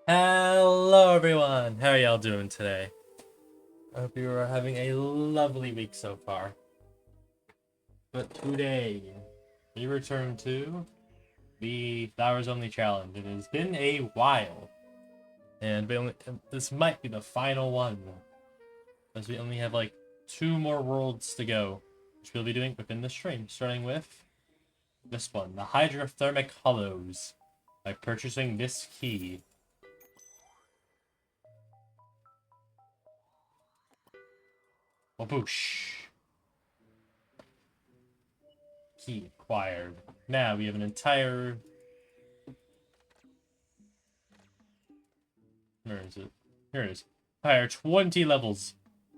Hello everyone! How are y'all doing today? I hope you are having a lovely week so far. But today, we return to the Flowers Only Challenge. It has been a while. And this might be the final one. As we only have like 2 more worlds to go. Which we'll be doing within the stream. Starting with this one, the Hypothermic Hollows. By purchasing this key. Oh, boosh. Key acquired. Now we have an entire... Where is it? Here it is. Entire 20 levels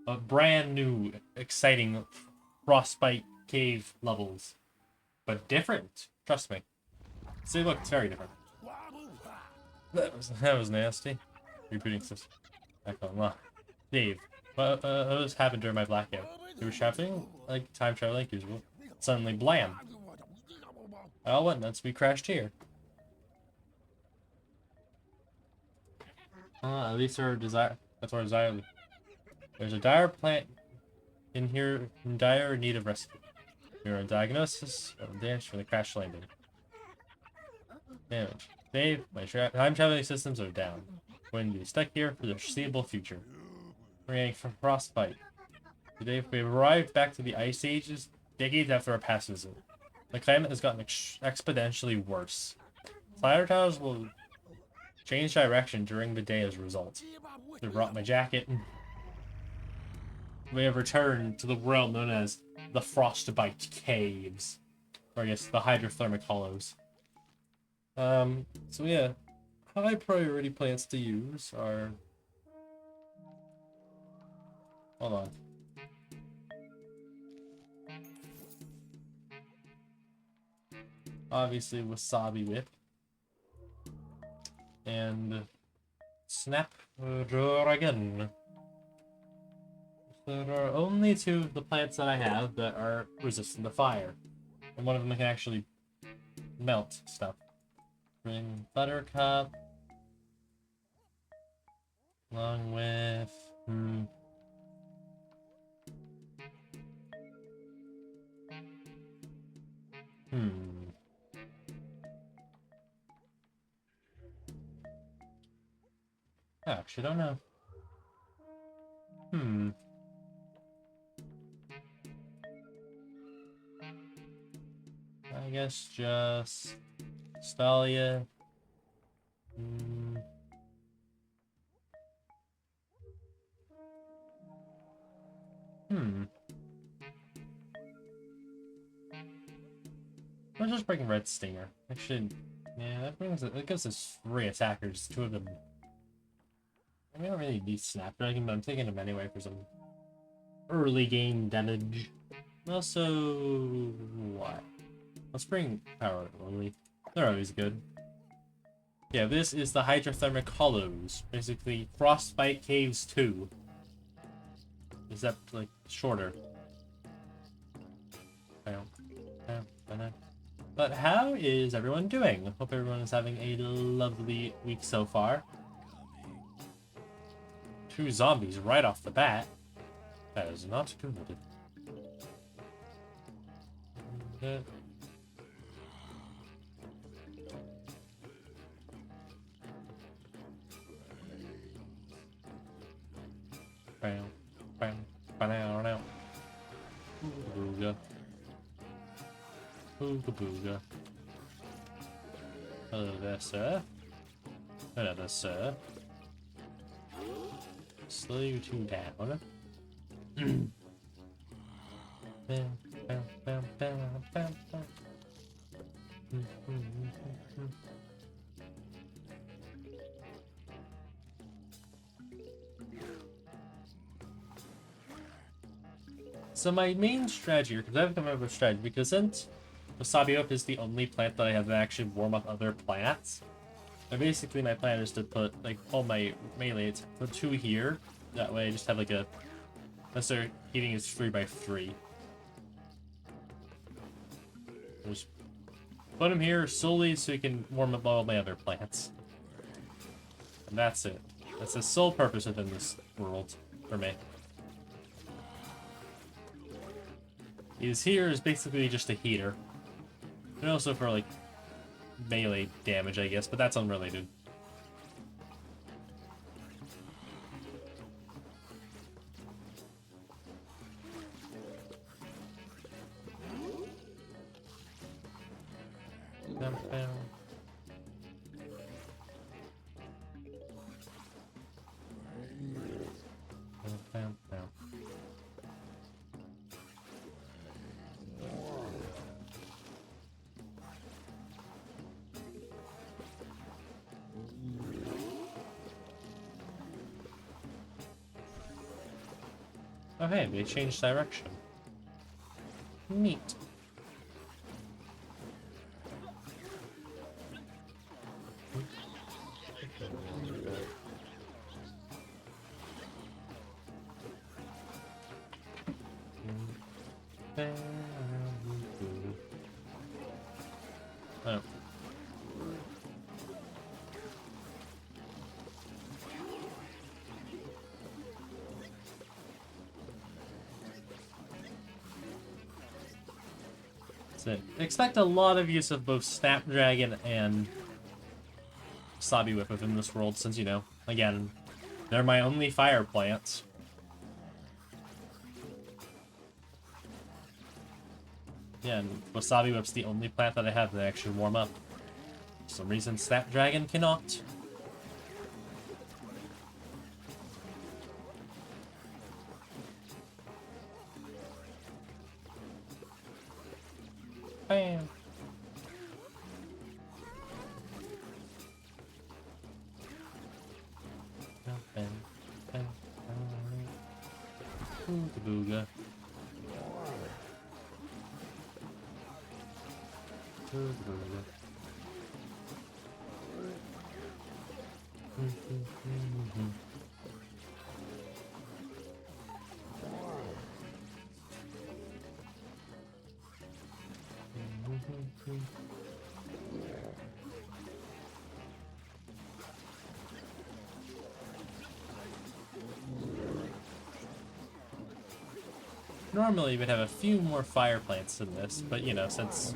of brand new, exciting Frostbite Cave levels. But different. Trust me. See, look, it's very different. That was nasty. Rebooting system. Back online. Dave, what happened during my blackout? You were shopping? Like time traveling like usual. Suddenly, blam! All went nuts. We crashed here. At least our desire. That's our desire. There's a dire plant in here in dire need of rescue. You're a diagnosis of damage from the crash landing. Damage. Dave, my time traveling systems are down. We're going to be stuck here for the foreseeable future. We're getting from frostbite. Today, we've arrived back to the Ice Ages decades after our past visit. The climate has gotten exponentially worse. Fire towers will change direction during the day as a result. I brought my jacket. We have returned to the world known as the Frostbite Caves. Or I guess the Hypothermic Hollows. So yeah. High priority plants to use are... Hold on. Obviously, Wasabi Whip. And Snapdragon. There are only 2 of the plants that I have that are resistant to fire. And one of them can actually melt stuff. Bring Buttercup. Along with... I actually don't know. I guess just Stalia. I'll just bring Red Stinger. Actually, yeah, that gives us 3 attackers, 2 of them. I don't really need Snapdragon, but I'm taking them anyway for some early game damage. Also, what? Let's bring Power Only. They're always good. Yeah, this is the Hypothermic Hollows. Basically, Frostbite Caves 2. Except, like, shorter. But how is everyone doing? Hope everyone is having a lovely week so far. 2 zombies right off the bat. That is not good. Bam, bam, bam, booga. Booga booga. Hello there, sir. Hello there, sir. Slow you 2 down. Bam, bam, bam, bam, bam, bam. So my main strategy, because I have to come up with a strategy, because since Wasabi whip is the only plant that I have that actually warm up other plants. And basically my plan is to put like all my melee, put 2 here. That way I just have like a, unless their heating is 3x3. Just put them here solely so you can warm up all my other plants. And that's it. That's the sole purpose within this world for me. Is here is basically just a heater. And also for like melee damage, I guess, but that's unrelated. Oh hey, they changed direction. Neat. Oh. So, expect a lot of use of both Snapdragon and Wasabi Whip within this world, since, you know, again, they're my only fire plants. Yeah, and Wasabi Whip's the only plant that I have that actually warm up. For some reason, Snapdragon cannot. Bam. Booga. Normally we'd have a few more fire plants than this, but you know, since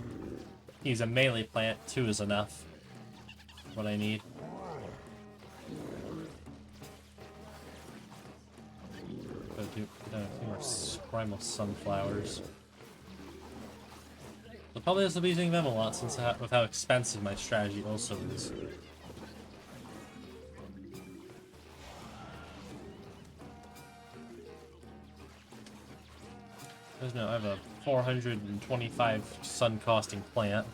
he's a melee plant, 2 is enough. What I need. Go do 2 more primal sunflowers. I'll probably also be using them a lot since with how expensive my strategy also is. There's no, I have a 425 sun costing plant.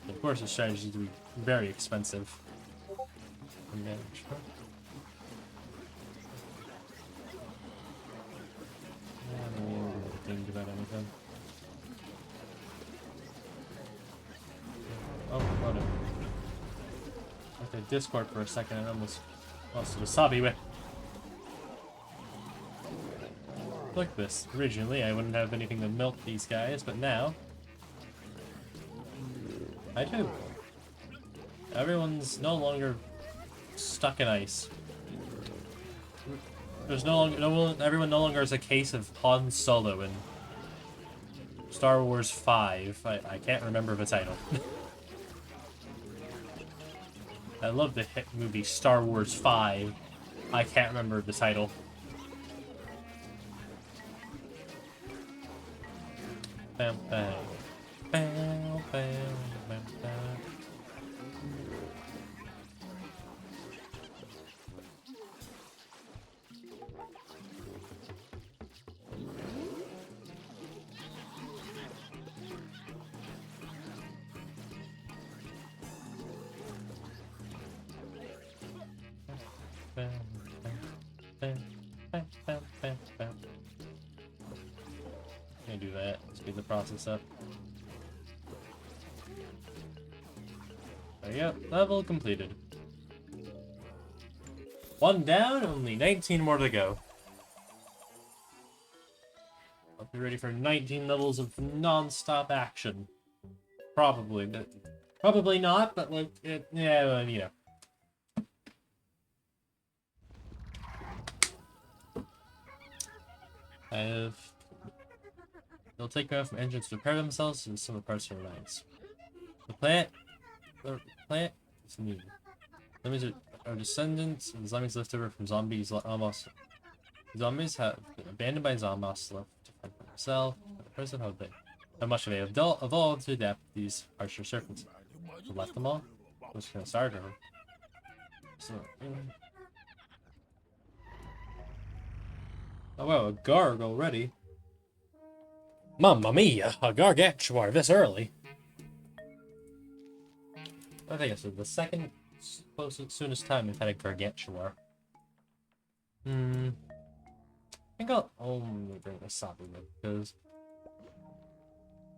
Of course, the strategy to be very expensive. Manage. I don't really think about anything. Oh, hold on. Okay, Discord for a second, and almost lost the Wasabi Whip. Look at this. Originally, I wouldn't have anything to milk these guys, but now I do. Everyone's no longer stuck in ice. There's everyone no longer is a case of Han Solo in Star Wars 5. I can't remember the title. I love the hit movie Star Wars 5. I can't remember the title. Bam, bam. Bam, bam, bam, bam. Bam, bam, bam, bam, bam, bam. Gonna do that. Speed the process up. There you go. Level completed. 1 down, only 19 more to go. I'll be ready for 19 levels of non-stop action. Probably. Probably not, but like, yeah, well, you know. They'll take off from engines to repair themselves and some of the parts are nice. The plant is new. Zombies are descendants and zombies left over from zombies almost. Zombies have been abandoned by zombies left to find for themselves. The person how much have they evolved to adapt to these harsher surfaces? We left them all? Who's gonna start them? So, oh wow, a Garg already. Mamma mia, a Gargantuar this early. I think it's the second soonest time we've had a Gargantuar. I think I'll only bring a Sabu because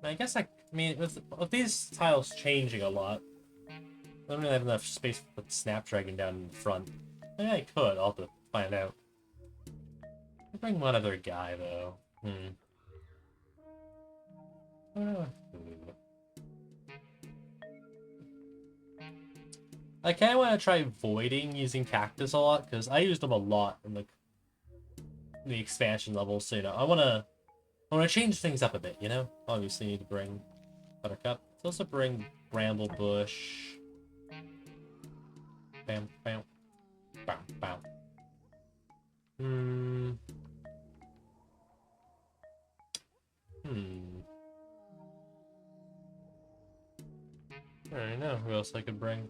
I guess I mean with these tiles changing a lot, I don't really have enough space to put Snapdragon down in the front. Maybe I could, I'll have to find out. I'll bring one other guy though. I kind of want to try avoiding using cactus a lot because I used them a lot in the expansion levels. So you know, I want to change things up a bit. You know, obviously need to bring Buttercup. Let's also bring Bramble Bush. Bam, bam, bam, bam. I don't know who else I could bring.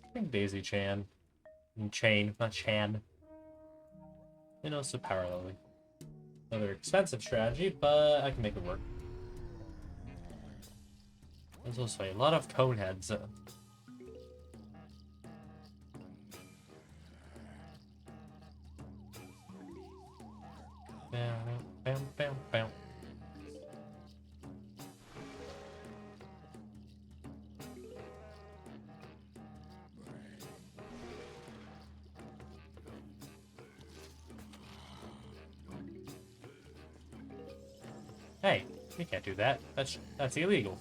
I think Daisy Chan. Chain, not Chan. And also Power Lily. Another expensive strategy, but I can make it work. There's also a lot of cone heads. Bam, bam, bam. Hey, you can't do that. That's illegal.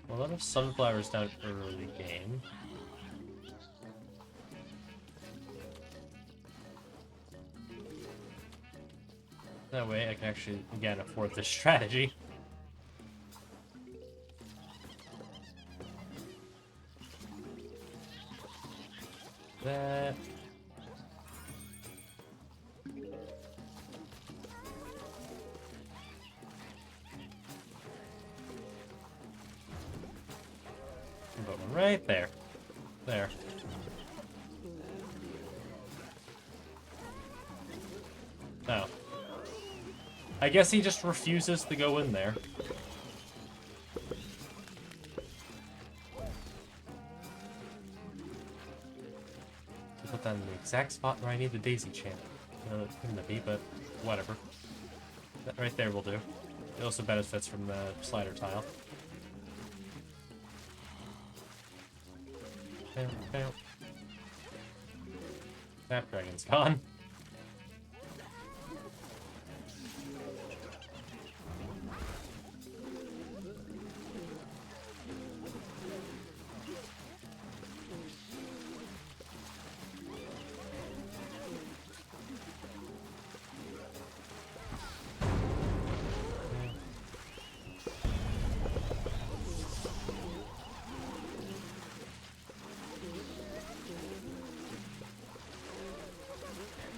A lot of sunflowers down early game. That way I can actually, again, afford this strategy. That... Put one right there. There. Oh. I guess he just refuses to go in there. Put that in the exact spot where I need the daisy chant. Couldn't it be, but whatever. That right there will do. It also benefits from the slider tile. Bam, bam. Snapdragon's gone.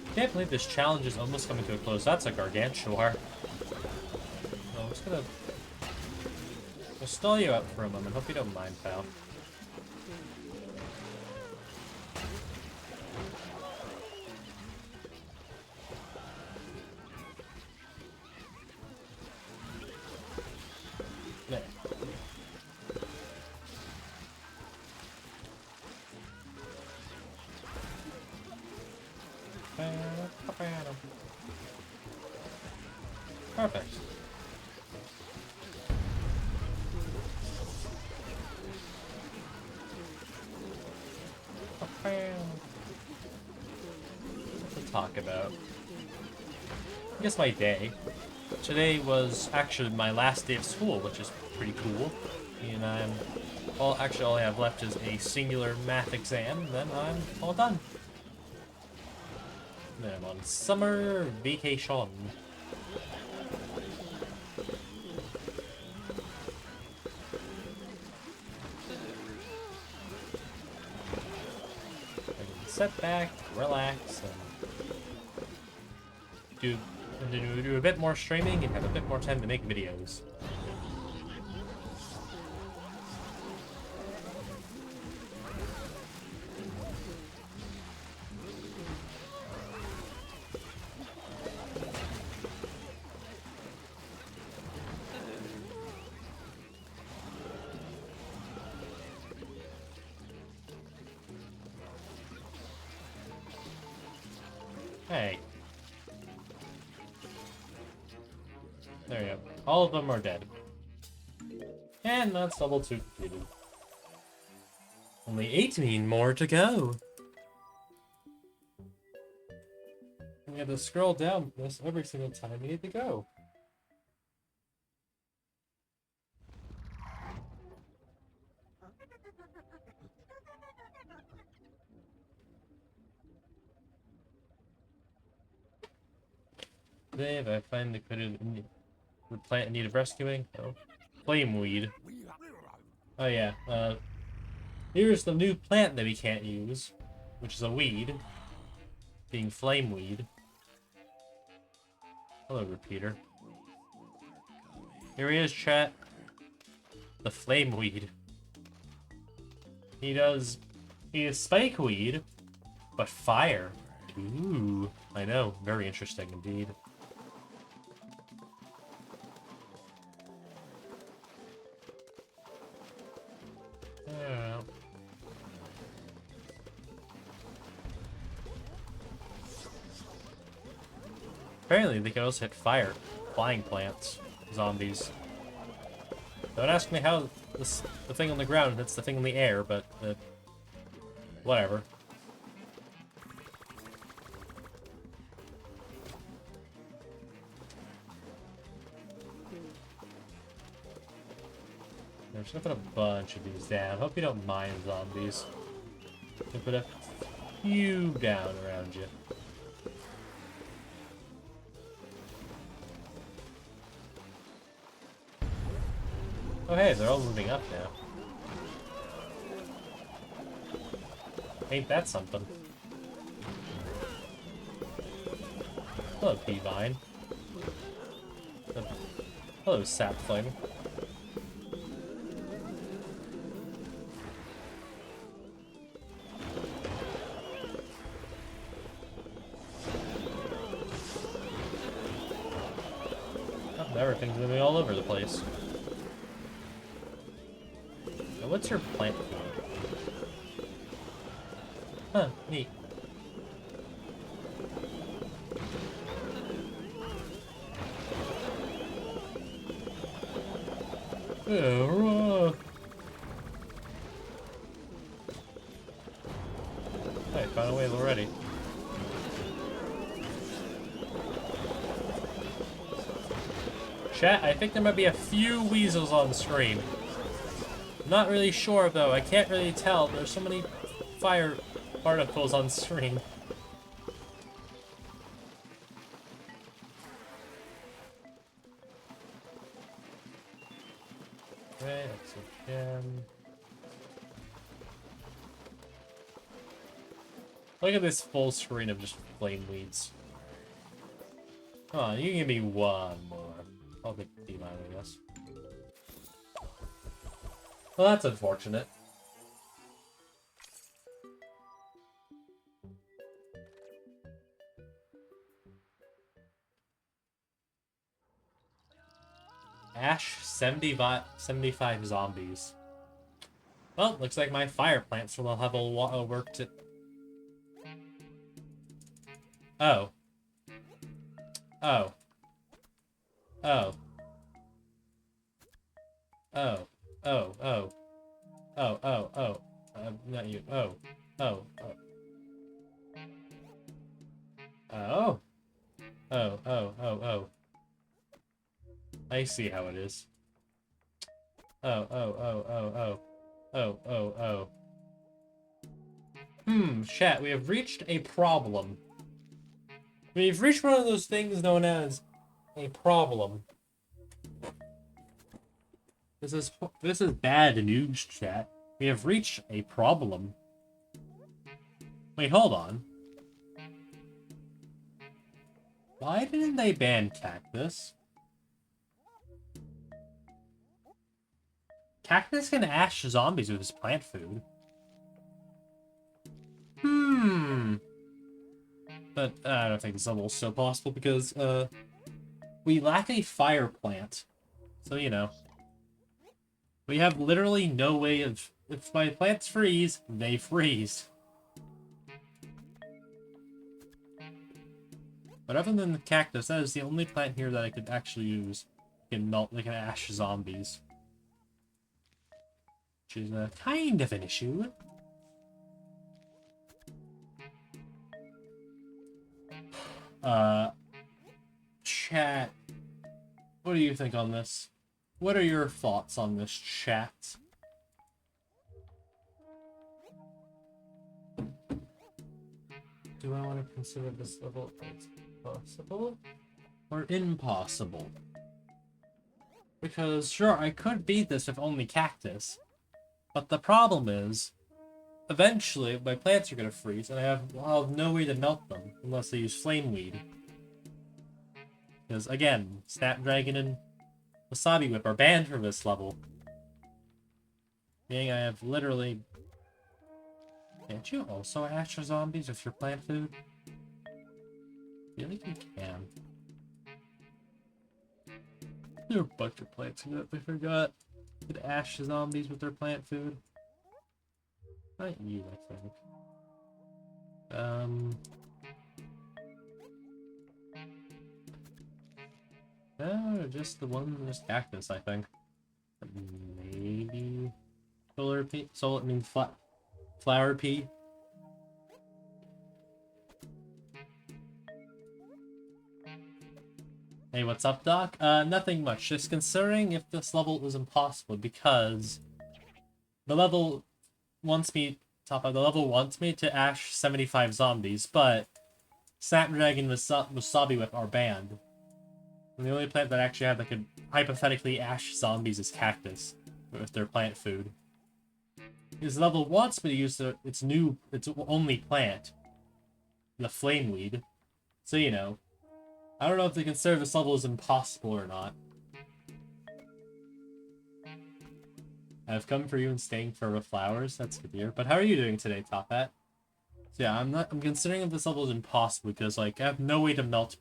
I can't believe this challenge is almost coming to a close. That's a Gargantuar. I'm just gonna stall you out for a moment. Hope you don't mind, pal. Perfect. What to talk about? I guess my day. Today was actually my last day of school, which is pretty cool. And all I have left is a singular math exam, and then I'm all done. And then I'm on summer vacation. I can sit back, relax, and do a bit more streaming and have a bit more time to make videos. Hey. There you go. All of them are dead. And that's level 2 completed. Only 18 more to go. We have to scroll down this every single time we need to go. Today, if I find the plant in need of rescuing, oh, flameweed. Oh yeah, here's the new plant that we can't use, which is a weed, being flameweed. Hello, repeater. Here he is, chat. The flameweed. He is spikeweed, but fire. Ooh, I know, very interesting indeed. Apparently, they can also hit fire. Flying plants. Zombies. Don't ask me how the thing on the ground hits the thing in the air, but whatever. I'm just gonna put a bunch of these down. Hope you don't mind zombies. You put a few down around you. Oh hey, they're all moving up now. Ain't that something? Hello, P-Vine. Hello, Sapling. Oh, everything's moving all over the place. Now, what's your plant food? Huh, neat. Oh, hey, found a wave already. Chat, I think there might be a few weasels on stream. I'm not really sure though, I can't really tell. There's so many fire particles on stream. Okay, that's a gem. Look at this full screen of just flame weeds. Come on, you can give me one more. I'll take the D-mine, I guess. Well, that's unfortunate. Ash 75 zombies. Well, looks like my fire plants will have a work to... Oh. Oh. Oh. Oh. Oh. Oh. Oh. Oh. Oh. Not you. Oh. Oh. Oh. Oh. Oh. Oh. Oh. Oh. I see how it is. Oh. Oh. Oh. Oh. Oh. Oh. Oh. Oh. Chat, we have reached a problem. We've reached one of those things known as a problem. This is bad news, chat. We have reached a problem. Wait, hold on. Why didn't they ban Cactus? Cactus can ash zombies with his plant food. But I don't think this level is so possible because, we lack a fire plant. So, you know. We have literally no way of... If my plants freeze, they freeze. But other than the cactus, that is the only plant here that I could actually use. Can melt, like, an ash zombies. Which is a kind of an issue. Chat. What do you think on this? What are your thoughts on this, chat? Do I want to consider this level as possible or impossible? Because, sure, I could beat this with only cactus, but the problem is, eventually, my plants are going to freeze, and I'll have no way to melt them unless I use Flameweed. Because, again, Snapdragon and Wasabi Whip are banned from this level. Meaning I have literally... Can't you also ash your zombies with your plant food? I feel like you can. There are a bunch of plants that I forgot. You could ash zombies with their plant food. Not you, I think. No, just the one, just cactus, I think. Maybe solar pea. Flower pea. Hey, what's up, Doc? Nothing much. Just considering if this level is impossible because the level wants me to ash 75 zombies, but Snapdragon and Wasabi Whip are banned. And the only plant that actually had that could hypothetically ash zombies is cactus with their plant food. This level wants me to use its only plant, the Flameweed. So, you know, I don't know if they consider this level as impossible or not. I've come for you and staying for the flowers. That's good to hear. But how are you doing today, Top Hat? So yeah, I'm considering if this level is impossible because, like, I have no way to melt.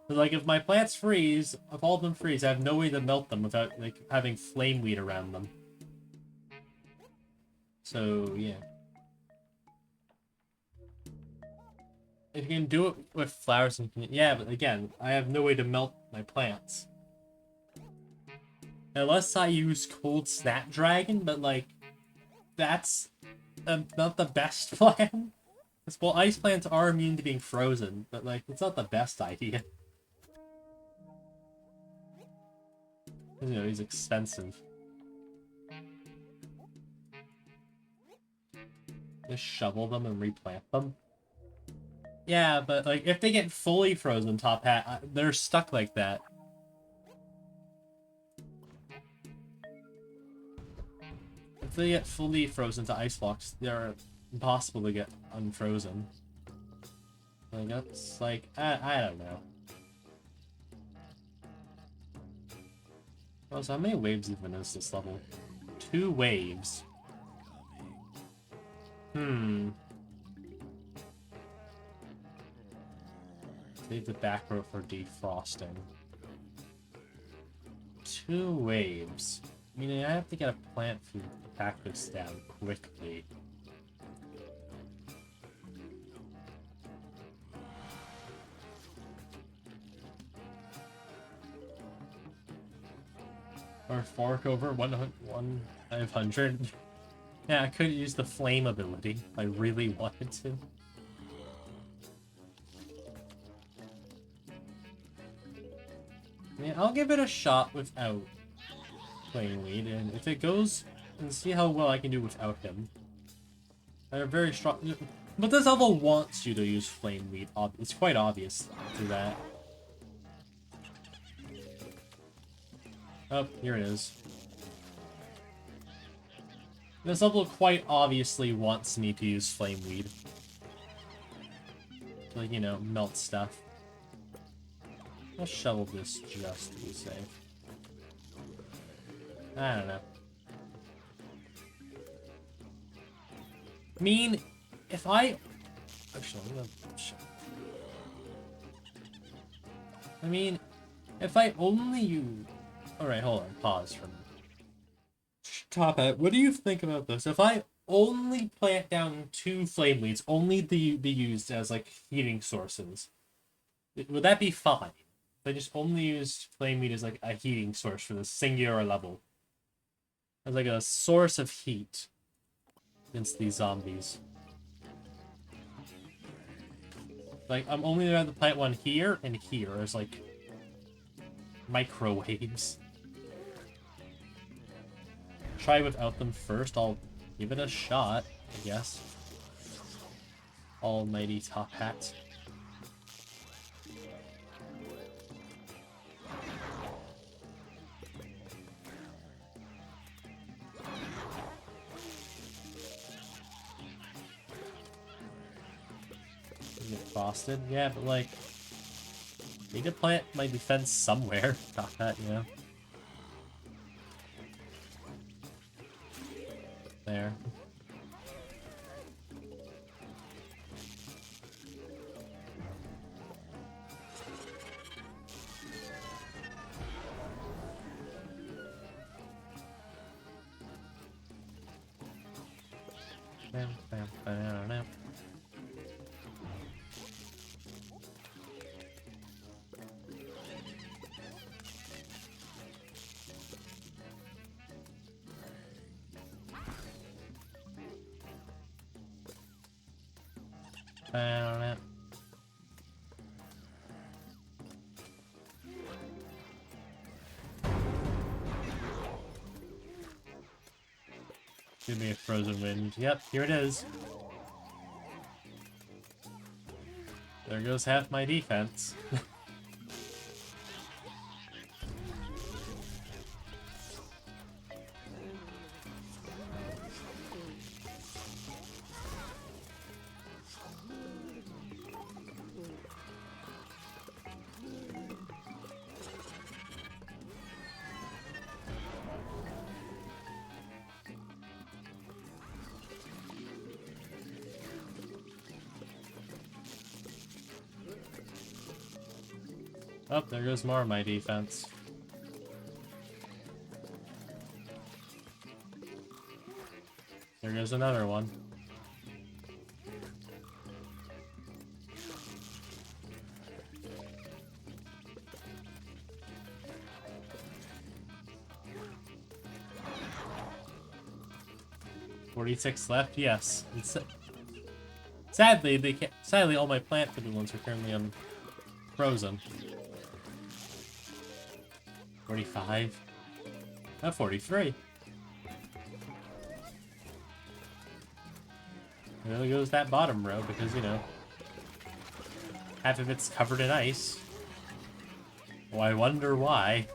But, like, if my plants freeze, if all of them freeze, I have no way to melt them without, like, having Flameweed around them. So, yeah. If you can do it with flowers, yeah, but again, I have no way to melt my plants. Unless I use Cold Snapdragon, but, like, that's not the best plan. Well, ice plants are immune to being frozen, but, like, it's not the best idea. You know, he's expensive. Just shovel them and replant them. Yeah, but, like, if they get fully frozen, Top Hat, they're stuck like that. If they get fully frozen to ice blocks, they're impossible to get unfrozen. Like, that's, like, I don't know. Also, how many waves even is this level? 2 waves. Save the back row for defrosting. 2 waves. Meaning I have to get a plant food to pack this down quickly. Or fork over 500. Yeah, I could use the flame ability if I really wanted to. Yeah, I'll give it a shot without playing lead, and if it goes, and see how well I can do without him. They're very strong, but this level wants you to use flame lead. It's quite obvious through that. Oh, here it is. This level quite obviously wants me to use flame weed. To, like, you know, melt stuff. I'll shovel this just to be safe. I don't know. I mean, if I... Actually, I mean, if I only use... Alright, hold on. Pause for a minute. Top Hat, what do you think about this? If I only plant down 2 flame leads, only to be used as, like, heating sources, would that be fine? If I just only used flame lead as, like, a heating source for the singular level. As, like, a source of heat against these zombies. Like, I'm only going to plant one here and here as, like, microwaves. Try without them first. I'll give it a shot, I guess. Almighty Top Hat. Get frosted? Yeah, but like... Need to plant my defense somewhere. Top Hat, you know? There. Bam, bam, bam, bam. Give me a frozen wind. Yep, here it is. There goes half my defense. Oh, there goes more of my defense. There goes another one. $46 left. Yes. Sadly, they can't. Sadly, all my plant-food ones are currently frozen. 45. 43. There goes that bottom row because, you know, half of it's covered in ice. Well, I wonder why.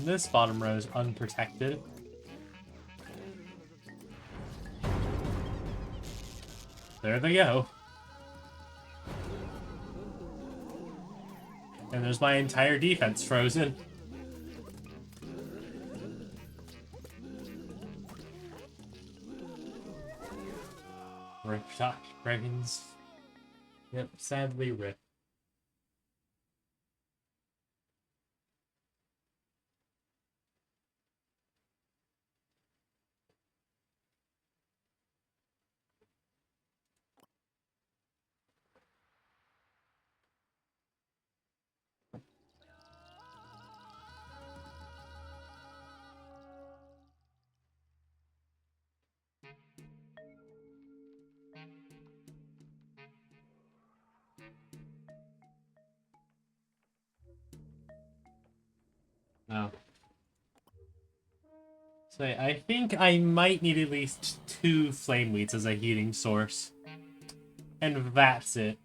This bottom row is unprotected. There they go. And there's my entire defense frozen. Rip shot dragons. Yep, sadly rip. Oh. So I think I might need at least 2 flame wheats as a heating source. And that's it.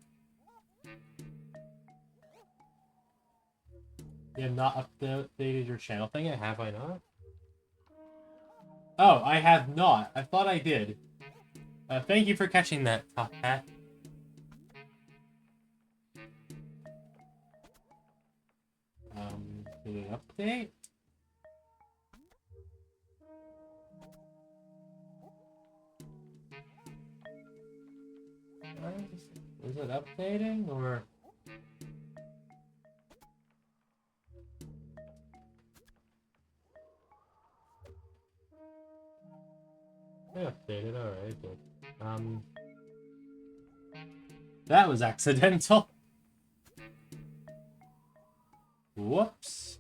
You have not updated your channel thing, have I not? Oh, I have not. I thought I did. Thank you for catching that, Top Hat. Did it update? Is it updating, or...? I updated, alright, but... That was accidental! Whoops.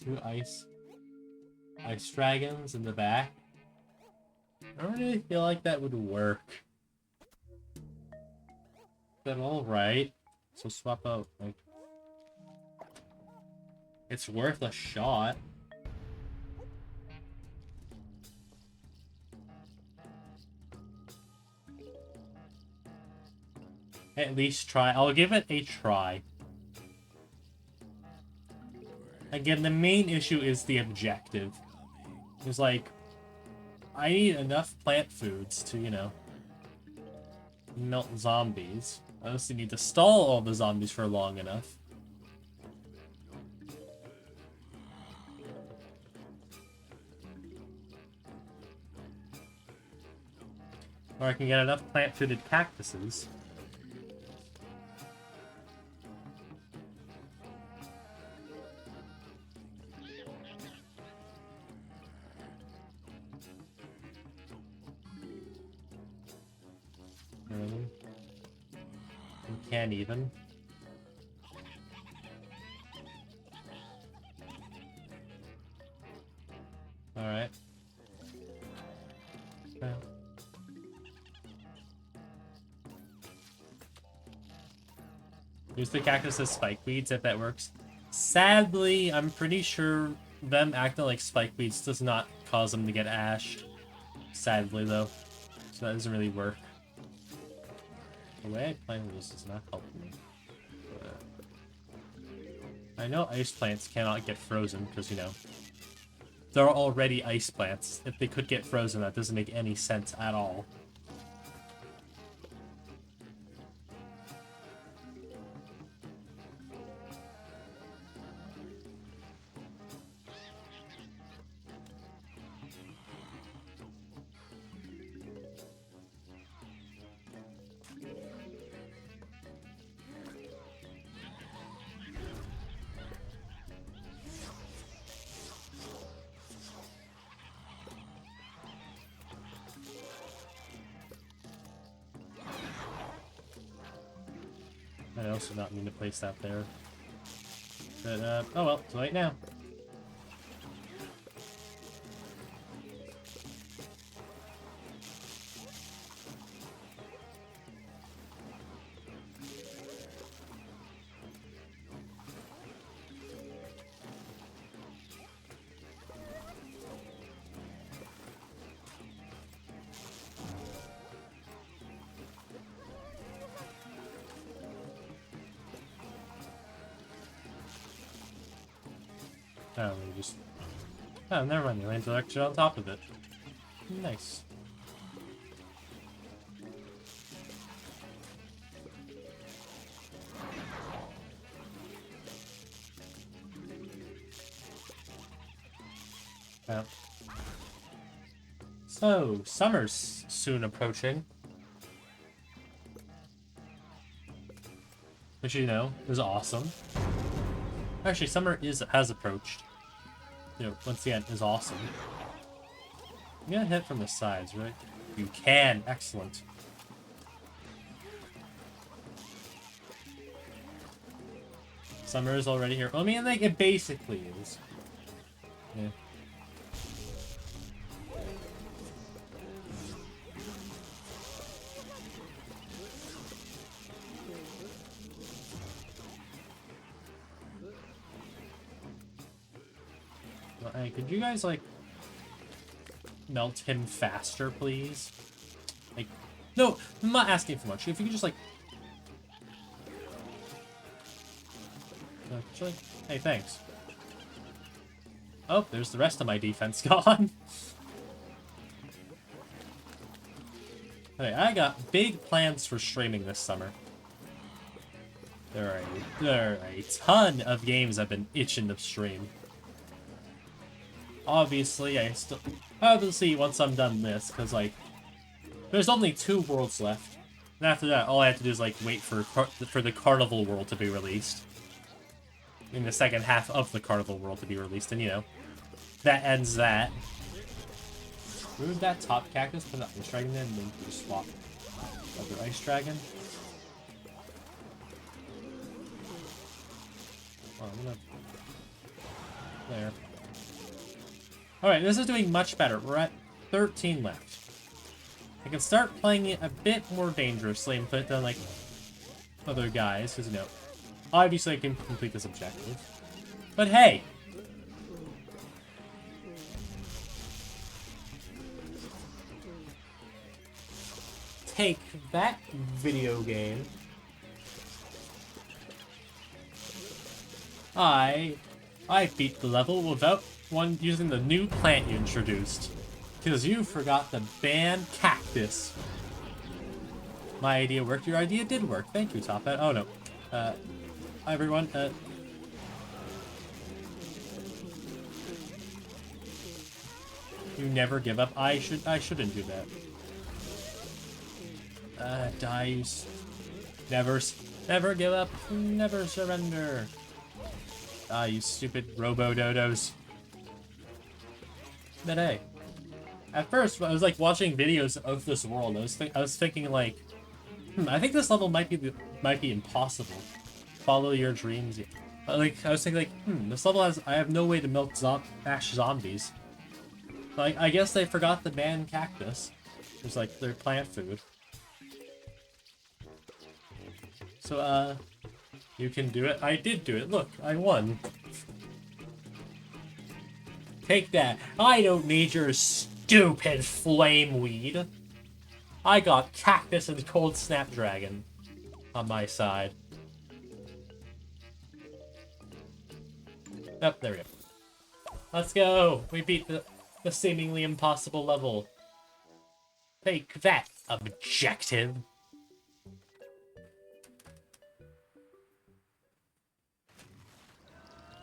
Two ice dragons in the back. I don't really feel like that would work. But alright. So swap out, like... It's worth a shot. At least try. I'll give it a try. Again, the main issue is the objective. It's like, I need enough plant foods to, you know, melt zombies. I also need to stall all the zombies for long enough. Or I can get enough plant-fooded cactuses. Can't even. Alright. Okay. Use the cactus as spike weeds if that works. Sadly, I'm pretty sure them acting like spike weeds does not cause them to get ashed. Sadly, though. So that doesn't really work. The way I plan this does not help me. I know ice plants cannot get frozen because, you know, there are already ice plants. If they could get frozen, that doesn't make any sense at all. I also not mean to place that there. But, oh well, it's right now. Oh, we just... Oh, never mind. You land directly on top of it. Nice. Yeah. So, summer's soon approaching. Which, you know, is awesome. Actually, summer has approached. You know, once again, is awesome. You gotta hit from the sides, right? You can. Excellent. Summer is already here. I mean, like, it basically is. Yeah. Hey, could you guys, like, melt him faster, please? Like, no, I'm not asking for much. If you could just, like... Hey, thanks. Oh, there's the rest of my defense gone. Hey, I got big plans for streaming this summer. There are a ton of games I've been itching to stream. Obviously, once I'm done this, because, like, there's only 2 worlds left. And after that, all I have to do is, like, wait for the Carnival world to be released. In the second half of the Carnival world to be released, and, you know, that ends that. Remove that top cactus, put that ice dragon in, and then you swap the other ice dragon. Oh, I'm gonna... There. Alright, this is doing much better. We're at 13 left. I can start playing it a bit more dangerously and put down, like, other guys, because, you know, obviously I can complete this objective. But hey! Take that, video game. I beat the level without using the new plant you introduced. Because you forgot to ban cactus. My idea worked, your idea did work. Thank you, Top Hat. Oh no. Hi everyone. You never give up. I shouldn't do that. Dice. Never give up. Never surrender. Ah, you stupid robo-dodos. But hey, at first, I was like watching videos of this world. I was thinking like, I think this level might be impossible. Follow your dreams. Like I was thinking like, this level I have no way to milk ash zombies. Like I guess they forgot the ban cactus. It's like their plant food. So you can do it. I did do it. Look, I won. Take that. I don't need your stupid flame weed. I got cactus and cold snapdragon on my side. Oh, there we go. Let's go. We beat the seemingly impossible level. Take that, objective.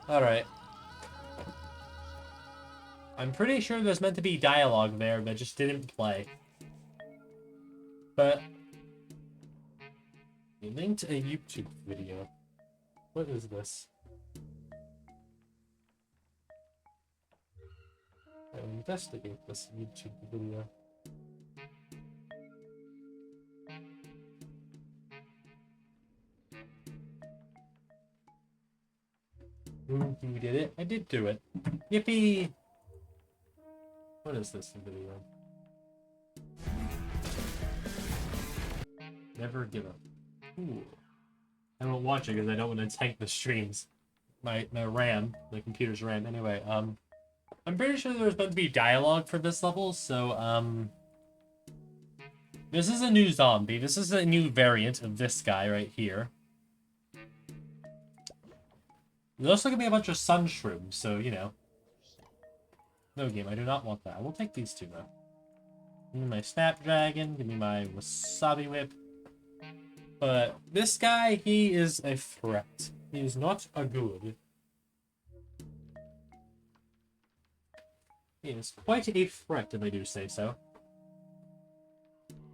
Alright. I'm pretty sure there's meant to be dialogue there, but just didn't play. But... we linked a YouTube video. What is this? I'll investigate this YouTube video. Ooh, you did it. I did do it. Yippee! What is this video? Never give up. Ooh. I won't watch it because I don't want to tank the streams. My RAM, the computer's RAM. Anyway, I'm pretty sure there's meant to be dialogue for this level, so, this is a new zombie. This is a new variant of this guy right here. There's also gonna be a bunch of sun shrooms, so you know. No game, I do not want that. I will take these two though. Give me my Snapdragon, give me my Wasabi Whip. But this guy, he is a threat. He is not a good. He is quite a threat, if I do say so.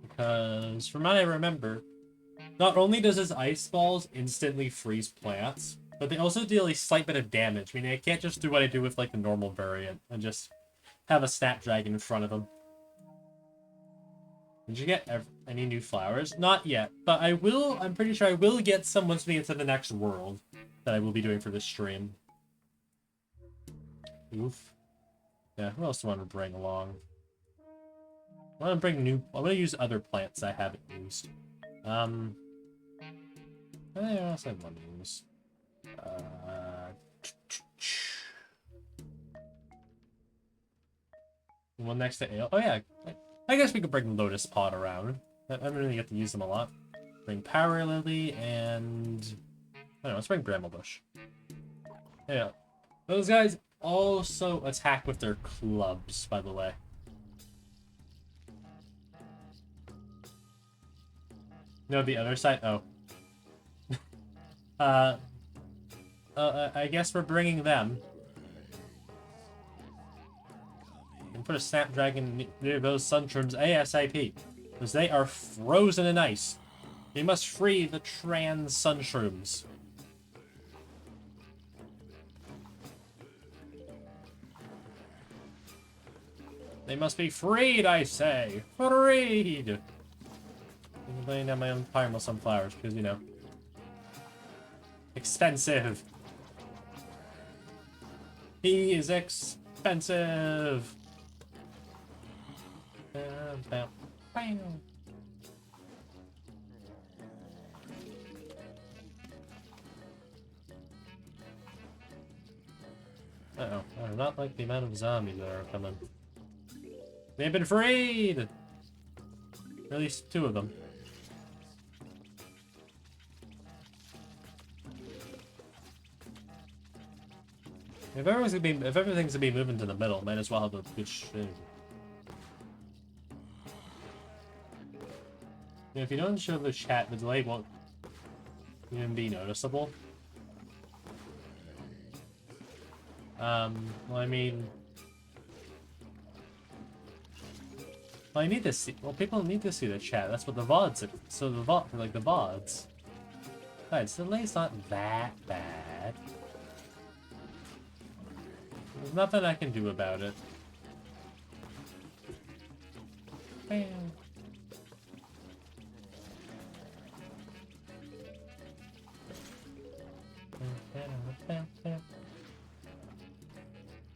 Because, from what I remember, not only does his ice balls instantly freeze plants, but they also deal a slight bit of damage. Meaning I can't just do what I do with like the normal variant and just have a Snapdragon in front of him. Did you get any new flowers? Not yet, but I will. I'm pretty sure I will get some once we get to the next world that I will be doing for this stream. Oof. Yeah, who else do I want to bring along? I want to bring new. I want to use other plants I haven't used. What else I want to use? One next to ale. Oh yeah, I guess we could bring Lotus Pod around. I don't really get to use them a lot. Bring Power Lily and I don't know. Let's bring Bramblebush. Yeah, those guys also attack with their clubs, by the way. No, the other side. Oh. I guess we're bringing them. And put a Snapdragon near those Sunshrooms ASAP. Because they are frozen in ice. We must free the trans Sunshrooms. They must be freed, I say! Freed! I'm laying down my own pyramid sunflowers, because, you know. Expensive. He is expensive. Bam, bam. Uh-oh. I do not like the amount of zombies that are coming. They've been freed! At least two of them. If everything's gonna be moving to the middle, might as well have a good shit. If you don't show the chat, the delay won't even be noticeable. Well, I mean... Well, I need to see... Well, people need to see the chat. That's what the VODs are. So the like the VODs. Alright, so the delay's not that bad. There's nothing I can do about it. Bam.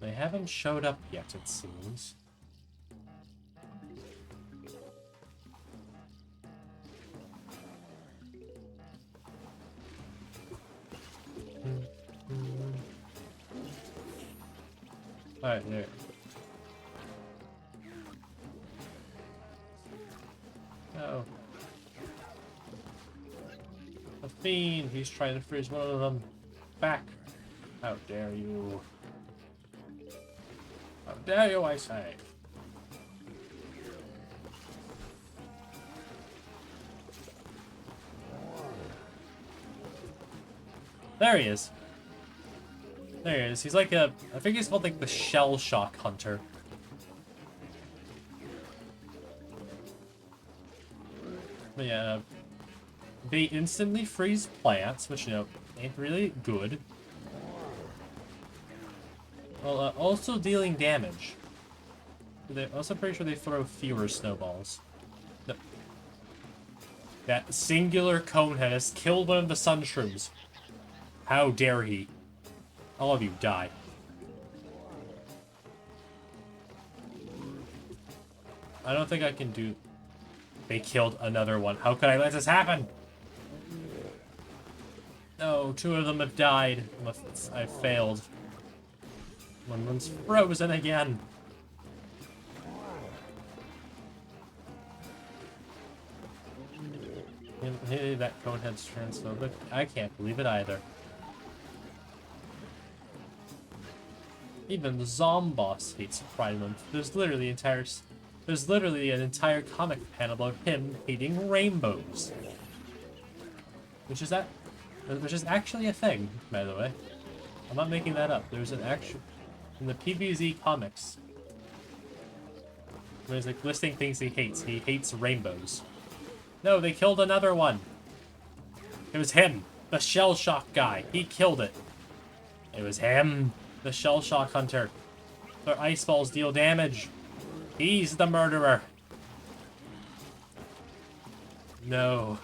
They haven't showed up yet, it seems. Alright, there. Oh. A fiend! He's trying to freeze one of them. Back! How dare you! How dare you, I say! There he is. There he is. He's like a... I think he's called like the Shell Shock Hunter. But yeah, they instantly freeze plants, which, you know, ain't really good. Well, also dealing damage. They're also pretty sure they throw fewer snowballs. No. That singular conehead has killed one of the Sunshrooms. How dare he? All of you die. I don't think I can do... They killed another one. How could I let this happen? No, two of them have died. I failed. One of them's frozen again. Hey, that conehead's transphobic. I can't believe it either. Even the Zomboss hates Pride Month. There's literally an entire comic panel about him hating rainbows. Which is actually a thing, by the way. I'm not making that up. There's an actual in the PvZ comics. There's like listing things he hates. He hates rainbows. No, they killed another one. It was him, the shell shock guy. He killed it. It was him, the shell shock hunter. Their ice balls deal damage. He's the murderer. No.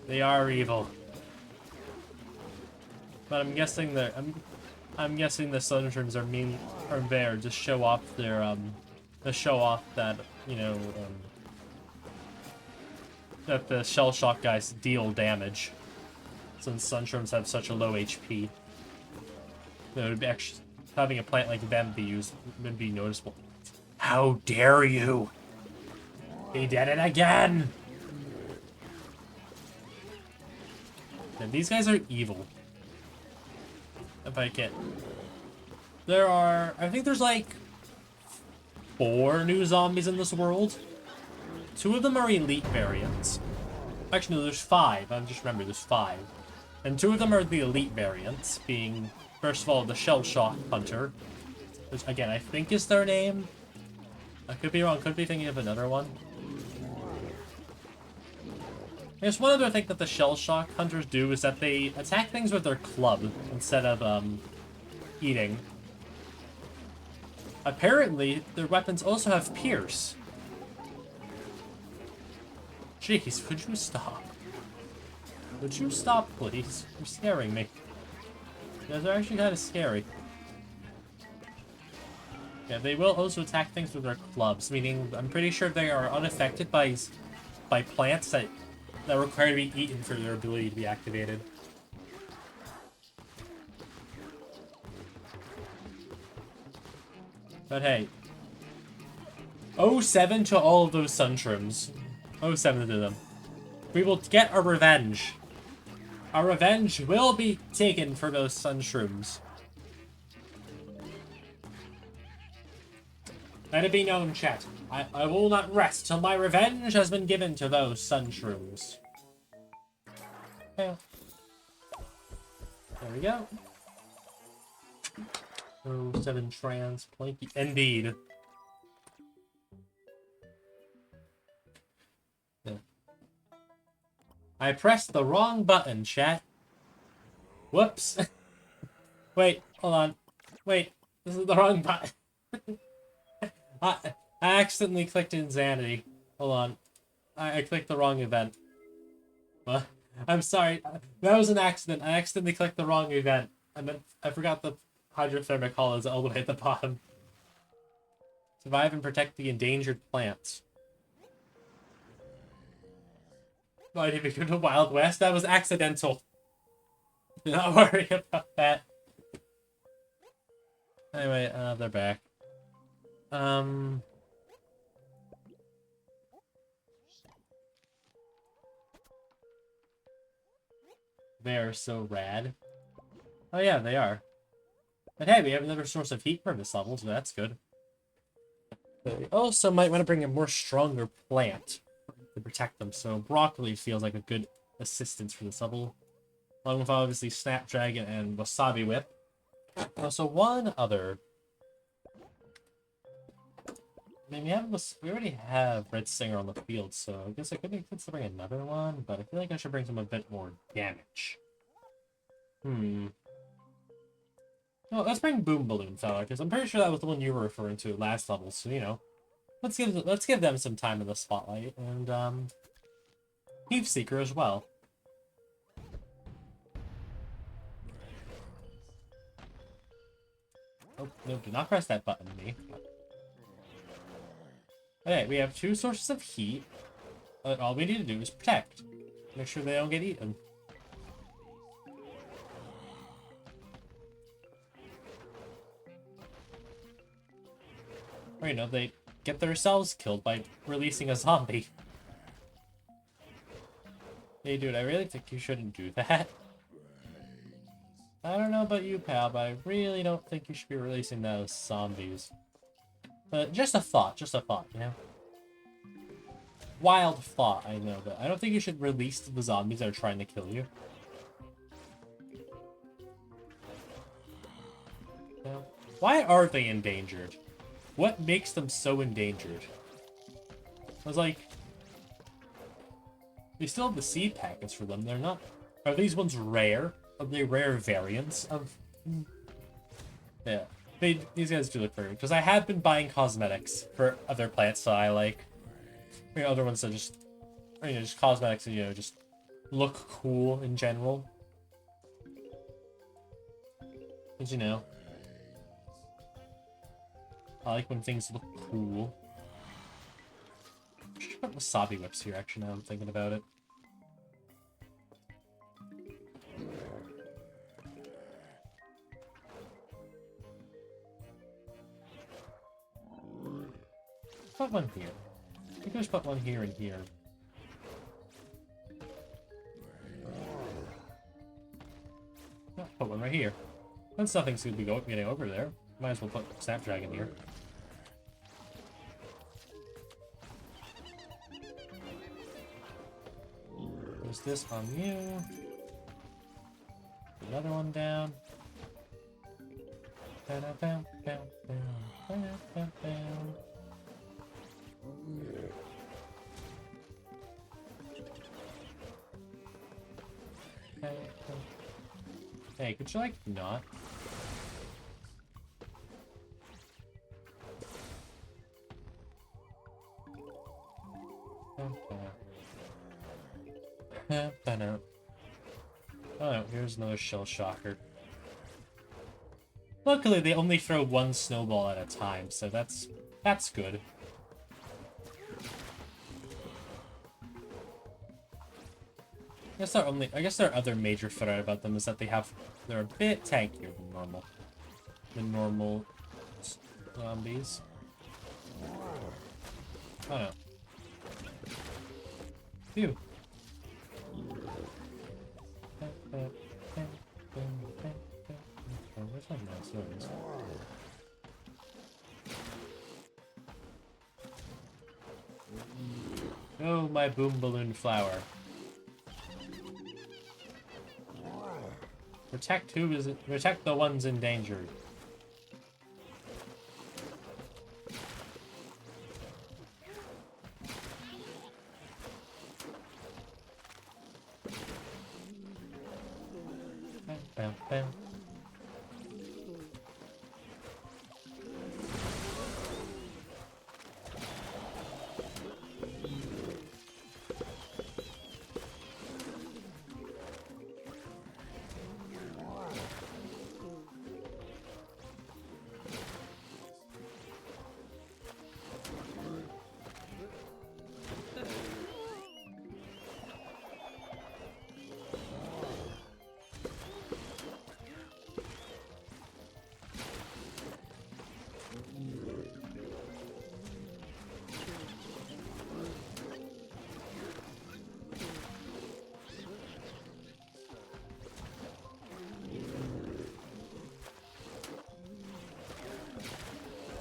They are evil. But I'm guessing that I'm guessing the Sunshrooms are there to show off their to show off that, you know, that the shell shock guys deal damage. Since Sunshrooms have such a low HP. It would be actually having a plant like them be used would be noticeable. How dare you! He did it again! And these guys are evil. If I can. I think there's like 4 new zombies in this world. 2 of them are elite variants. Actually, no, there's 5. I just remember there's 5. And 2 of them are the elite variants, being, first of all, the Shell Shock Hunter. Which, again, I think is their name. I could be wrong, could be thinking of another one. There's one other thing that the Shell Shock Hunters do is that they attack things with their club instead of, eating. Apparently, their weapons also have Pierce. Jeez, would you stop? Would you stop, please? You're scaring me. Yeah, they're actually kind of scary. Yeah, they will also attack things with their clubs, meaning I'm pretty sure they are unaffected by plants that require to be eaten for their ability to be activated. But hey. 07 to all of those Sunshrooms. 07 to them. We will get our revenge. Our revenge will be taken for those Sunshrooms. Let it be known, chat. I will not rest till my revenge has been given to those Sunshrooms. Yeah. There we go. 07 trans planky. Indeed. Yeah. I pressed the wrong button, chat. Whoops. Wait, hold on. Wait, this is the wrong button. I accidentally clicked Insanity. Hold on. I clicked the wrong event. What? I'm sorry. That was an accident. I accidentally clicked the wrong event. I forgot the Hypothermic Hollows all the way at the bottom. Survive and protect the endangered plants. Why did we go to Wild West? That was accidental. Do not worry about that. Anyway, they're back. They are so rad. Oh yeah, they are. But hey, we have another source of heat for this level, so that's good. But we also might want to bring a more stronger plant to protect them, so broccoli feels like a good assistance for this level. Along with obviously Snapdragon and Wasabi Whip. Also, one other. I mean, we already have Red Stinger on the field, so I guess I could make sense to bring another one, but I feel like I should bring some a bit more damage. No, let's bring Boom Balloon Fella, because I'm pretty sure that was the one you were referring to last level, so, you know. Let's give them some time in the spotlight, and, Thief Seeker as well. Oh, no, do not press that button, me. Okay, we have 2 sources of heat. All we need to do is protect. Make sure they don't get eaten. Or, you know, they get themselves killed by releasing a zombie. Hey, dude, I really think you shouldn't do that. I don't know about you, pal, but I really don't think you should be releasing those zombies. Just a thought, you know? Wild thought, I know, but I don't think you should release the zombies that are trying to kill you. No. Why are they endangered? What makes them so endangered? I was like... They still have the seed packets for them, they're not... Are these ones rare? Are they rare variants of... Yeah. These guys do look very... Because I have been buying cosmetics for other plants that I like. You know, other ones that just... You know, just cosmetics that, you know, just look cool in general. Because, you know... I like when things look cool. I should put wasabi whips here, actually, now I'm thinking about it. Put one here. I think I just put one here and here. Oh, put one right here. Since nothing's going to be getting over there, might as well put Snapdragon here. There's this on you. Another one down. Hey, could you, like, not? Oh, here's another shell shocker. Luckily, they only throw one snowball at a time, so that's good. I guess their other major threat about them is that they're a bit tankier than normal zombies. Oh no. Phew. Where's my mouse? Oh, my boom balloon flower. Protect protect the ones endangered. Bam, bam.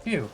Phew.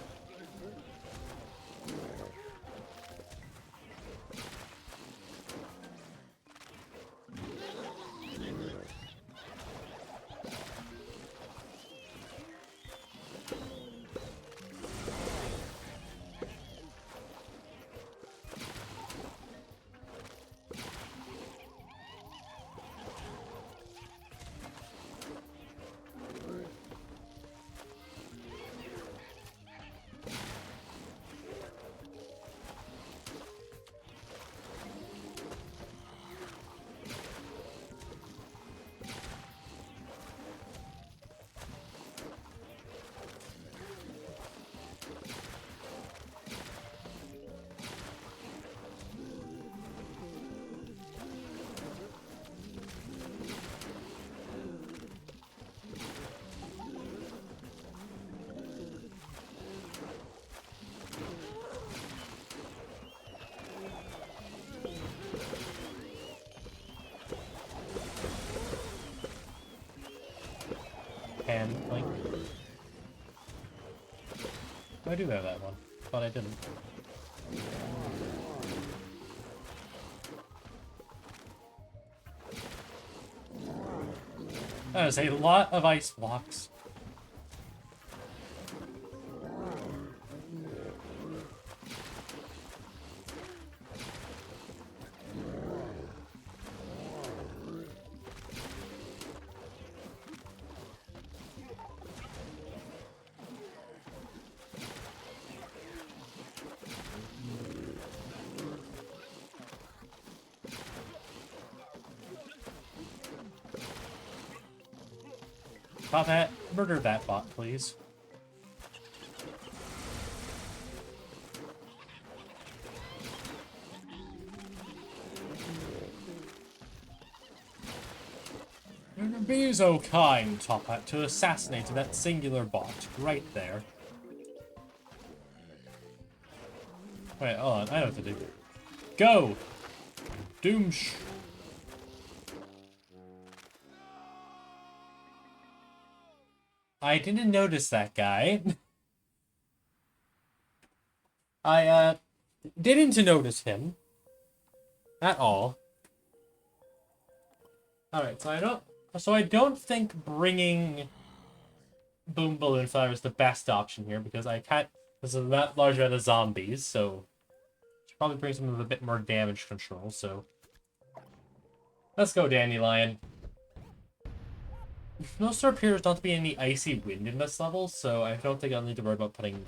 hand link. Oh, I do have that one. Thought I didn't. That is a lot of ice blocks. Stop that. Murder that bot, please. Be so kind, Top Hat, to assassinate that singular bot right there. Wait, hold on. I know what to do. Go! Doomsh! I didn't notice that guy. I, didn't notice him. At all. Alright, so I don't think bringing Boom Balloon Fire is the best option here, because I can't... This is that large amount of zombies, so... Should probably bring some with a bit more damage control, so... Let's go, Dandelion. No, there appears not to be any icy wind in this level, so I don't think I'll need to worry about putting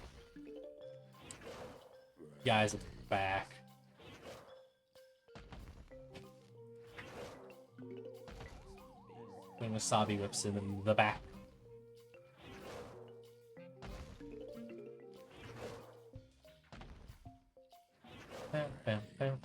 guys at the back. Putting wasabi whips in the back. Bam, bam, bam.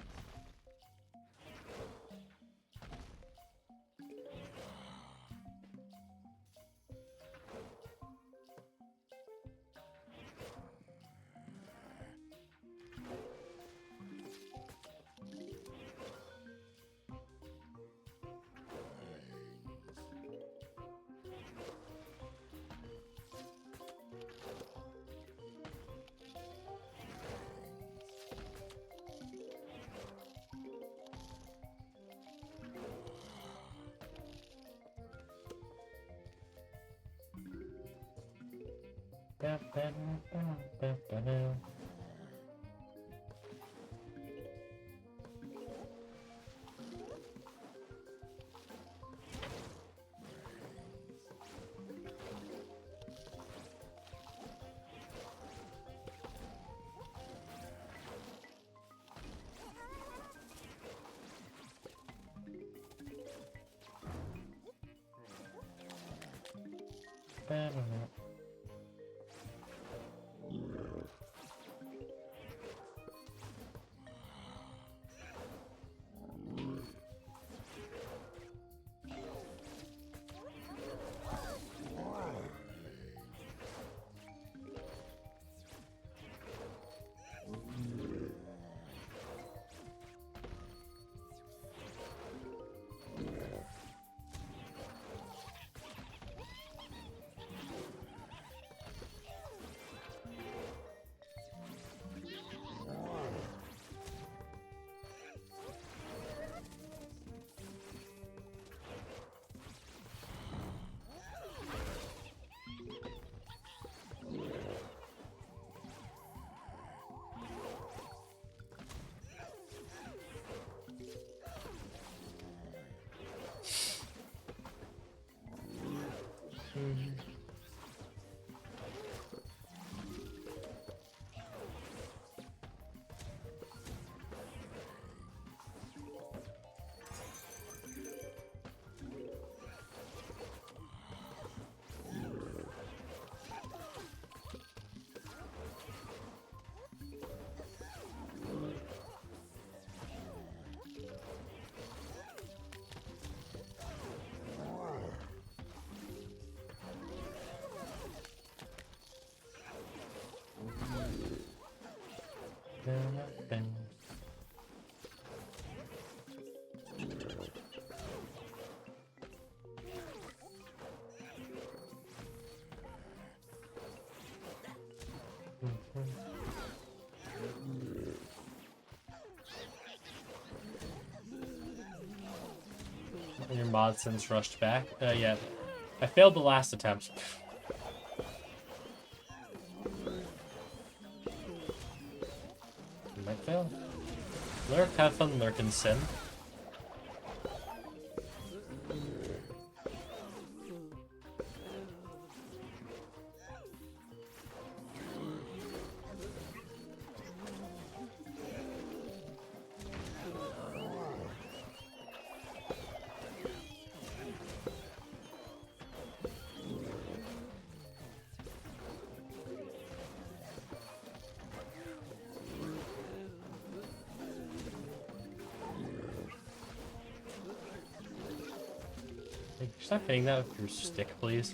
Your mod since rushed back. Yeah. I failed the last attempt. You might fail. Lurk, have fun, lurk and sin. Hey, stop hitting that with your stick, please.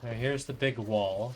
Now here's the big wall.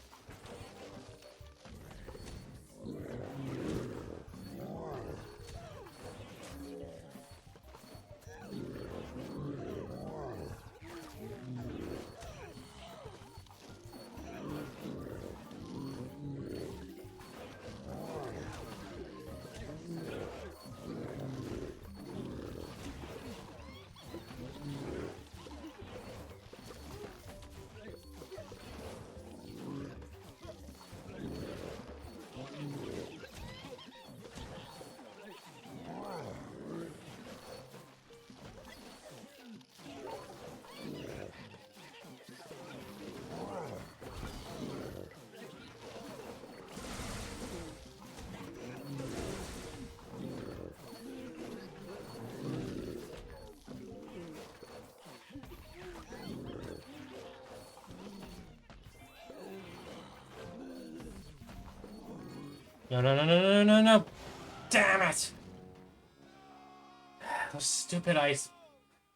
No, no, no, no, no, no, no! Damn it! Those stupid ice...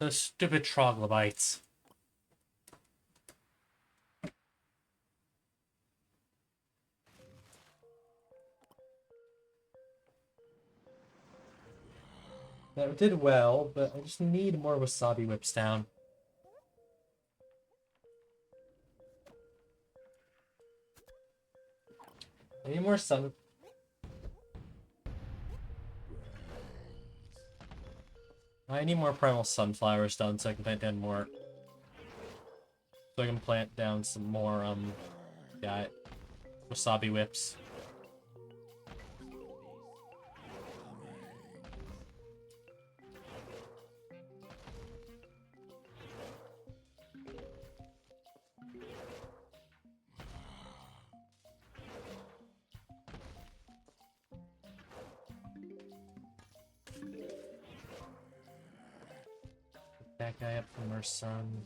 Those stupid troglodytes. That did well, but I just need more wasabi whips down. I need more sun... I need more primal sunflowers done so I can plant down more. So I can plant down some more, yeah, wasabi whips. That guy up from our sun.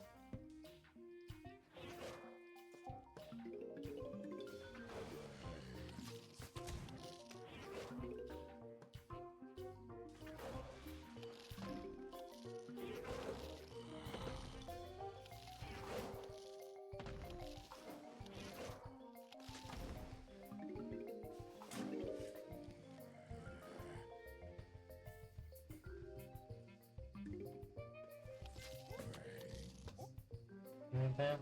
That?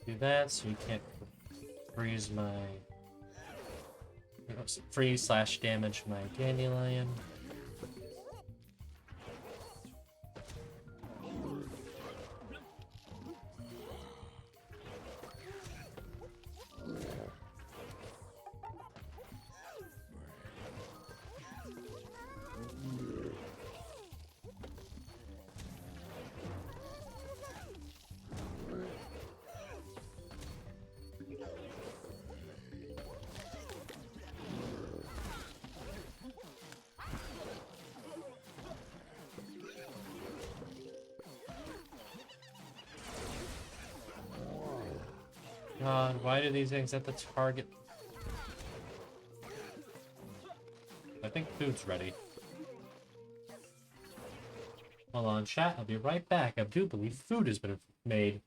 Do that so you can't freeze my... freeze/damage my dandelion. God, why do these things have to target? I think food's ready. Hold on, chat. I'll be right back. I do believe food has been made.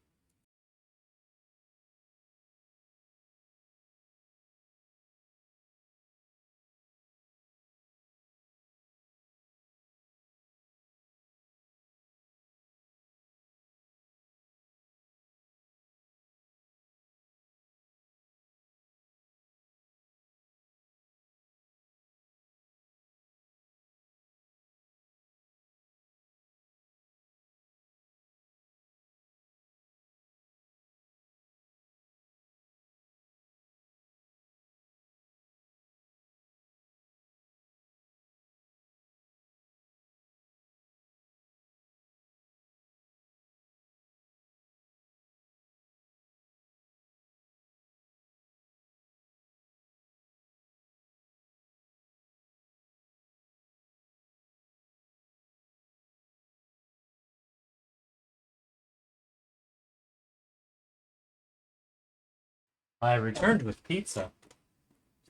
I returned with pizza.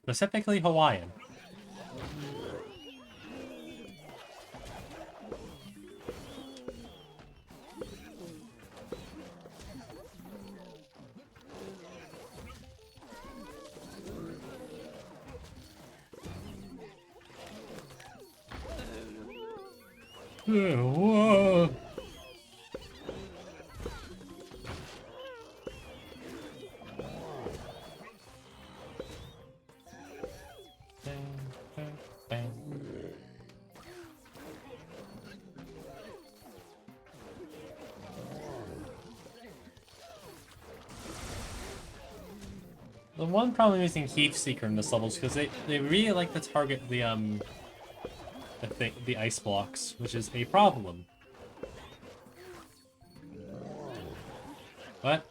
Specifically Hawaiian. Whoa. The one problem using Heat Seeker in this level is because they really like to target the ice blocks, which is a problem. What?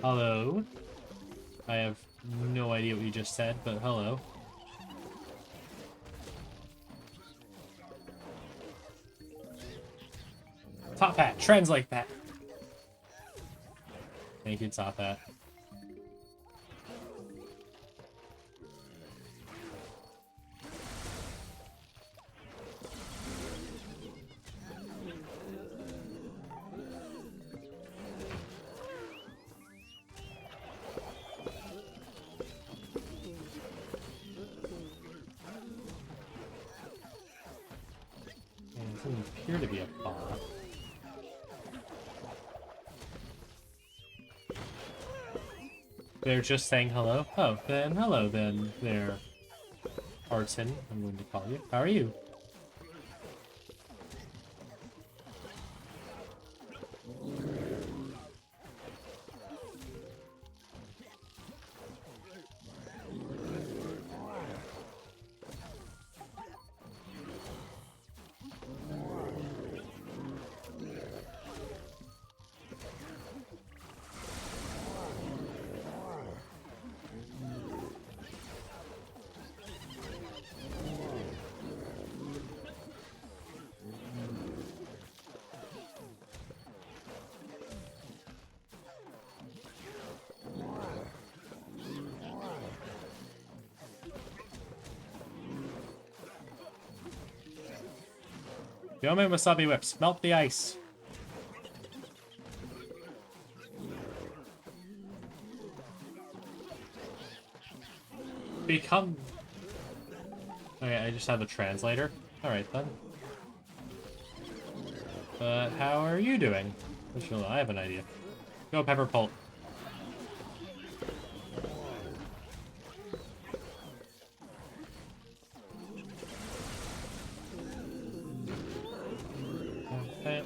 Hello? I have no idea what you just said, but hello. Top Hat, translate that! Thank you, Top Hat. Doesn't appear to be a bot. They're just saying hello? Oh, then hello then, there, Arson, I'm going to call you. How are you? Yome Wasabi Whips. Melt the ice. Become... Okay, I just have a translator. Alright then. But how are you doing? Actually, I have an idea. Go Pepper Pulp. Okay.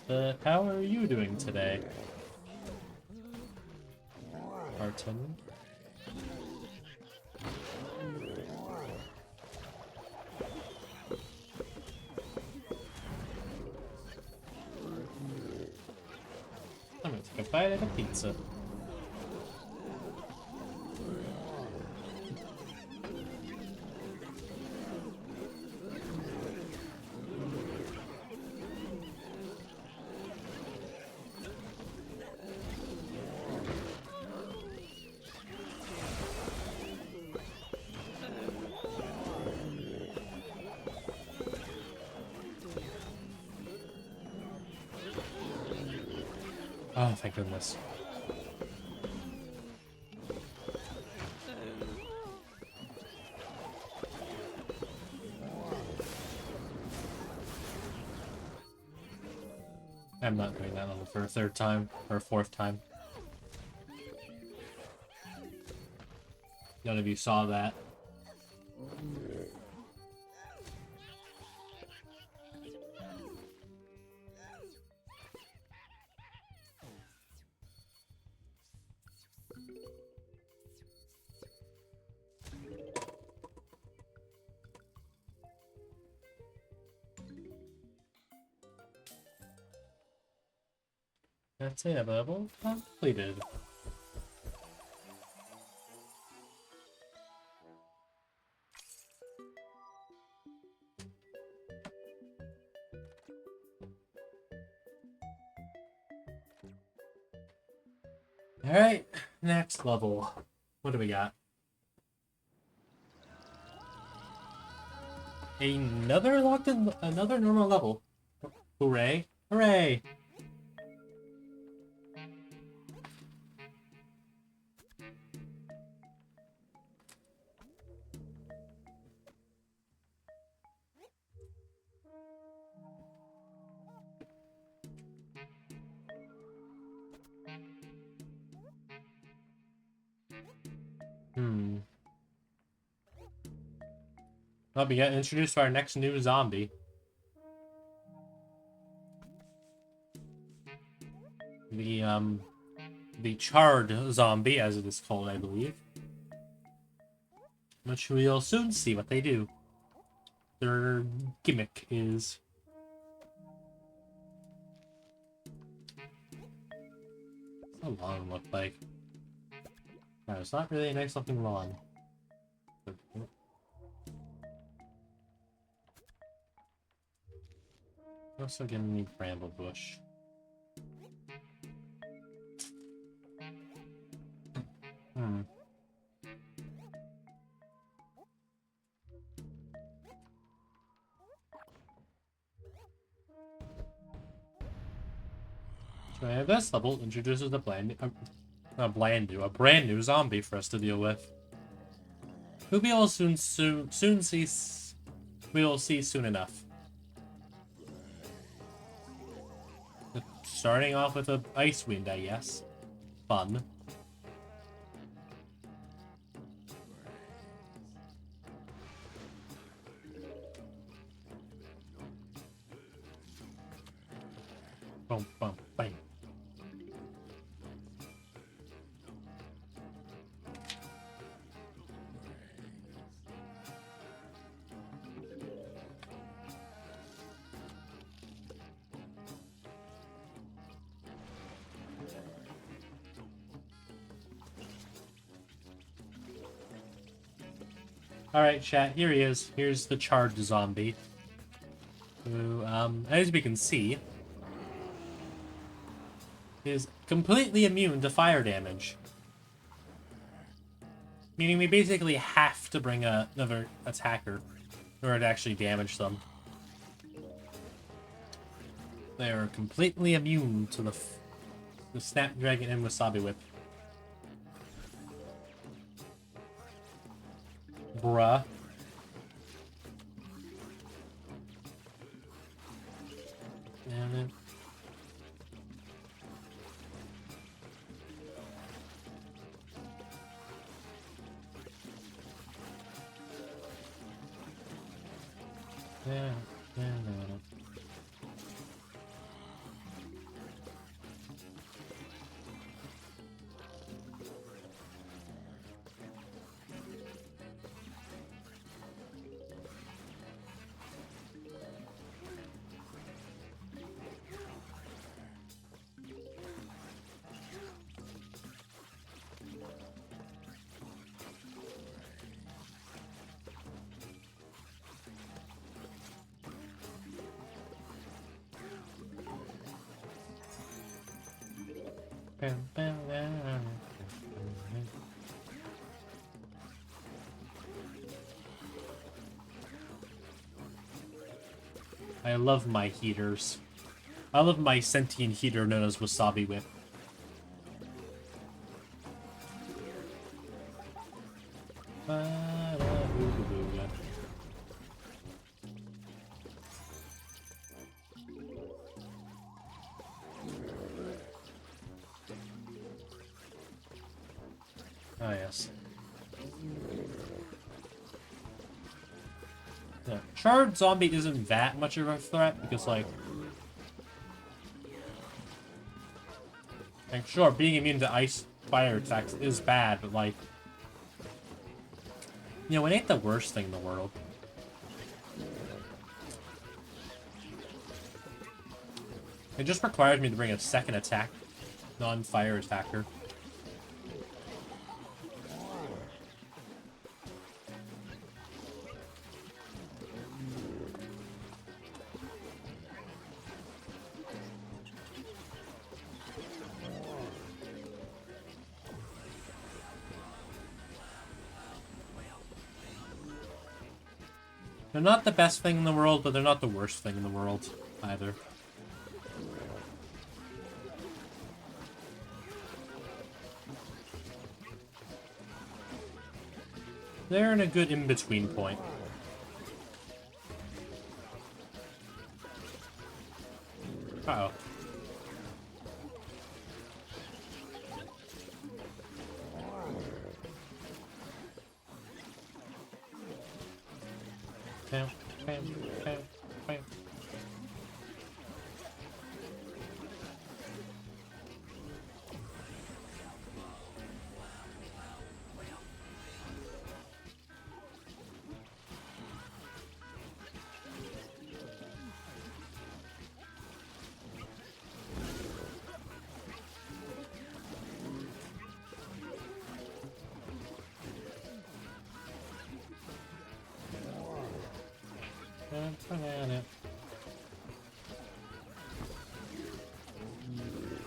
But how are you doing today? Martin. I'm gonna take a bite of a pizza. Oh, thank goodness. I'm not doing that level for a third time, or a fourth time. None of you saw that. That's it, level completed. Alright, next level. What do we got? Another locked in, another normal level. Hooray! Hooray! Well, we get introduced to our next new zombie. The charred zombie, as it is called, I believe. Which we'll soon see what they do. Their gimmick is... What's the lawn look like? No, it's not really a nice looking lawn. Also gonna need bramble bush. So this level introduces a brand new zombie for us to deal with. Who we will soon see. We will see soon enough. Starting off with an ice wind, I guess. Fun. Boom, boom, bang. Alright, chat, here he is. Here's the charged zombie. Who, as we can see, is completely immune to fire damage. Meaning we basically have to bring another attacker in order to actually damage them. They are completely immune to the Snapdragon and Wasabi Whip. Bruh. And then... Yeah. I love my heaters. I love my sentient heater known as Wasabi Whip. Oh, yes. Yeah. Charred Zombie isn't that much of a threat, because, like, sure, being immune to ice fire attacks is bad, but, like, you know, it ain't the worst thing in the world. It just requires me to bring a second attack, non-fire attacker. They're not the best thing in the world, but they're not the worst thing in the world, either. They're in a good in-between point. Uh-oh. Bam, bam, bam, bam.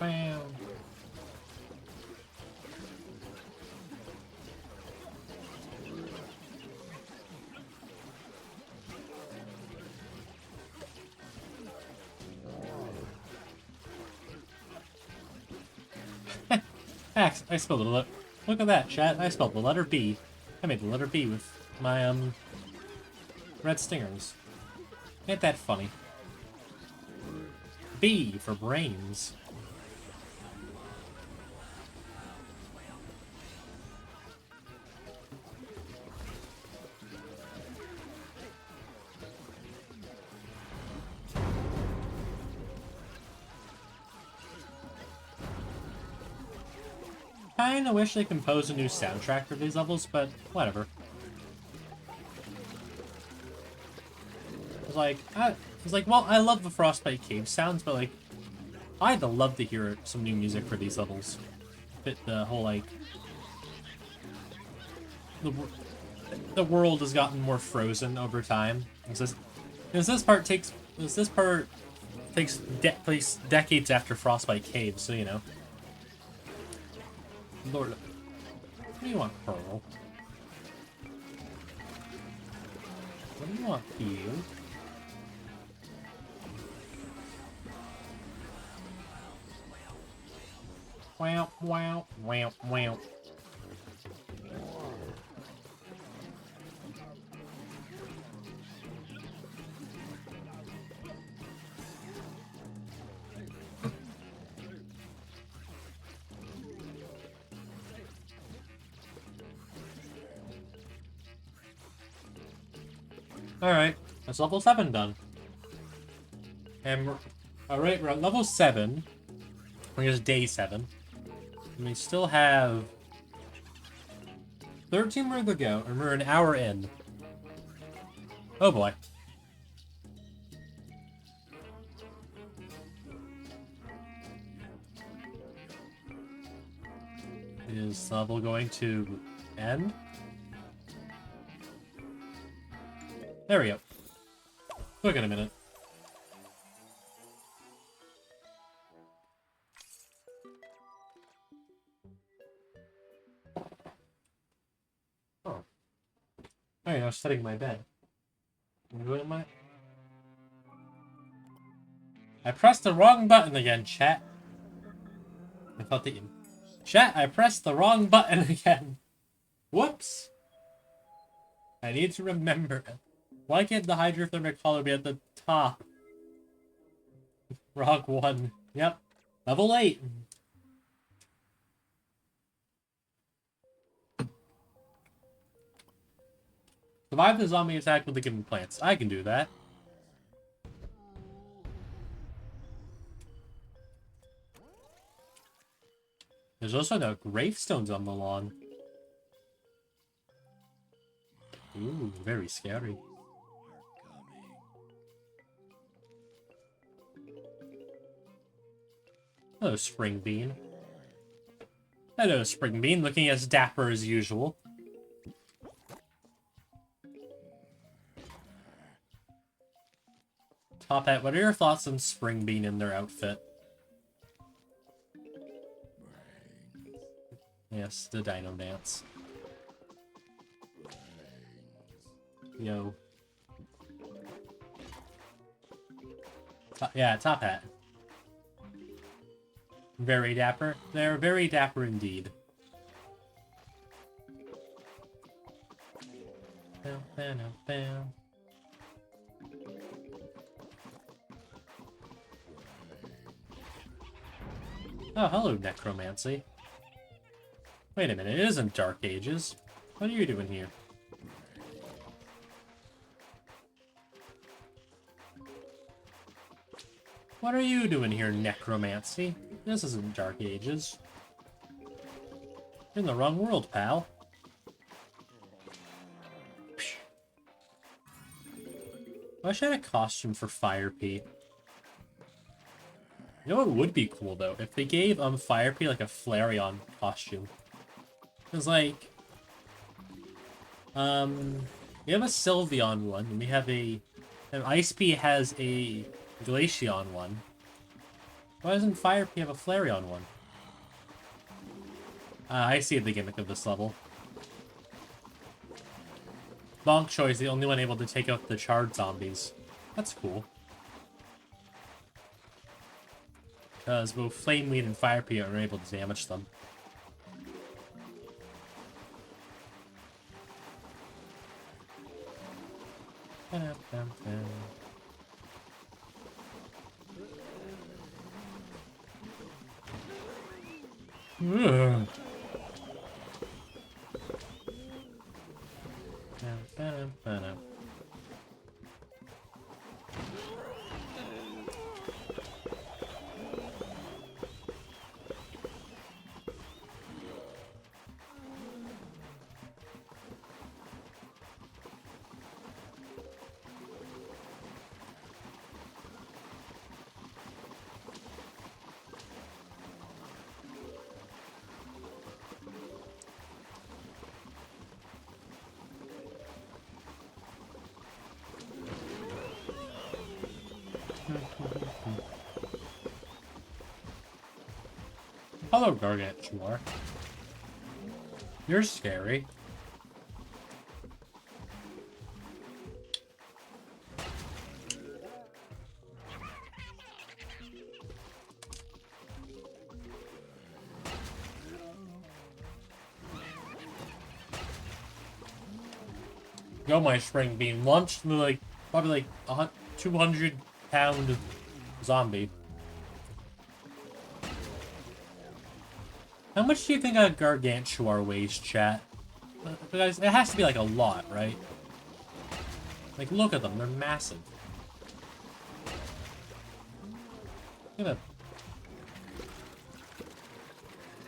Bam. Max, I spelled it. Look at that, chat. I spelled the letter B. I made the letter B with my, red stingers. Ain't that funny? B for brains. Kinda wish they composed a new soundtrack for these levels, but whatever. It's like, well, I love the Frostbite Cave sounds, but, like, I'd love to hear some new music for these levels. Fit the whole, like... The world has gotten more frozen over time. As this part takes place decades after Frostbite Cave, so you know. Lord, what do you want, Pearl? What do you want, Field? Wow, wow, wow, wow. Alright, that's level 7 done. And alright, we're at level 7. I think it's day 7. And we still have 13 more to go, and we're an hour in. Oh boy. Is the level going to end? There we go. Look in a minute. Oh. Alright, I was setting my bed. What am I? I pressed the wrong button again, chat. I thought the... Chat, I pressed the wrong button again. Whoops. I need to remember. Why can't the Hypothermic Hollow be at the top? Rock 1. Yep. Level 8. Survive the zombie attack with the given plants. I can do that. There's also no gravestones on the lawn. Ooh, very scary. Hello, Spring Bean. Hello, Spring Bean, looking as dapper as usual. Top Hat, what are your thoughts on Spring Bean in their outfit? Yes, the Dino Dance. Yo. Yeah, Top Hat. Very dapper. They're very dapper indeed. Bam, bam, bam. Oh, hello, Necromancy. Wait a minute, it isn't Dark Ages. What are you doing here? What are you doing here, Necromancy? This isn't Dark Ages. You're in the wrong world, pal. I wish I had a costume for Fire Pete. You know what would be cool, though? If they gave Fire Pete, like, a Flareon costume. Because, like... we have a Sylveon one, and we have a... And Ice Pea has a Glaceon one. Why doesn't Fire Pea have a Flareon one? I see the gimmick of this level. Bonk Choi is the only one able to take out the charred zombies. That's cool. Because both Flameweed and Fire Pea are able to damage them. Ugh. Hello, Gargantuar. You're scary. Go, my spring beam. Launched the, like, probably like a 200-pound zombie. How much do you think a Gargantuar weighs, chat? Guys, it has to be like a lot, right? Like, look at them. They're massive. Look at that.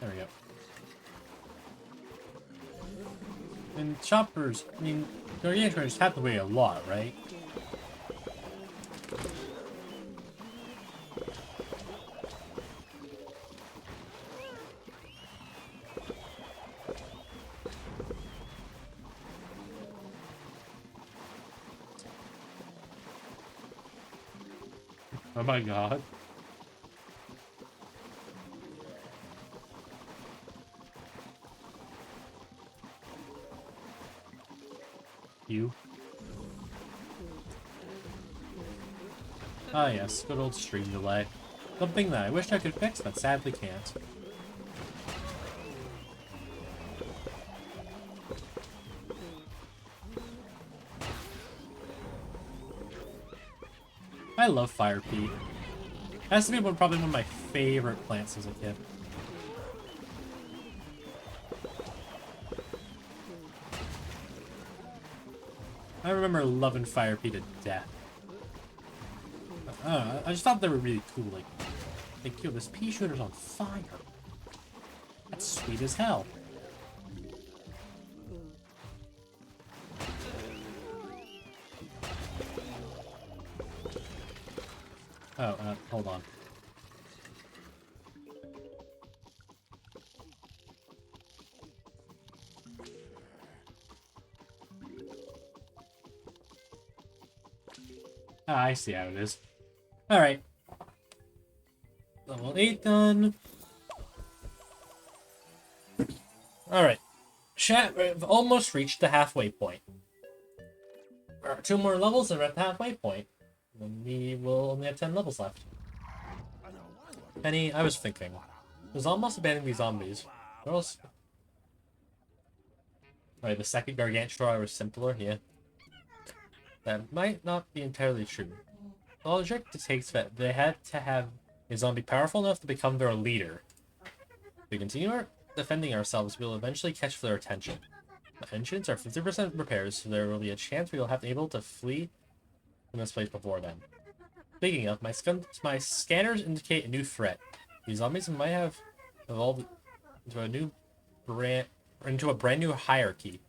There we go. And choppers, I mean, Gargantuars have to weigh a lot, right? Oh my god. You. Ah yes, good old stream delay. Something that I wish I could fix, but sadly can't. I love Fire Pea. Has to be probably one of my favorite plants as a kid. I remember loving Fire Pea to death. I don't know, I just thought they were really cool. Like, yo, this pea shooter's on fire. That's sweet as hell. Oh, hold on. Ah, I see how it is. Alright. Level 8 done. Alright. Chat, we've almost reached the halfway point. There are 2 more levels and we're at the halfway point. And we will only have 10 levels left. Penny, I was thinking. There's almost abandoning these zombies. Alright, the second Gargantuar was simpler, yeah. That might not be entirely true. The logic takes that they had to have a zombie powerful enough to become their leader. If we continue defending ourselves, we will eventually catch their attention. The engines are 50% repairs, so there will be a chance we will have to be able to flee from this place before then. Speaking of, my scanners indicate a new threat. These zombies might have evolved into a brand new hierarchy.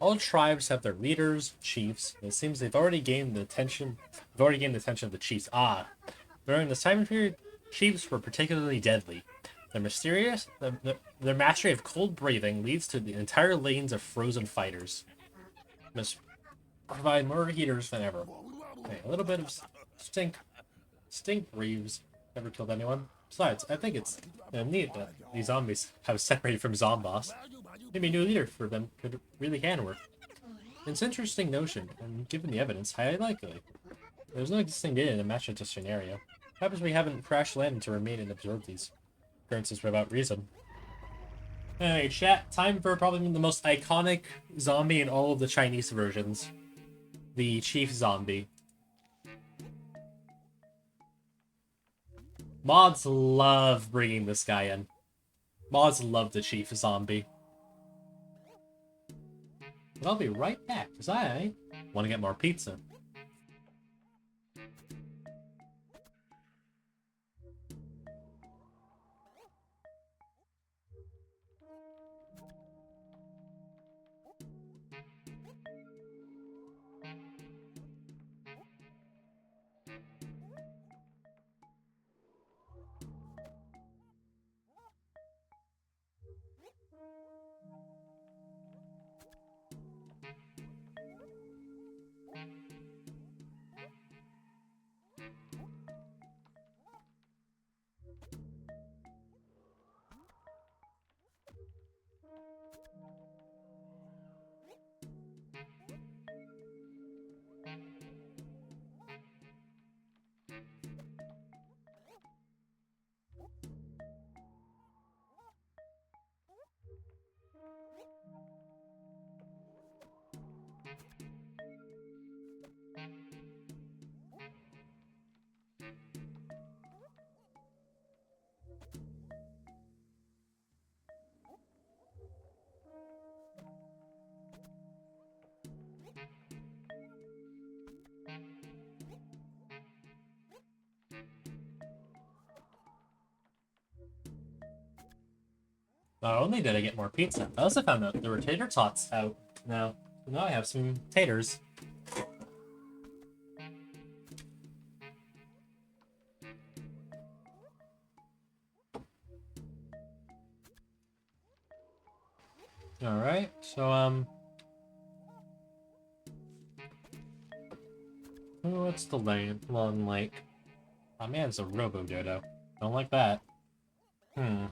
All tribes have their leaders, chiefs. It seems they've already gained the attention. Of the chiefs. During this time period, chiefs were particularly deadly. Their their mastery of cold breathing leads to the entire lanes of frozen fighters. Must provide more heaters than ever. Okay, a little bit of stink breathes. Never killed anyone. Besides, I think it's neat that these zombies have separated from Zomboss. Maybe a new leader for them could really can work. It's an interesting notion, and given the evidence, highly likely. There's no existing data to match this scenario. Perhaps we haven't crash landed to remain and observe these occurrences without reason. Anyway, chat, time for probably the most iconic zombie in all of the Chinese versions. The Chief Zombie. Mods love bringing this guy in. Mods love the Chief Zombie. But I'll be right back, because I want to get more pizza. Not only did I get more pizza, I also found out there were tater tots out now. So now I have some taters. Alright, so, what's the lawn like? Oh man, it's a Robo-Dodo. Don't like that. Hmm.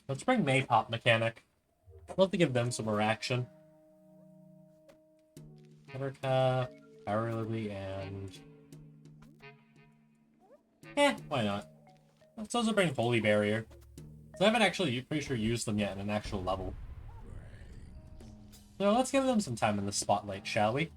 Let's bring Maypop Mechanic. I'd love to give them some more action. Buttercup, Power Lily, and... why not? Let's also bring Holy Barrier. So I haven't actually, pretty sure, used them yet in an actual level. So let's give them some time in the spotlight, shall we?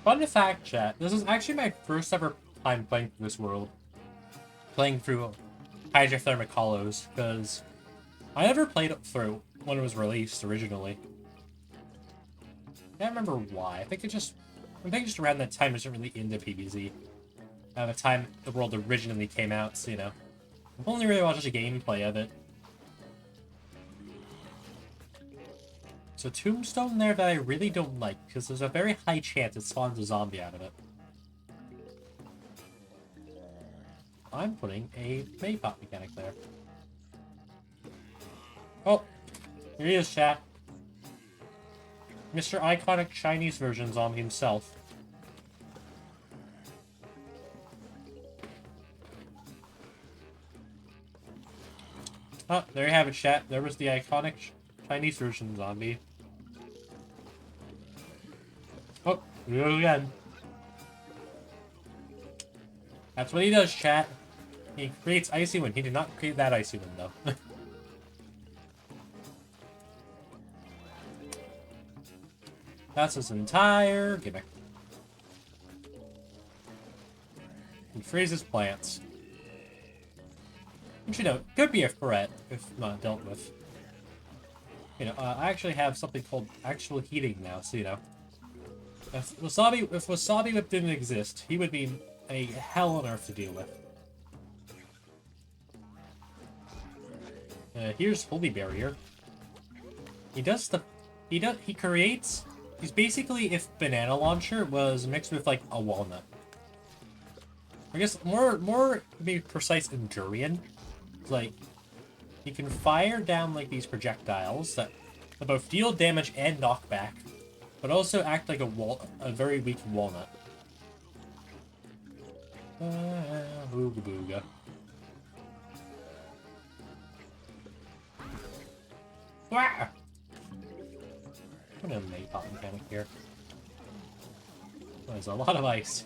Fun fact, chat. This is actually my first ever time playing through this world. Playing through Hypothermic Hollows, because I never played it through when it was released originally. I can't remember why. I think just around that time I wasn't really into PvZ. At the time the world originally came out, so you know. I've only really watched a gameplay of it. So Tombstone there that I really don't like, because there's a very high chance it spawns a zombie out of it. I'm putting a Maypop Mechanic there. Oh, here he is, chat. Mr. Iconic Chinese version zombie himself. Oh, there you have it, chat. There was the iconic Chinese version zombie. Oh, here we go again. That's what he does, chat. He creates Icy Wind. He did not create that Icy Wind, though. That's his entire gimmick. He freezes plants. Which, you know, could be a threat if not dealt with. You know, I actually have something called actual heating now, so you know. If Wasabi Whip didn't exist, he would be a hell on earth to deal with. Here's Holy Barrier. He creates... He's basically if Banana Launcher was mixed with, like, a walnut. I guess more to be precise than durian. Like, you can fire down, like, these projectiles that both deal damage and knockback, but also act like a very weak walnut. Ooga booga. Wah! Put a Maypop Mechanic here. There's a lot of ice.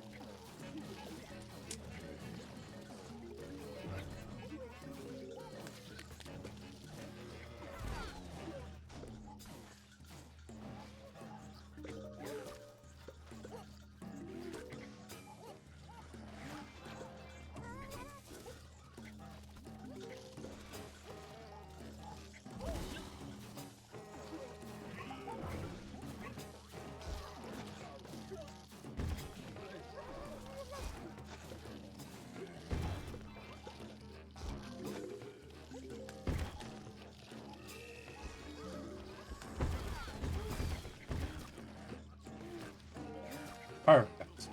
Perfect.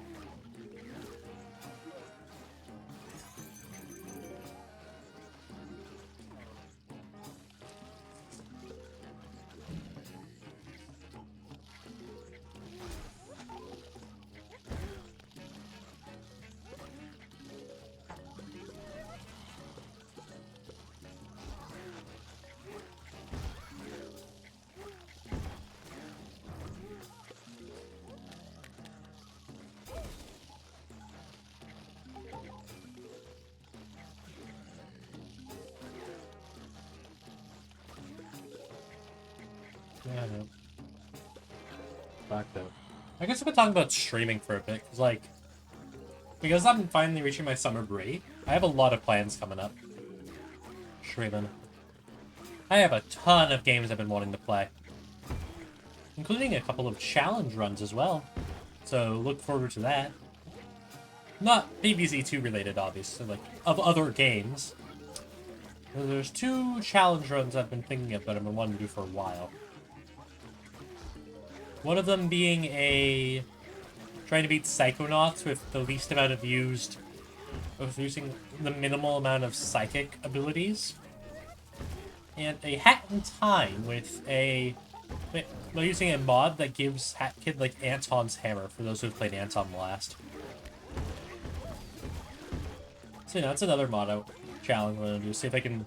Yeah, I know. Backed out. I guess we could talk about streaming for a bit, because I'm finally reaching my summer break, I have a lot of plans coming up. Streaming. I have a ton of games I've been wanting to play, including a couple of challenge runs as well. So look forward to that. Not PvZ2 related, obviously, of other games. There's 2 challenge runs I've been thinking of that I've been wanting to do for a while. One of them being trying to beat Psychonauts with the least amount of using the minimal amount of psychic abilities. And a Hat in Time with using a mod that gives Hat Kid Anton's hammer for those who've played Anton last. So that's another mod challenge I'm gonna do. See if I can.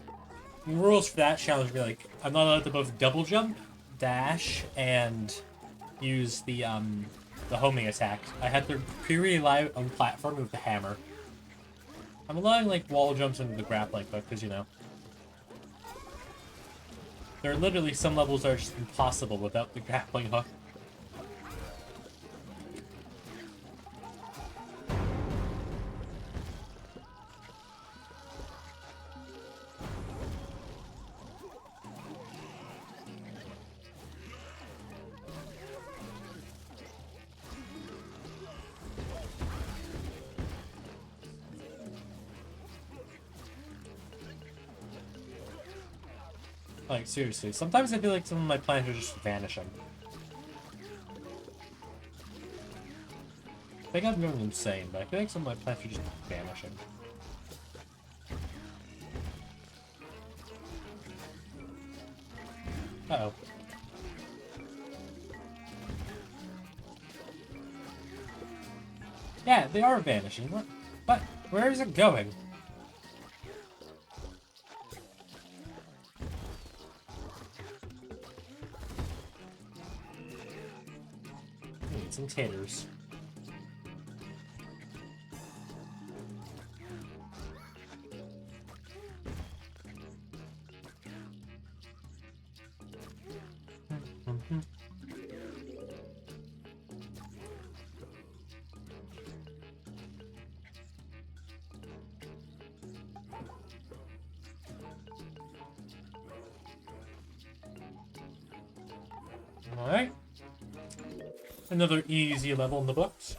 The rules for that challenge would be I'm not allowed to both double jump, dash, and use the homing attack. I had to pre-rely on platform with the hammer. I'm allowing wall jumps into the grappling hook because there are literally some levels that are just impossible without the grappling hook. Seriously, sometimes I feel like some of my plans are just vanishing. I think I'm going insane, but I feel like some of my plans are just vanishing. Uh-oh. Yeah, they are vanishing. What? Where is it going? Some taters. Alright. Another easy level in the books.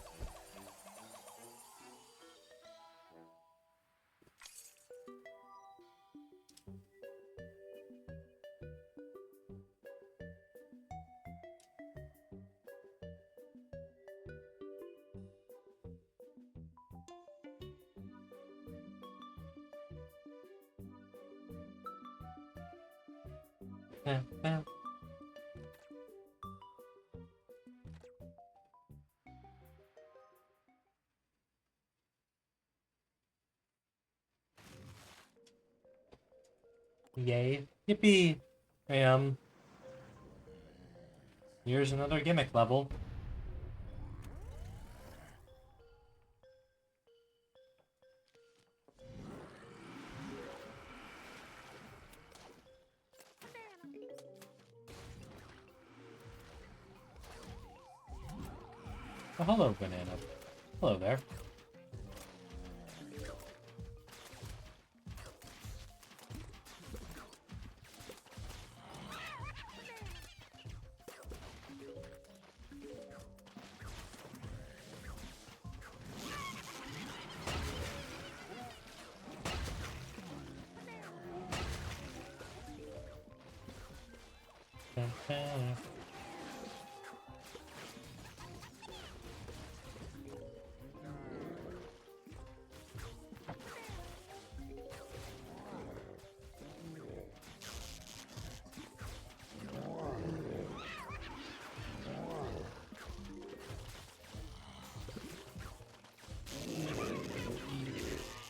Yay. Yippee! Here's another gimmick level. Oh, hello, banana. Hello there.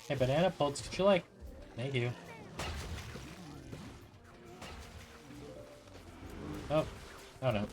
Hey, banana pulse, could you like... Thank you. Oh. Oh no.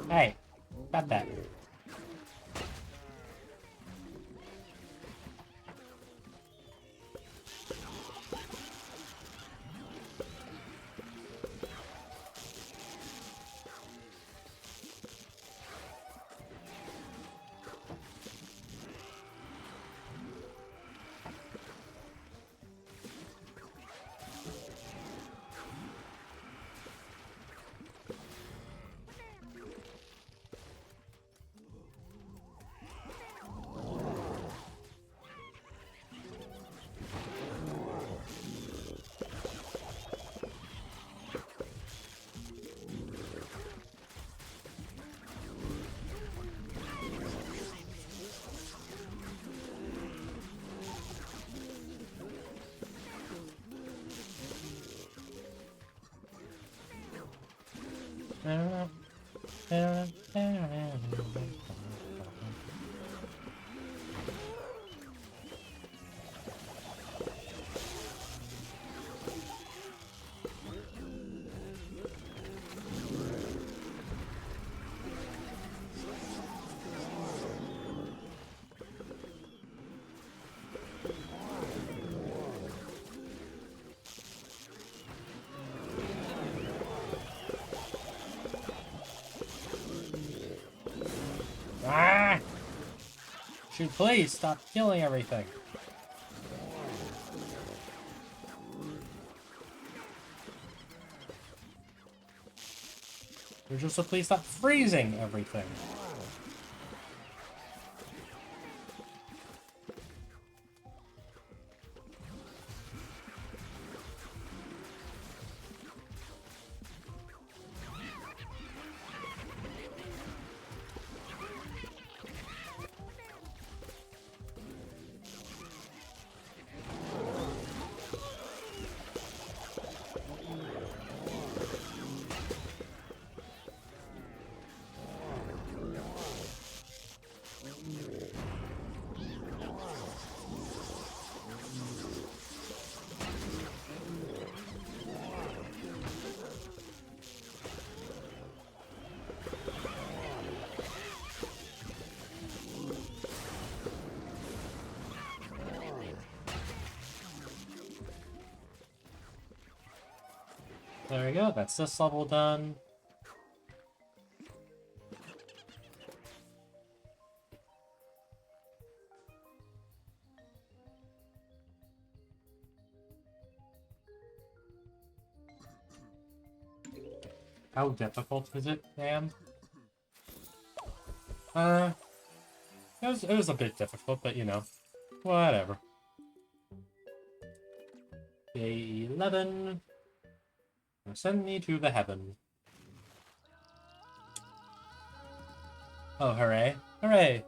Hey, got that. Ah! Shoot, please stop killing everything. You're just so please stop freezing everything. There we go, that's this level done. How difficult is it, man? It was a bit difficult, but you know, whatever. Day 11. Send me to the heaven. Oh, hooray. Hooray!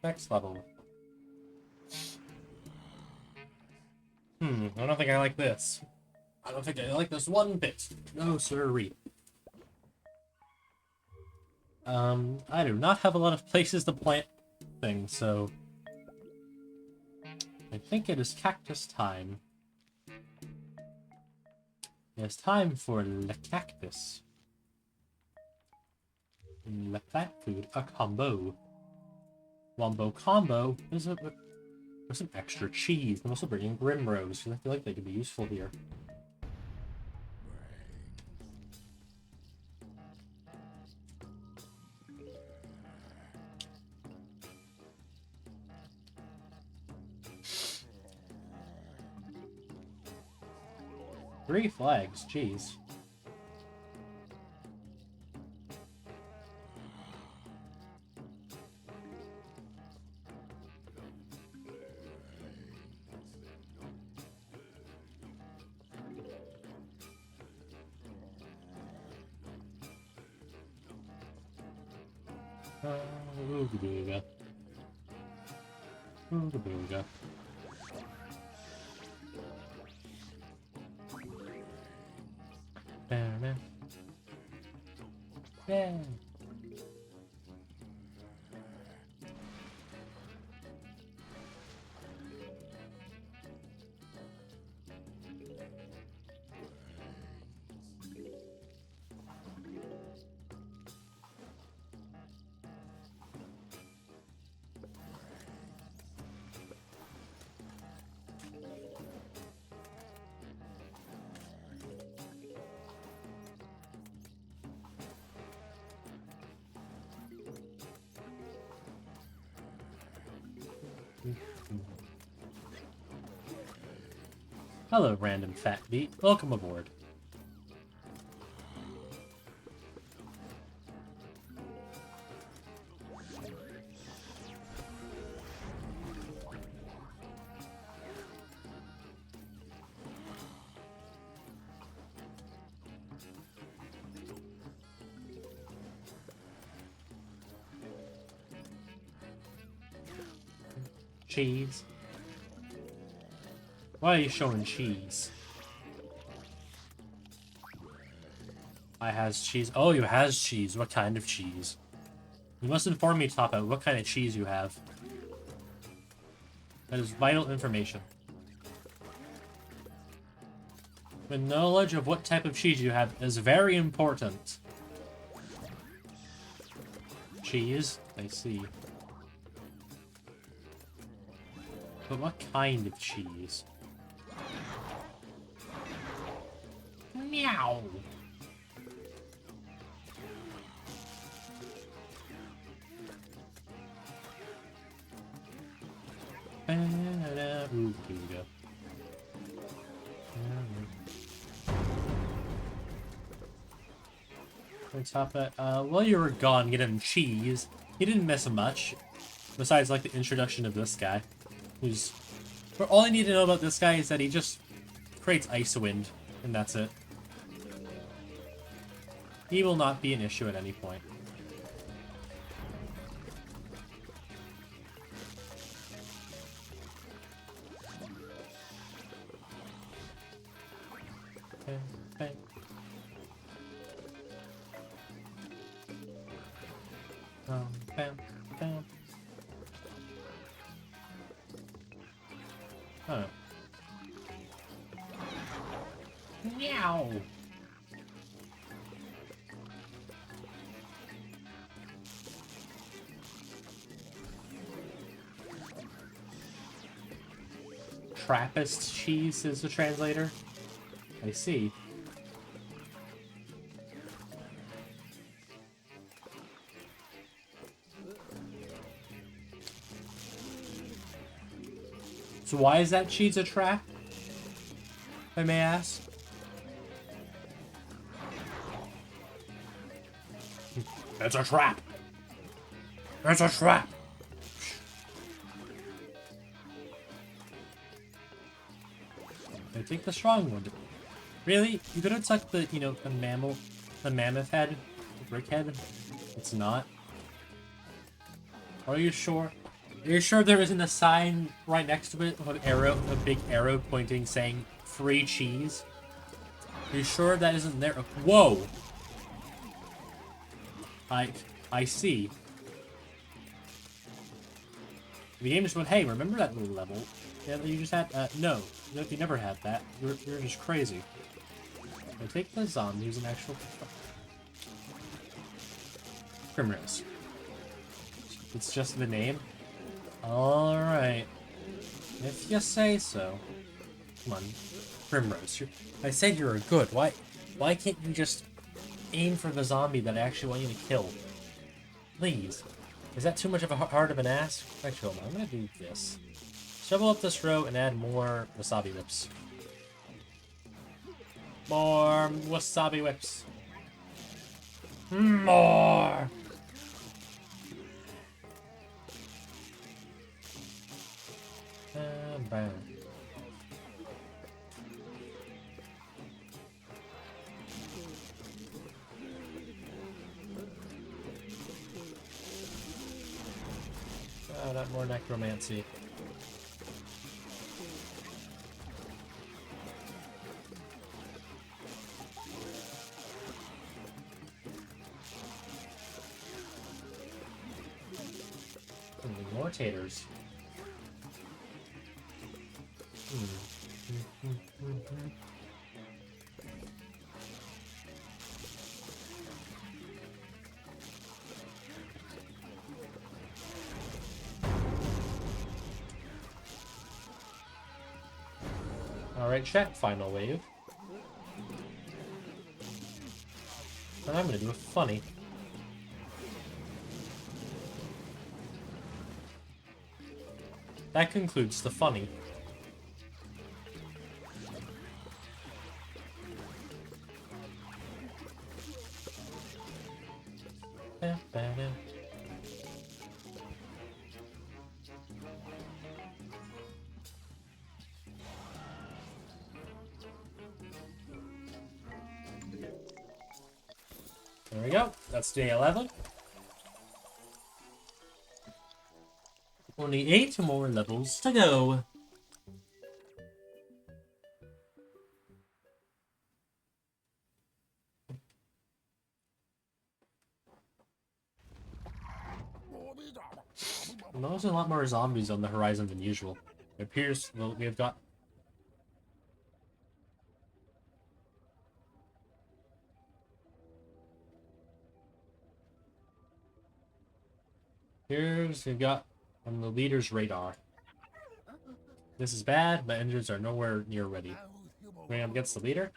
Next level. I don't think I like this. I don't think I like this one bit. No, sirree. I do not have a lot of places to plant things, so... I think it is cactus time. It's time for the cactus. The plant food, a combo. Wombo combo is a... There's some extra cheese. I'm also bringing Grimrose, because I feel like they could be useful here. Three flags, jeez. Ooga booga. Ooga booga. Bam, yeah. Hello, random fat beat. Welcome aboard. Cheese. Why are you showing cheese? I has cheese. Oh, you has cheese. What kind of cheese? You must inform me, Top Out, what kind of cheese you have. That is vital information. The knowledge of what type of cheese you have is very important. Cheese? I see. But what kind of cheese? Meow! Ooh, here we go. Top it. While you were gone getting cheese, he didn't miss much. Besides, like, the introduction of this guy. Who's... For all I need to know about this guy is that he just creates ice wind, and that's it. He will not be an issue at any point. Okay. Bam, bam. Oh. Meow. Trappist cheese is the translator. I see. So why is that cheese a trap? If I may ask. It's a trap! It's a trap! I take the strong one. Really? You could have tucked the, you know, the mammoth head? The brick head? It's not? Are you sure? Are you sure there isn't a sign right next to it with an arrow, a big arrow pointing saying free cheese? Are you sure that isn't there? Whoa! I see. The game just went, hey, remember that little level? Yeah, you just had, no. You never had that. You're just crazy. I take the zombies and actual... Primrose. It's just the name? Alright. If you say so. Come on. Primrose. I said you were good. Why can't you just aim for the zombie that I actually want you to kill? Please. Is that too much of a hard of an ask? Actually, I'm gonna do this. Shovel up this row and add more wasabi whips. More wasabi whips. More! Bam. Why not more necromancy? More taters. Alright, chat, final wave. And I'm gonna do a funny. That concludes the funny. There we go. That's day 11. Only 8 more levels to go. Well, there's a lot more zombies on the horizon than usual. It appears we've got... we've got on the leader's radar. This is bad, but engines are nowhere near ready. Going up against the leader?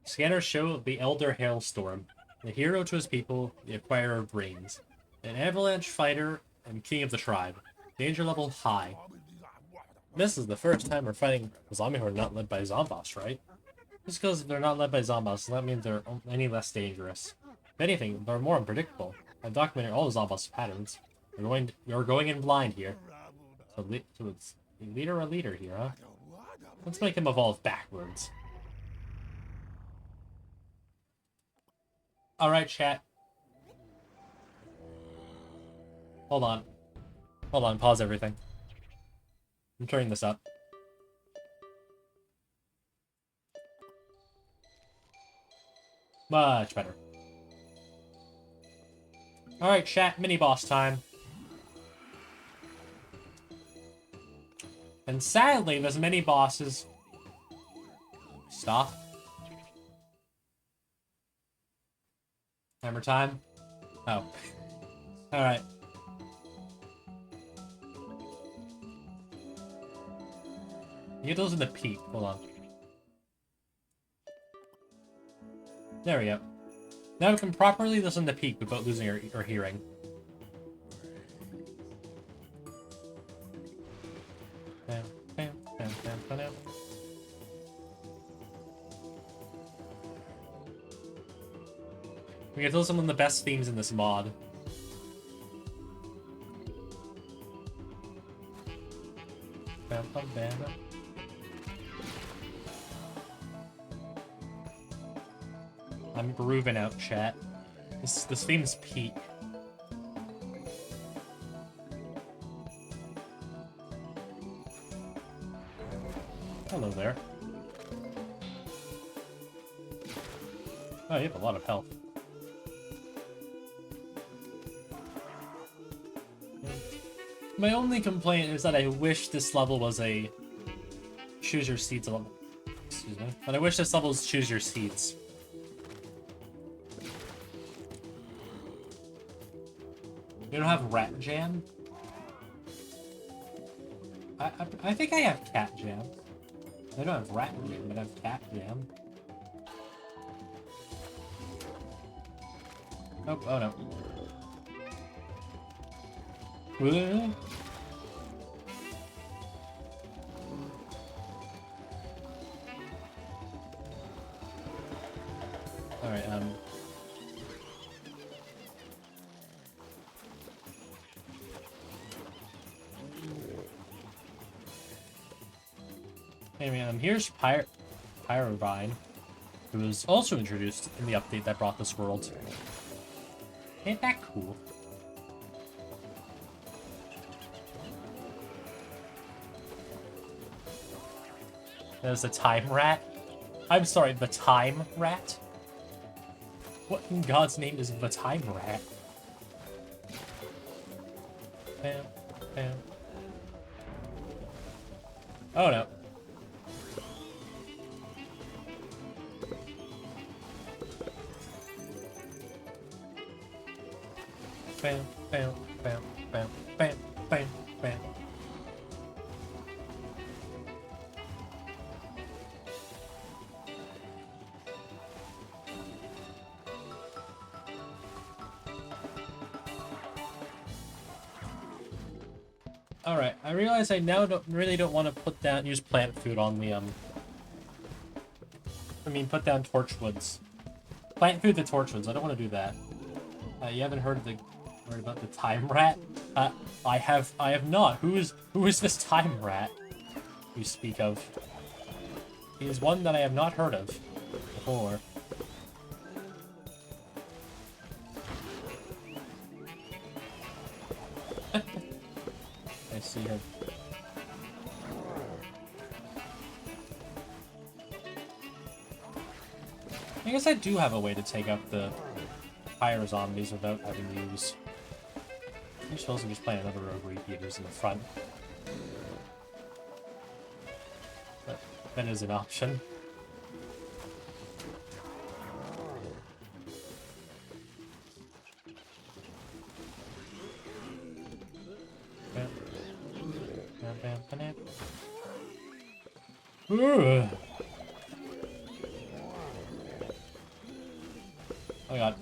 Scanners show the Elder Hailstorm, the hero to his people, the acquirer of brains, an avalanche fighter, and king of the tribe. Danger level high. This is the first time we're fighting a zombie who are not led by Zomboss, right? Just because they're not led by Zomboss does not mean they're any less dangerous. If anything, they're more unpredictable. I've documented all the Zomboss patterns. You're going in blind here. So it's a leader here, huh? Let's make him evolve backwards. Alright, chat. Hold on. Hold on, pause everything. I'm turning this up. Much better. Alright, chat, mini-boss time. And sadly, there's many bosses. Stop. Hammer time? Oh. Alright. You get those in the peak. Hold on. There we go. Now we can properly listen to peak without losing our hearing. We get those some of the best themes in this mod. I'm grooving out, chat. This theme's peak. Hello there. Oh, you have a lot of health. My only complaint is that I wish this level was a choose your seats level. Excuse me. But I wish this level was choose your seats. You don't have rat jam? I think I have cat jam. I don't have rat jam, but I have cat jam. Oh no. Alright, anyway, here's Pyrovine, who was also introduced in the update that brought this world. Ain't that cool? There's a time rat. I'm sorry, the time rat? What in God's name is the time rat? Bam, bam. Oh no. Bam, bam, bam, bam, bam, bam, bam. Alright, I realize I now really don't want to use plant food on the, put down torchwoods. Plant food the torchwoods, I don't want to do that. You haven't heard about the time rat? I have not. Who is this time rat you speak of? He is one that I have not heard of before. I see her. I guess I do have a way to take up the higher zombies without having to use... I should also just play another rogue repeaters in the front. That is an option. Oh god.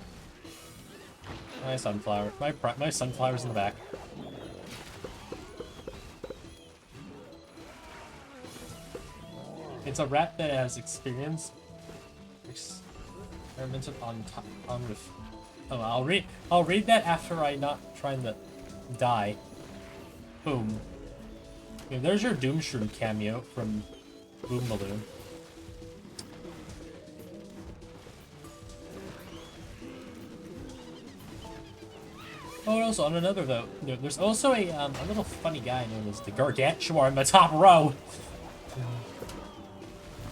My sunflower. My sunflower's in the back. It's a rat that has experimented on with. Oh, I'll read that after I not trying to die. Boom. Yeah, there's your Doomshroom cameo from Boom Balloon. Oh, and also on another though, there's also a little funny guy known as the Gargantuar in the top row.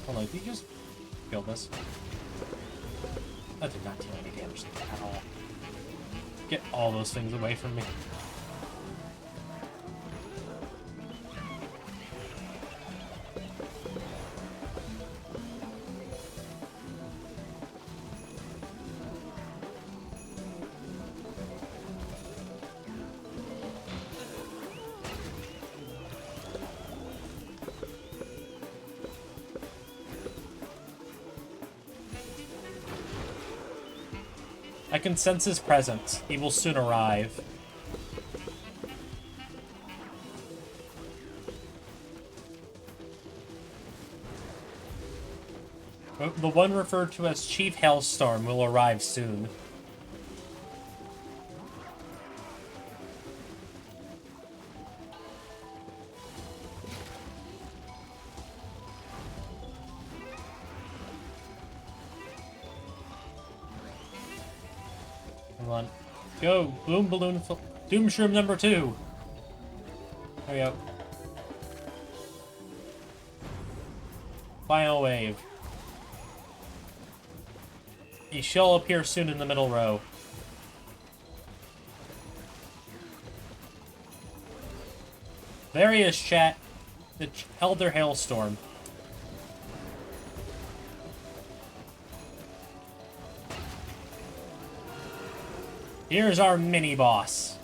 Hold on, did you just kill this? That did not do any damage to me at all. Get all those things away from me. I can sense his presence. He will soon arrive. The one referred to as Chief Hailstorm will arrive soon. Come on. Go! Boom Balloon... Doomshroom number 2! There we go. Final wave. He shall appear soon in the middle row. There he is, chat. The Elder Hailstorm. Here's our mini-boss.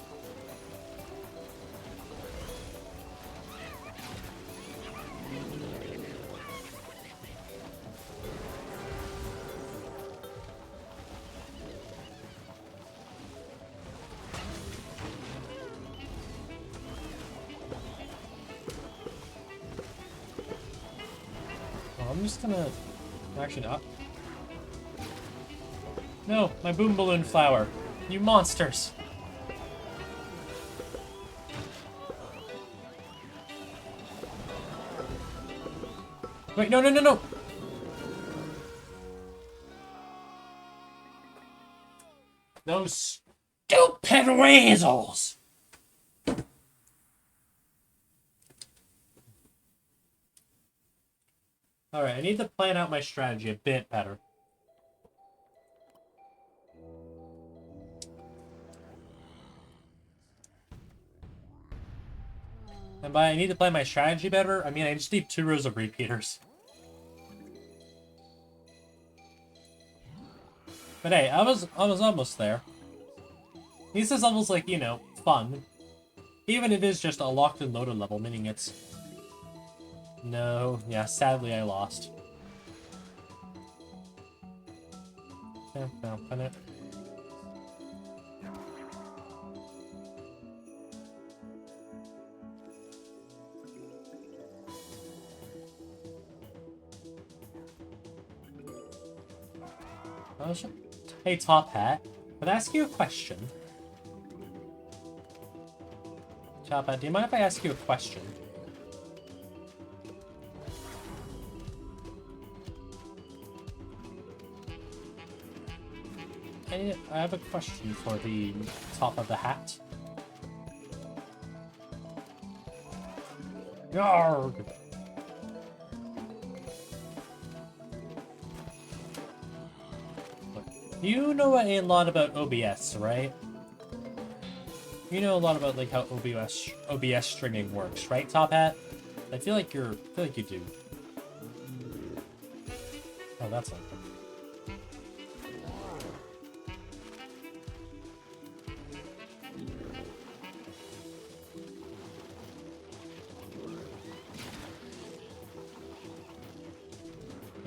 I'm just gonna... Actually, not. No, my Boom Balloon flower. You monsters! Wait, no, no, no, no! Those stupid weasels! Alright, I need to plan out my strategy a bit better. And by I need to plan my strategy better, I mean I just need 2 rows of repeaters. But hey, I was almost there. This is almost like, you know, fun. Even if it is just a locked and loaded level, meaning it's... No, yeah, sadly I lost. Yeah, no, fun it. Hey, Top Hat, could I ask you a question? Top Hat, do you mind if I ask you a question? I have a question for the Top of the Hat. Yarg! You know a lot about OBS, right? You know a lot about like how OBS stringing works, right, Top Hat? I feel like you do. Oh, that's something.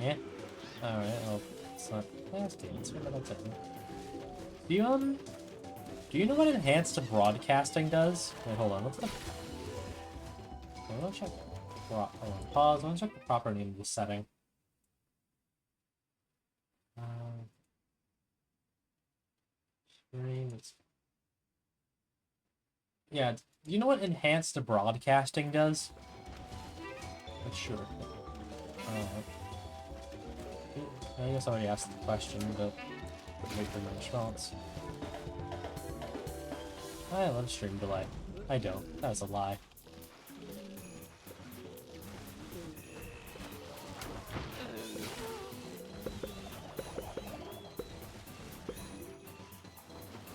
Yeah. All right. Well, it's not nasty. Let's see what that's in. Do you know what enhanced broadcasting does? Wait, hold on. What's the? I want to check. Hold on. Pause. I want to check the proper name of the setting. Yeah. Do you know what enhanced broadcasting does? But sure. I guess I already asked the question, but wait for my response. I love stream delay. I don't. That's a lie.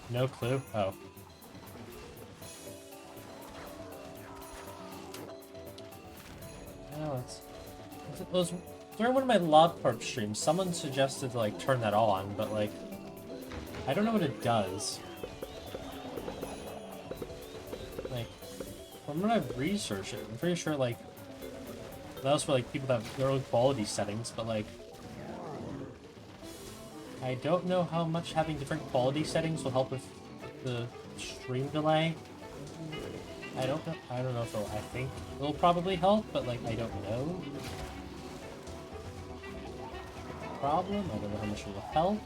No clue? Oh. No, it was during one of my LobCorp streams, someone suggested to, like, turn that on, but, like, I don't know what it does. Like, from what I've researched it, I'm pretty sure, like, that was for, like, people that have their own quality settings, but, like, I don't know how much having different quality settings will help with the stream delay. I don't know if I think it'll probably help, but, like, I don't know. Problem. I don't know how much it will help.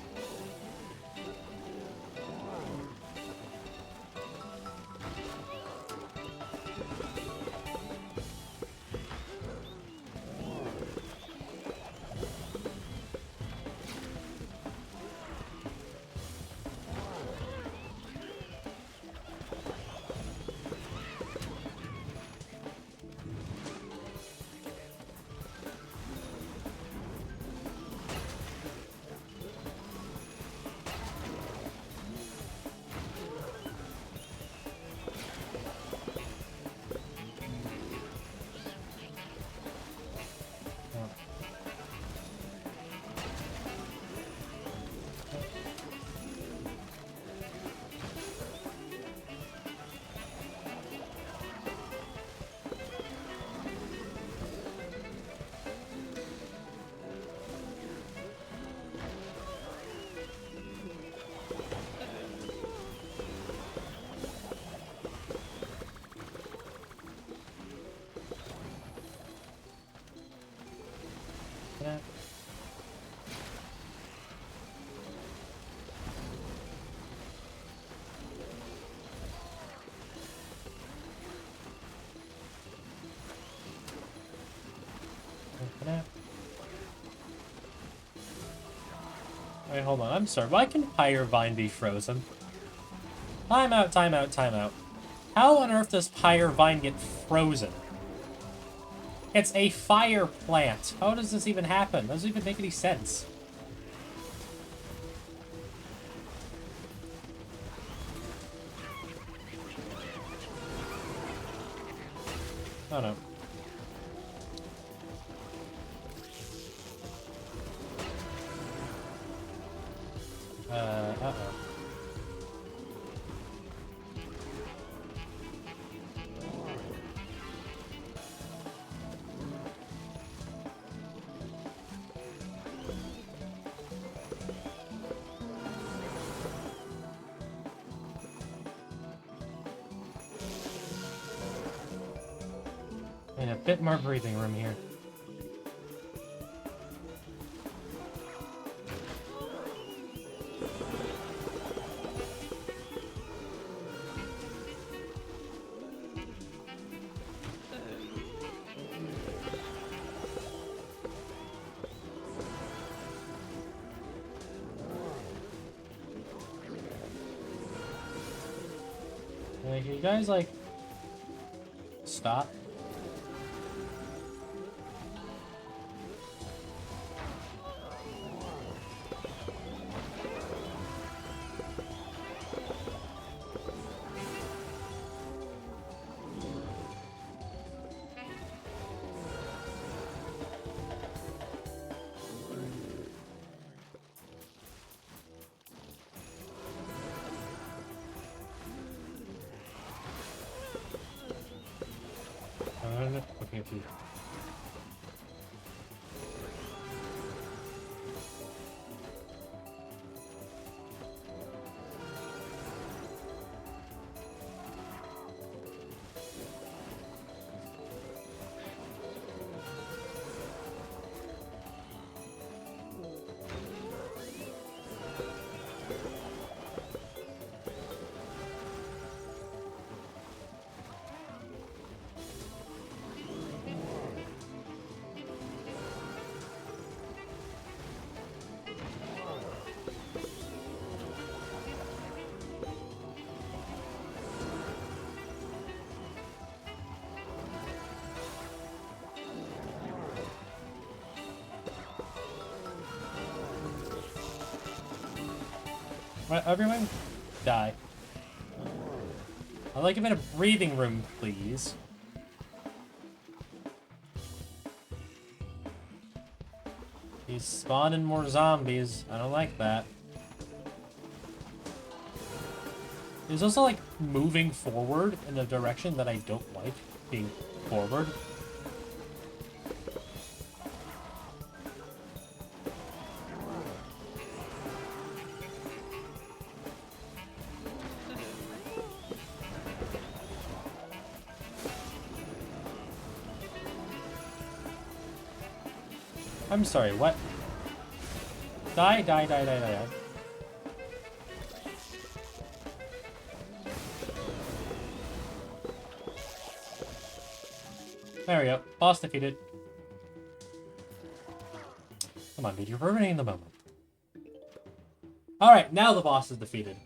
Wait, hold on. I'm sorry. Why can Pyre Vine be frozen? Time out, time out, time out. How on earth does Pyre Vine get frozen? It's a fire plant. How does this even happen? Doesn't even make any sense. Oh no. Uh-oh. And a bit more breathing room here. Like, you guys, like, stop? Looking at you. Right, everyone, die. I'd like a bit of breathing room, please. He's spawning more zombies. I don't like that. He's also, like, moving forward in a direction that I don't like, being forward. I'm sorry, what? Die, die, die, die, die, die. There we go. Boss defeated. Come on, dude. You're ruining the moment. Alright, now the boss is defeated.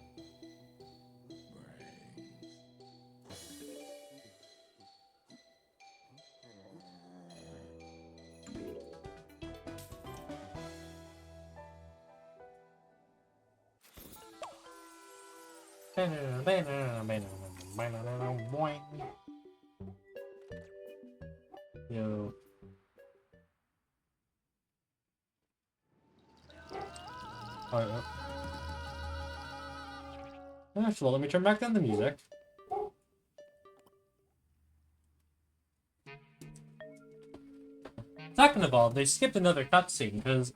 Yo. Alright. First of all, let me turn back down the music. Second of all, they skipped another cutscene because,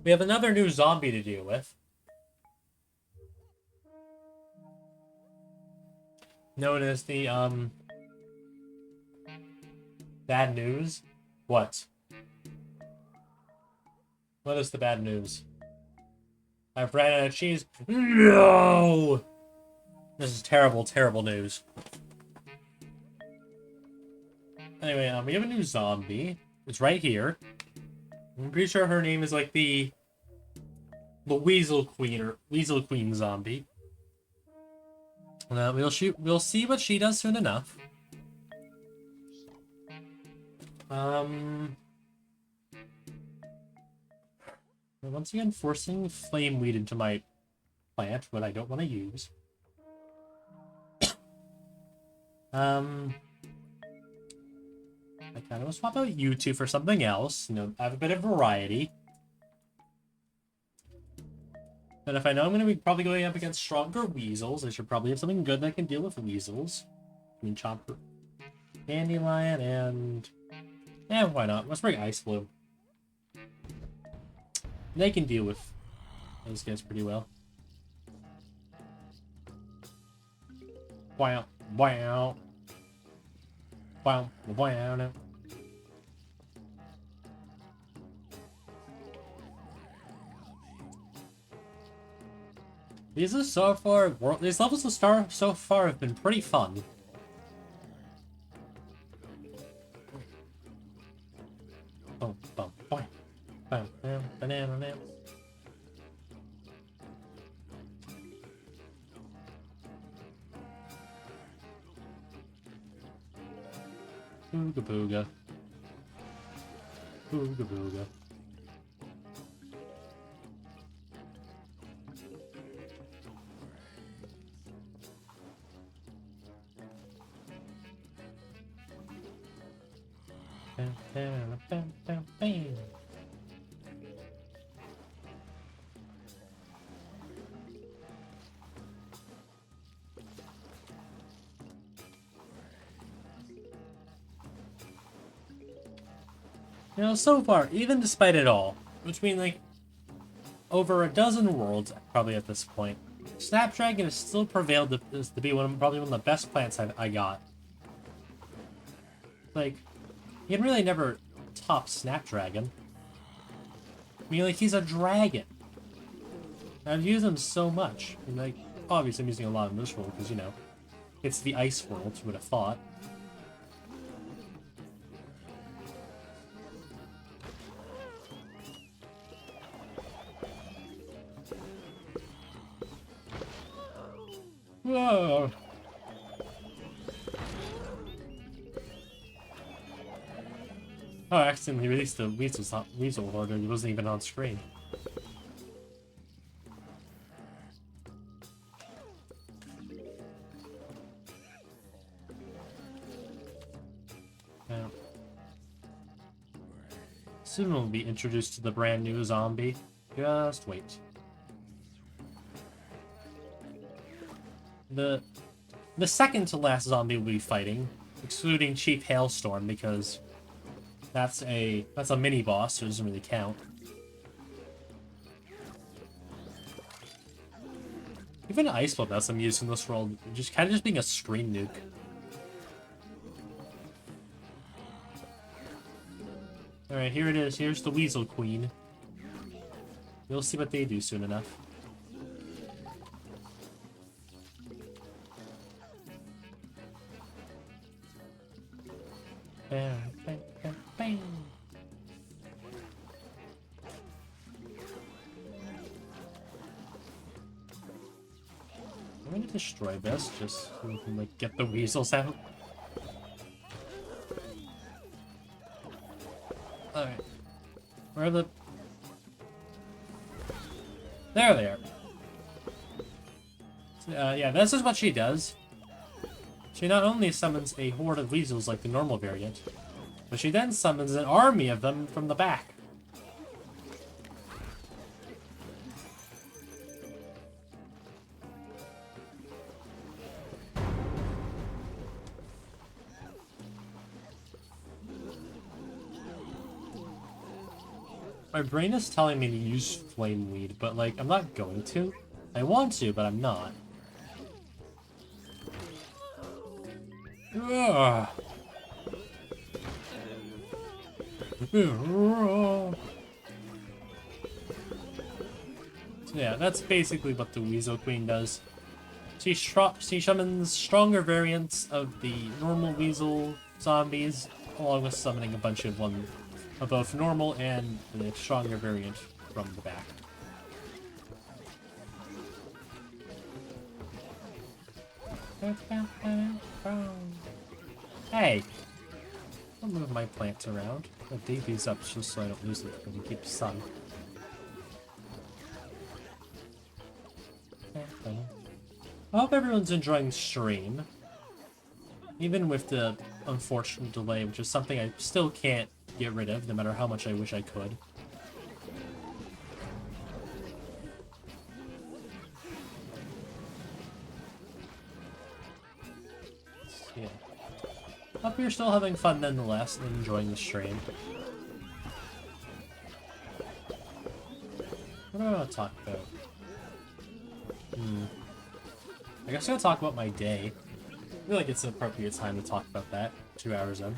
we have another new zombie to deal with. Known as the, bad news? What? What is the bad news? I've ran out of cheese. No! This is terrible, terrible news. Anyway, we have a new zombie. It's right here. I'm pretty sure her name is like the Weasel Queen or Weasel Queen zombie. We'll see what she does soon enough. Once again, forcing flame weed into my plant, what I don't want to use. I kind of want to swap out you two for something else. You know, have a bit of variety. But if I know I'm going to be probably going up against stronger weasels, I should probably have something good that can deal with weasels. I mean, Chomper, Dandelion, and... yeah, why not? Let's bring Ice Bloom. They can deal with those guys pretty well. Wow. Wow. Wow. Wow. These are so far... these levels so far have been pretty fun. Boom, boom, boom. Bam, bam, banana, bam. Booga booga. Booga booga. Bam, bam, bam, bam, bam. You know, so far, even despite it all, which means like over a dozen worlds probably at this point, Snapdragon has still prevailed to be probably one of the best plants I got. Like, you can really never top Snapdragon. I mean, like, he's a dragon. I've used him so much. And, like, obviously I'm using a lot in this world because, you know, it's the ice world, you would have thought. Whoa! Oh, I accidentally released the weasel order. It wasn't even on screen. Now, soon we'll be introduced to the brand new zombie. Just wait. The second to last zombie we'll be fighting, excluding Chief Hailstorm, because that's a mini boss, so it doesn't really count. Even Ice Bloom has some use in this world, just kind of just being a screen nuke. Alright, here it is. Here's the Weasel Queen. We'll see what they do soon enough. Bam, bam, bam, bam. I'm gonna destroy this just so we can like get the weasels out. Alright. Where are the... there they are. So, yeah, this is what she does. She not only summons a horde of weasels like the normal variant, but she then summons an army of them from the back. My brain is telling me to use flame weed, but like, I'm not going to. I want to, but I'm not. Ugh. So yeah, that's basically what the Weasel Queen does. She summons stronger variants of the normal Weasel zombies, along with summoning a bunch of both normal and the stronger variant from the back. Hey! I'll move my plants around. I'll dig these up just so I don't lose them when we keep sun. I hope everyone's enjoying the stream. Even with the unfortunate delay, which is something I still can't get rid of, no matter how much I wish I could. Yeah. Hope you're still having fun nonetheless and enjoying the stream. What do I want to talk about? I guess I'm gonna talk about my day. I feel like it's an appropriate time to talk about that. 2 hours in.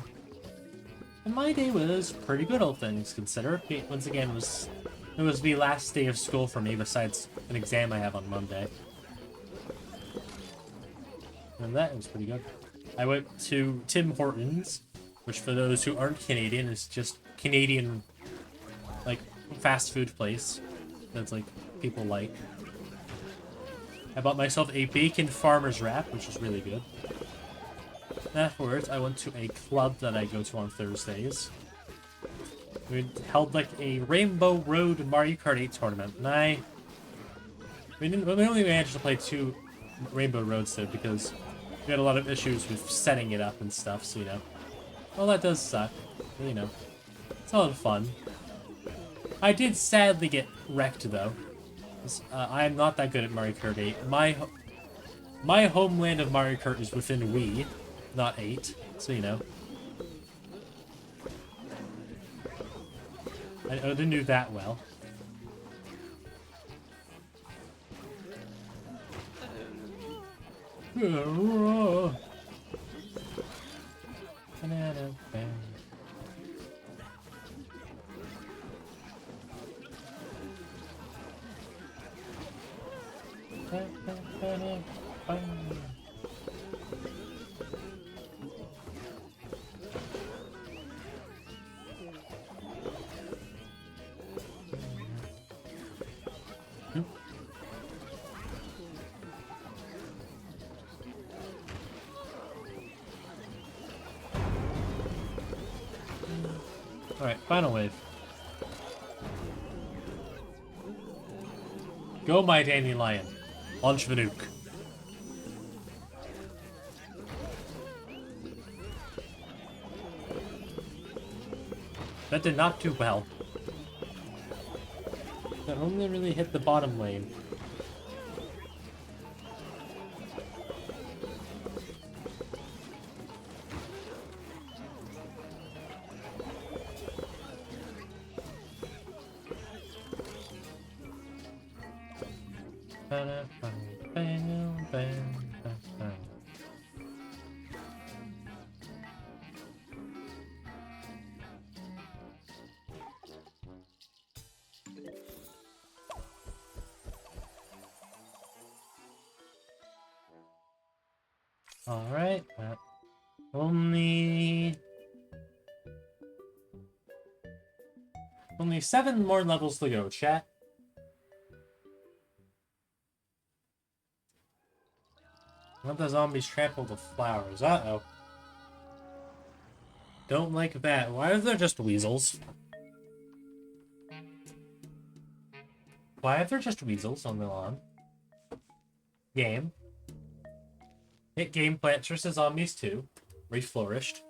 And my day was pretty good, all things considered. Once again, it was the last day of school for me, besides an exam I have on Monday. And that was pretty good. I went to Tim Hortons, which for those who aren't Canadian, is just Canadian, like, fast food place that's, like, people like. I bought myself a bacon farmer's wrap, which is really good. Afterwards, I went to a club that I go to on Thursdays. We held like a Rainbow Road Mario Kart 8 tournament, and we only managed to play 2 Rainbow Roads though, because we had a lot of issues with setting it up and stuff, so you know. Well, that does suck, but, you know. It's a lot of fun. I did sadly get wrecked though. I am not that good at Mario Kart 8. My homeland of Mario Kart is within Wii, not 8, so you know. I didn't do that well. Banana band. Alright, final wave. Go, my dandelion. Launch the nuke. That did not do well. That only really hit the bottom lane. Alright, only 7 more levels to go, chat. Let the zombies trample the flowers. Uh-oh. Don't like that. Why are there just weasels? Why are there just weasels on the lawn? Game. Hit game Plants vs. Zombies 2. Reflourished.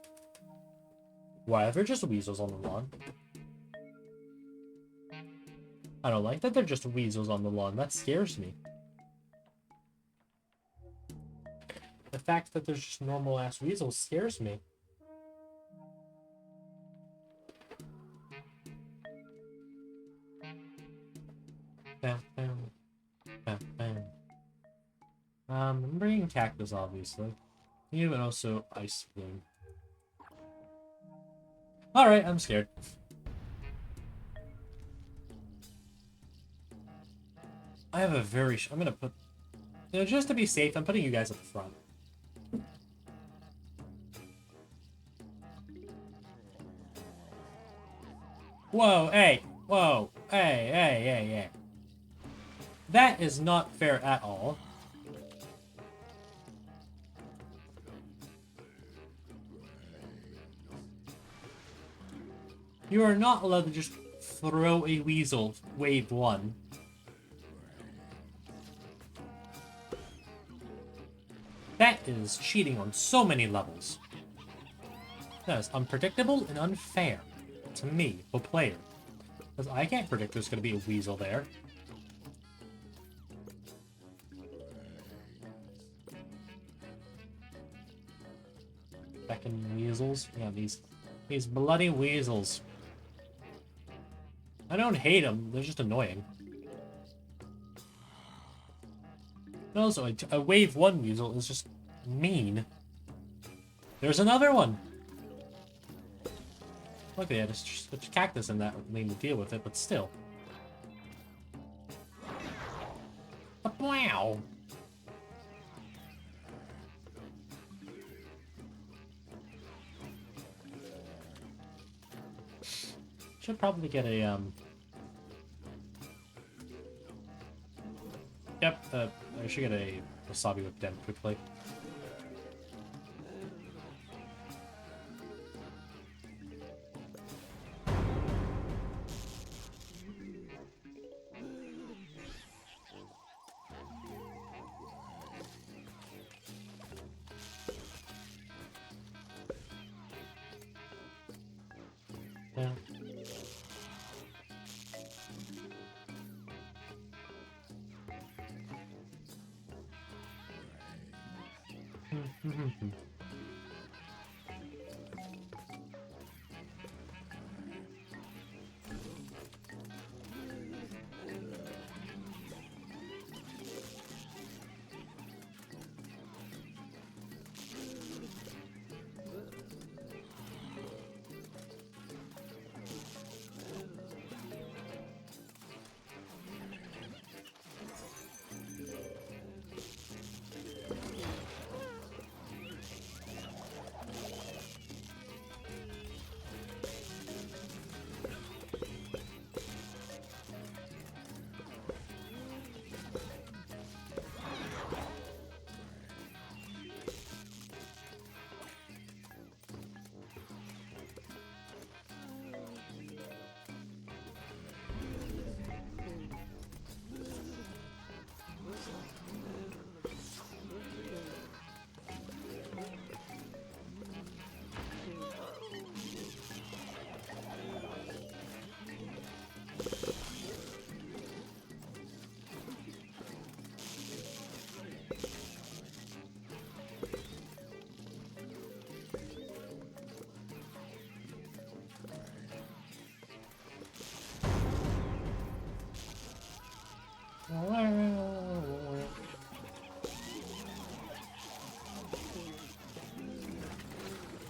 Why are there just weasels on the lawn? I don't like that they're just weasels on the lawn. That scares me. The fact that there's just normal-ass weasels scares me. Bam, bam, bam, bam. I'm bringing cactus, obviously. You and also ice bloom. Alright, I'm scared. I have a very... I'm gonna put... You know, just to be safe, I'm putting you guys at the front. Whoa, hey! Whoa! Hey, hey, hey, hey. That is not fair at all. You are not allowed to just throw a weasel wave 1. That is cheating on so many levels. That is unpredictable and unfair to me, the player. Because I can't predict there's going to be a weasel there. Fucking weasels. Yeah, these bloody weasels. I don't hate them, they're just annoying. And also, a wave 1 weasel is just mean. There's another one! Look at that, it's just a cactus in that lane to deal with it, but still. Wow! Should probably get a, Yep, I should get a wasabi whip down quickly. Yeah.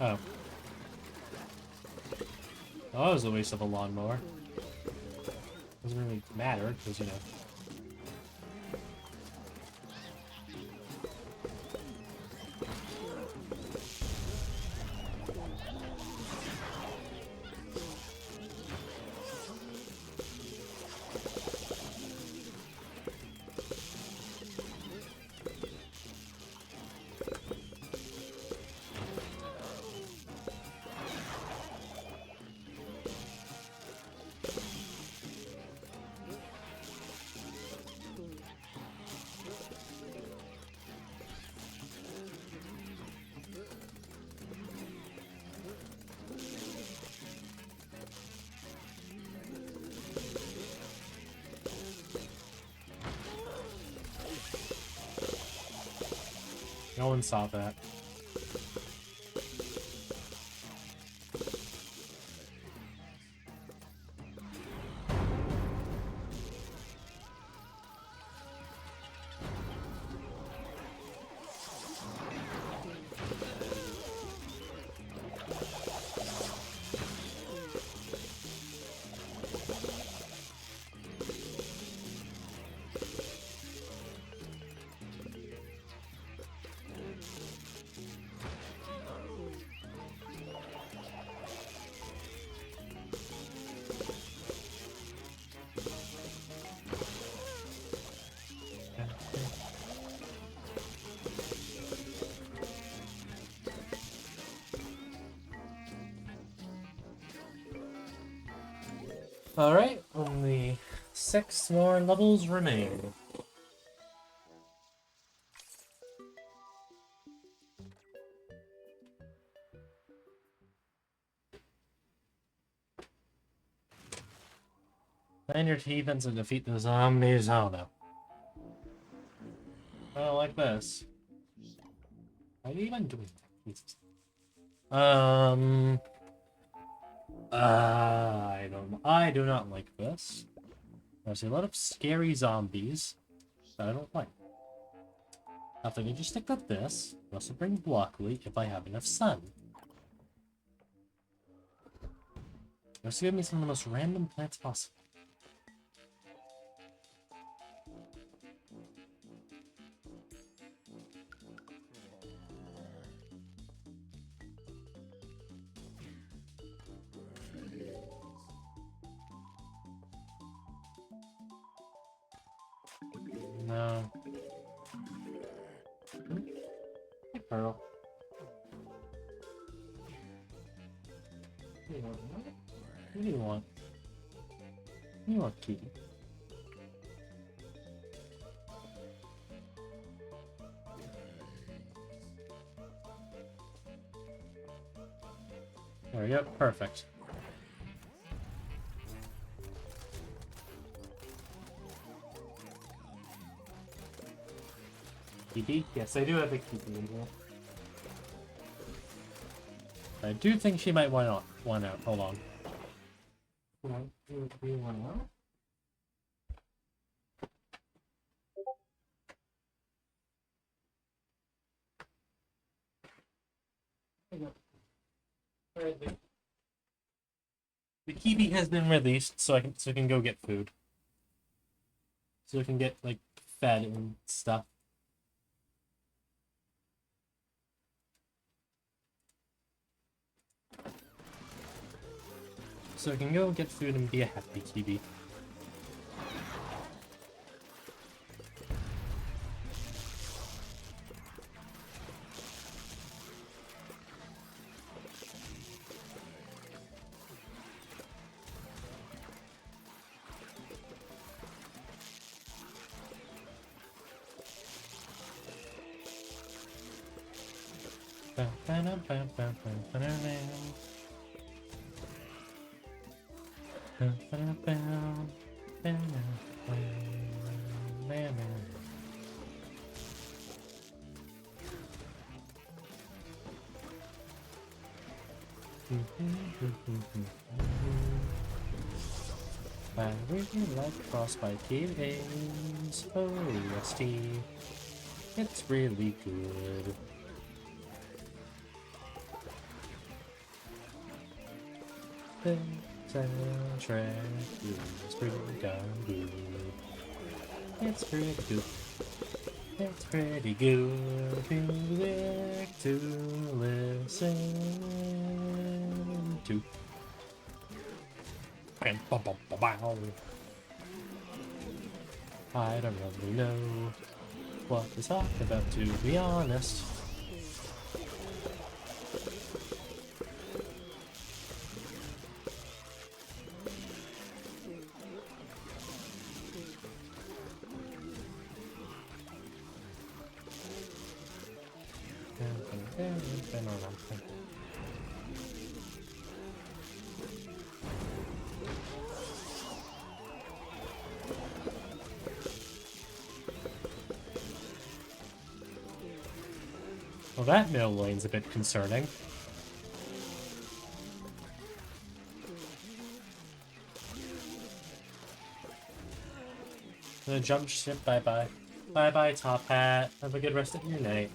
Oh. Oh, that was a waste of a lawnmower. Doesn't really matter, because, you know. No one saw that. Alright, only 6 more levels remain. Find your teeth and to defeat the zombies. Oh no. Oh, like this. Why are you even doing that? Jesus. I do not like this. There's a lot of scary zombies that I don't like. I think I just stick with this. I also bring broccoli if I have enough sun. Also give me some of the most random plants possible. No. Hey, Pearl. What do you want? What do you want, Kitty? There we go. Perfect. Kitty? Yes, I do have a Kitty in here. I do think she might want out. Hold on. 1, 2, 3, 1 out. The Kiwi has been released, so I can go get food. So I can get like fed and stuff. So I can go get food and be a happy Kiwi. I really like frostbite games. OST. It's really good. The soundtrack is pretty darn good. It's pretty good. It's pretty good music to listen to. And I don't really know what to talk about, to be honest. Well, that middle lane's a bit concerning. The jump ship, bye-bye. Bye-bye, Top Hat. Have a good rest of your night.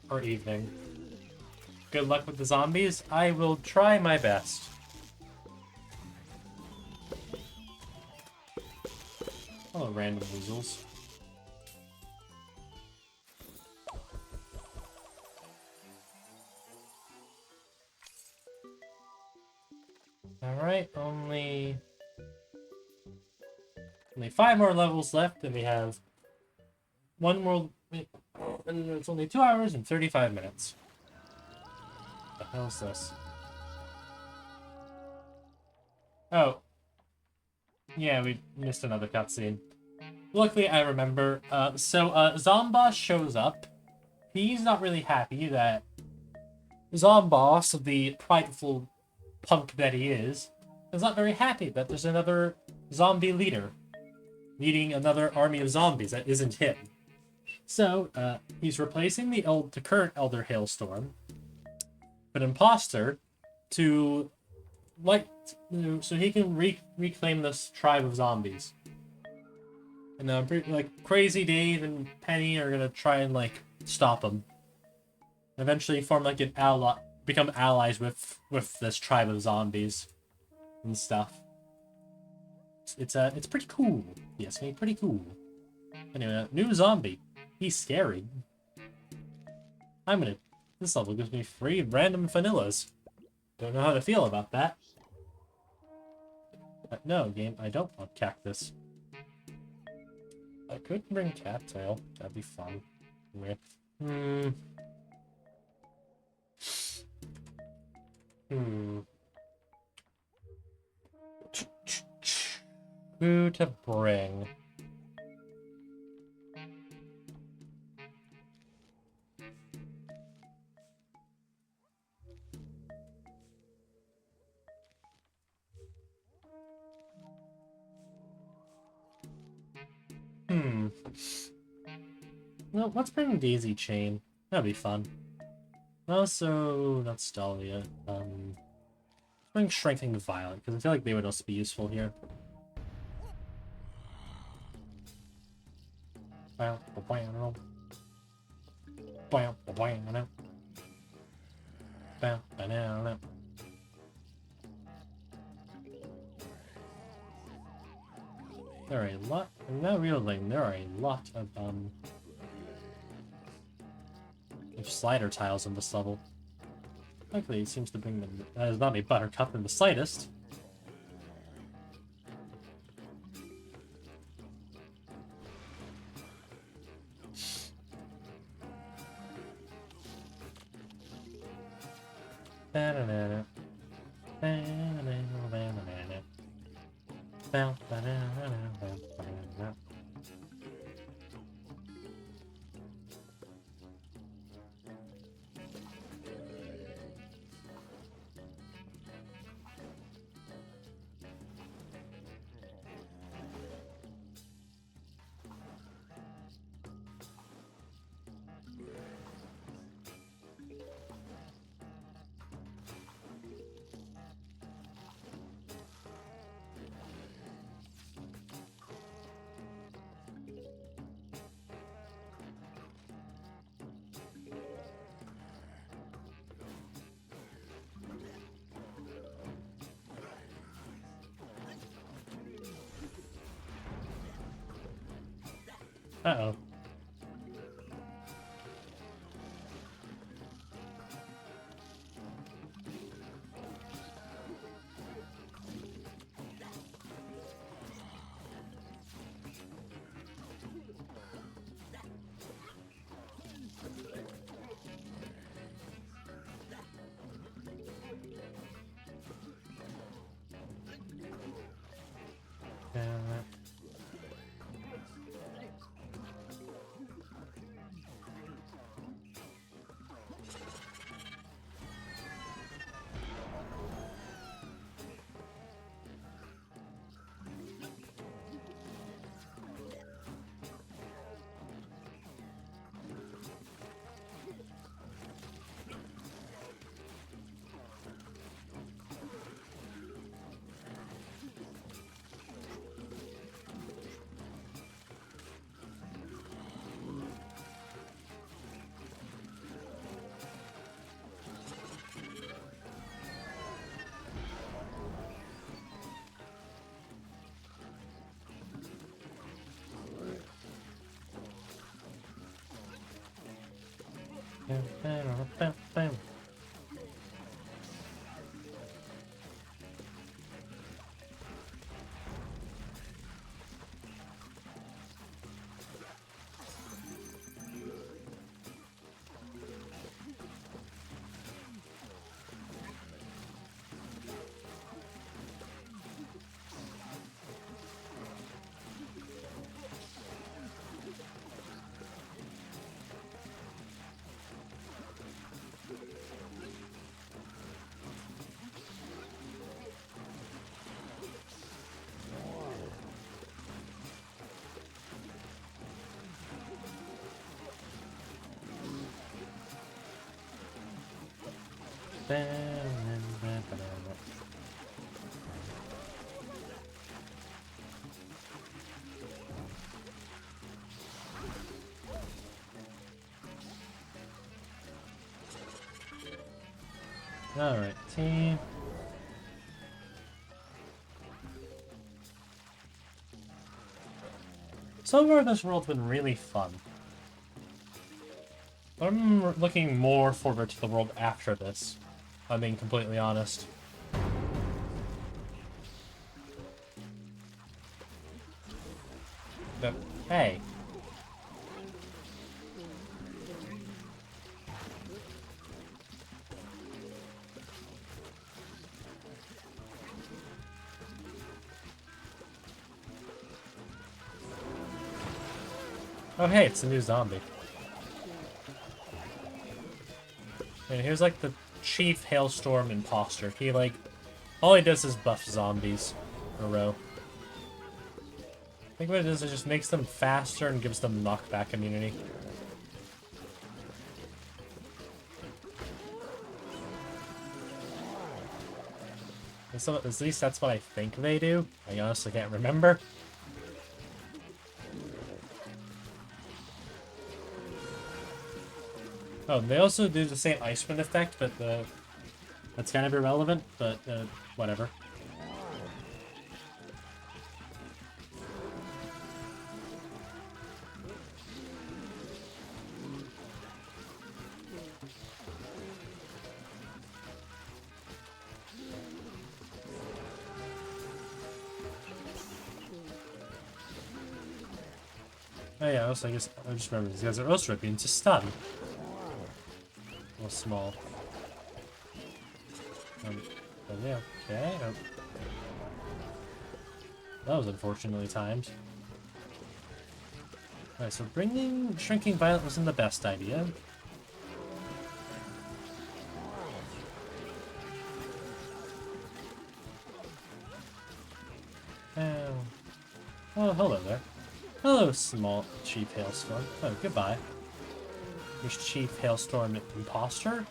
Or evening. Good luck with the zombies. I will try my best. Oh, random weasels. Alright, only 5 more levels left, and we have one more, and it's only 2 hours and 35 minutes. What the hell is this? Oh. Yeah, we missed another cutscene. Luckily, I remember. Zomboss shows up. He's not really happy that Zomboss, the prideful punk that he is not very happy that there's another zombie leader leading another army of zombies that isn't him. So, he's replacing the current Elder Hailstorm, an imposter, to so he can reclaim this tribe of zombies. And Crazy Dave and Penny are gonna try and stop him. Eventually form an ally, become allies with this tribe of zombies and stuff. It's pretty cool. Yes, pretty cool. Anyway, new zombie. He's scary. This level gives me 3 random vanillas. Don't know how to feel about that. No, game, I don't want cactus. I could bring cattail. That'd be fun. Who to bring? Well, let's bring Daisy Chain. That'd be fun. Also, not Stalia. Bring Strengthening Violet, because I feel like they would also be useful here. There are a lot. I'm not realizing there are a lot of slider tiles in this level. Luckily, it seems to bring them. That is not a Buttercup in the slightest. Uh-oh. Alright, team. So far, this world's been really fun. But I'm looking more forward to the world after this, if I'm being completely honest. But, hey. Oh hey, it's a new zombie. And here's like the Chief Hailstorm Imposter. He like, all he does is buff zombies in a row. I think what it is just makes them faster and gives them knockback immunity. So, at least that's what I think they do. I honestly can't remember. Oh, they also do the same Icewind effect, but that's kind of irrelevant, but whatever. Oh yeah, also I guess I just remember these guys are also immune to stun. Well, small. But yeah, okay. Oh. That was unfortunately timed. Alright, so bringing Shrinking Violet wasn't the best idea. Oh. Oh, hello there. Hello, small Chief Hailstorm. Oh, goodbye. There's Chief Hailstorm Imposter.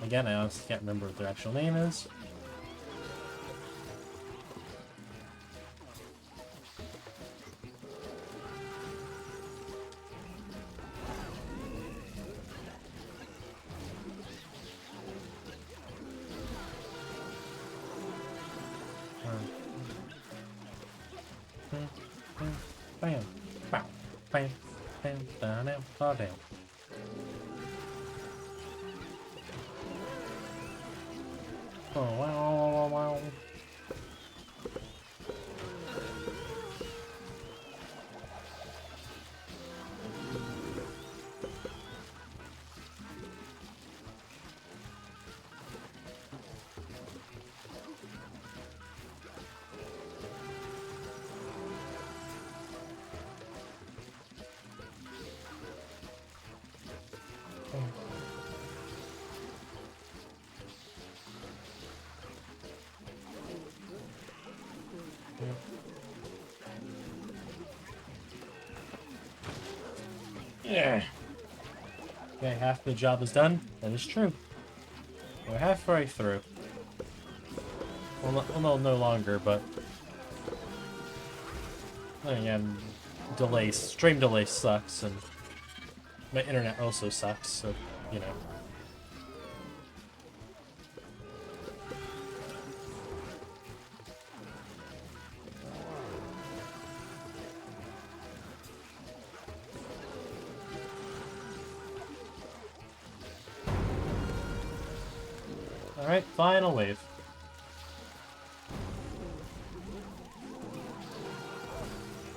Again, I honestly can't remember what their actual name is. Bam, bam, bam, bam, down, down, down, down. Oh, wow, wow, wow, wow. Yeah. Okay, half the job is done. That is true. We're halfway through. Well, no longer, but again, delays. Stream delay sucks, and my internet also sucks. So, you know. Alright, final wave.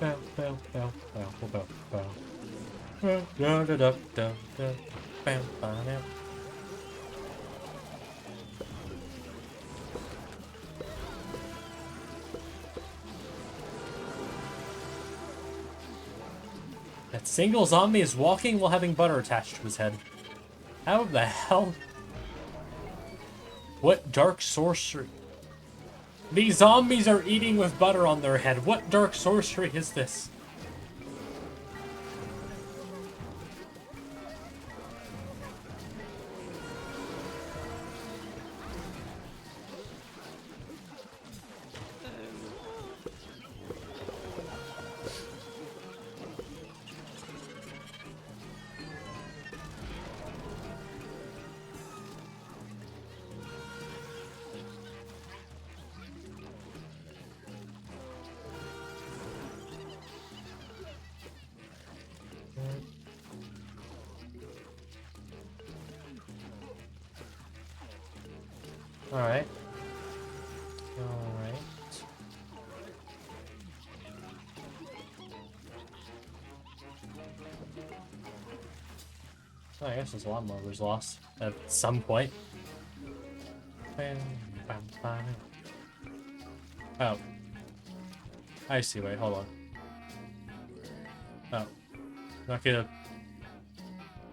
Bow, bow, bow, bow, bow, bow. Da da da da da da. Bam, bam, bam. That single zombie is walking while having butter attached to his head. How the hell? What dark sorcery? These zombies are eating with butter on their head. What dark sorcery is this? Alright. Alright. Oh, I guess there's a lot more was lost at some point. Oh. I see, wait, hold on. Oh. Not gonna...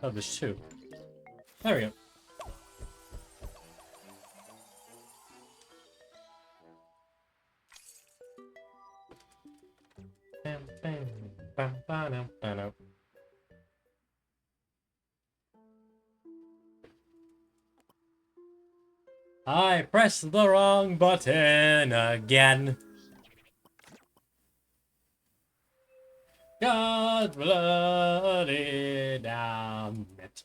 Oh, there's two. There we go. I pressed the wrong button again. God bloody damn it.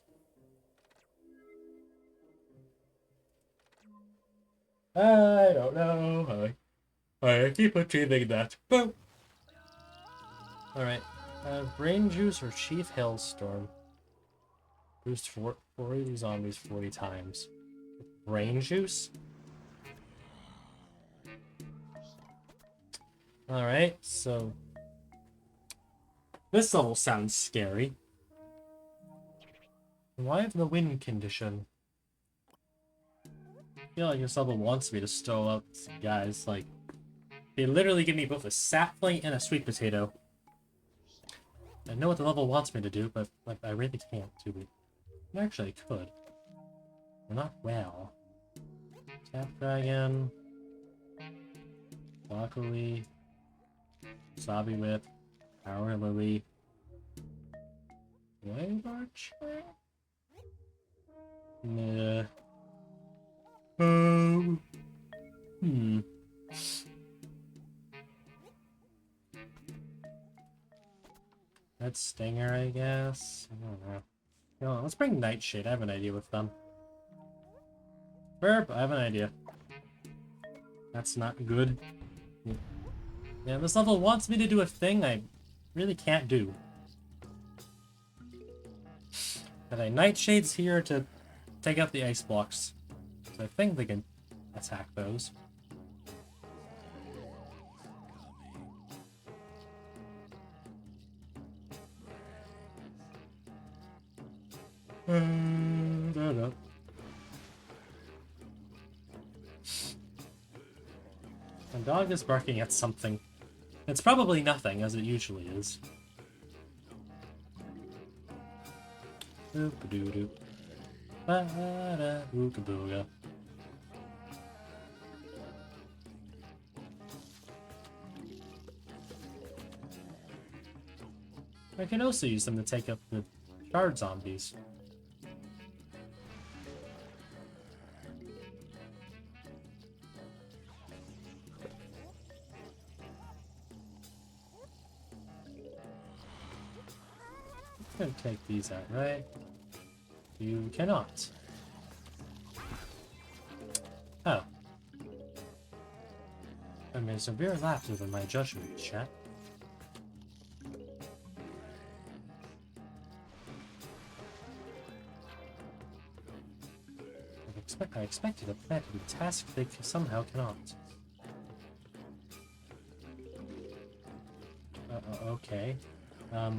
I don't know. I keep achieving that. Boom. Alright. Brain Juice or Chief Hailstorm. Boost 40 zombies 40 times. Brain Juice? Alright, so... This level sounds scary. Why have the wind condition? I feel like this level wants me to stow up guys, like... They literally give me both a sapling and a sweet potato. I know what the level wants me to do, but like I really can't do it. Actually, I could. But not well. Tap Dragon. Broccoli. Wasabi Whip. Power Lily. Wave Archer? Nah. That's Stinger, I guess. I don't know. No, let's bring Nightshade. I have an idea with them. Burp, I have an idea. That's not good. Yeah, this level wants me to do a thing I really can't do. But Nightshade's here to take out the ice blocks. So I think they can attack those. The dog is barking at something. It's probably nothing, as it usually is. Oop-a-doo-doo. Ba-da-ooga-booga. I can also use them to take up the shard zombies. You can take these out, right? You cannot. Oh. I made a severe lapse in my judgment, chat. I expected a plan to be tasked they somehow cannot. Okay. I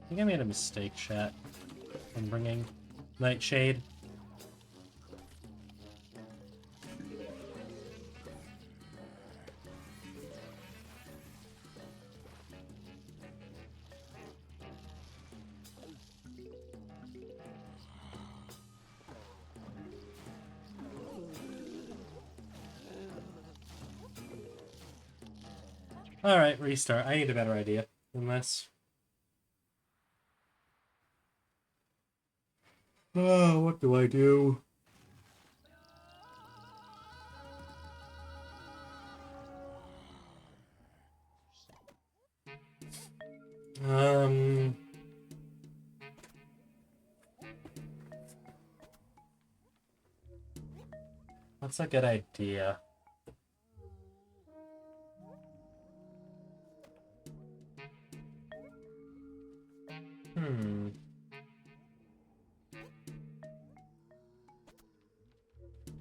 think I made a mistake, chat, in bringing Nightshade. Alright, restart. I need a better idea than this. Oh, what do I do? That's a good idea.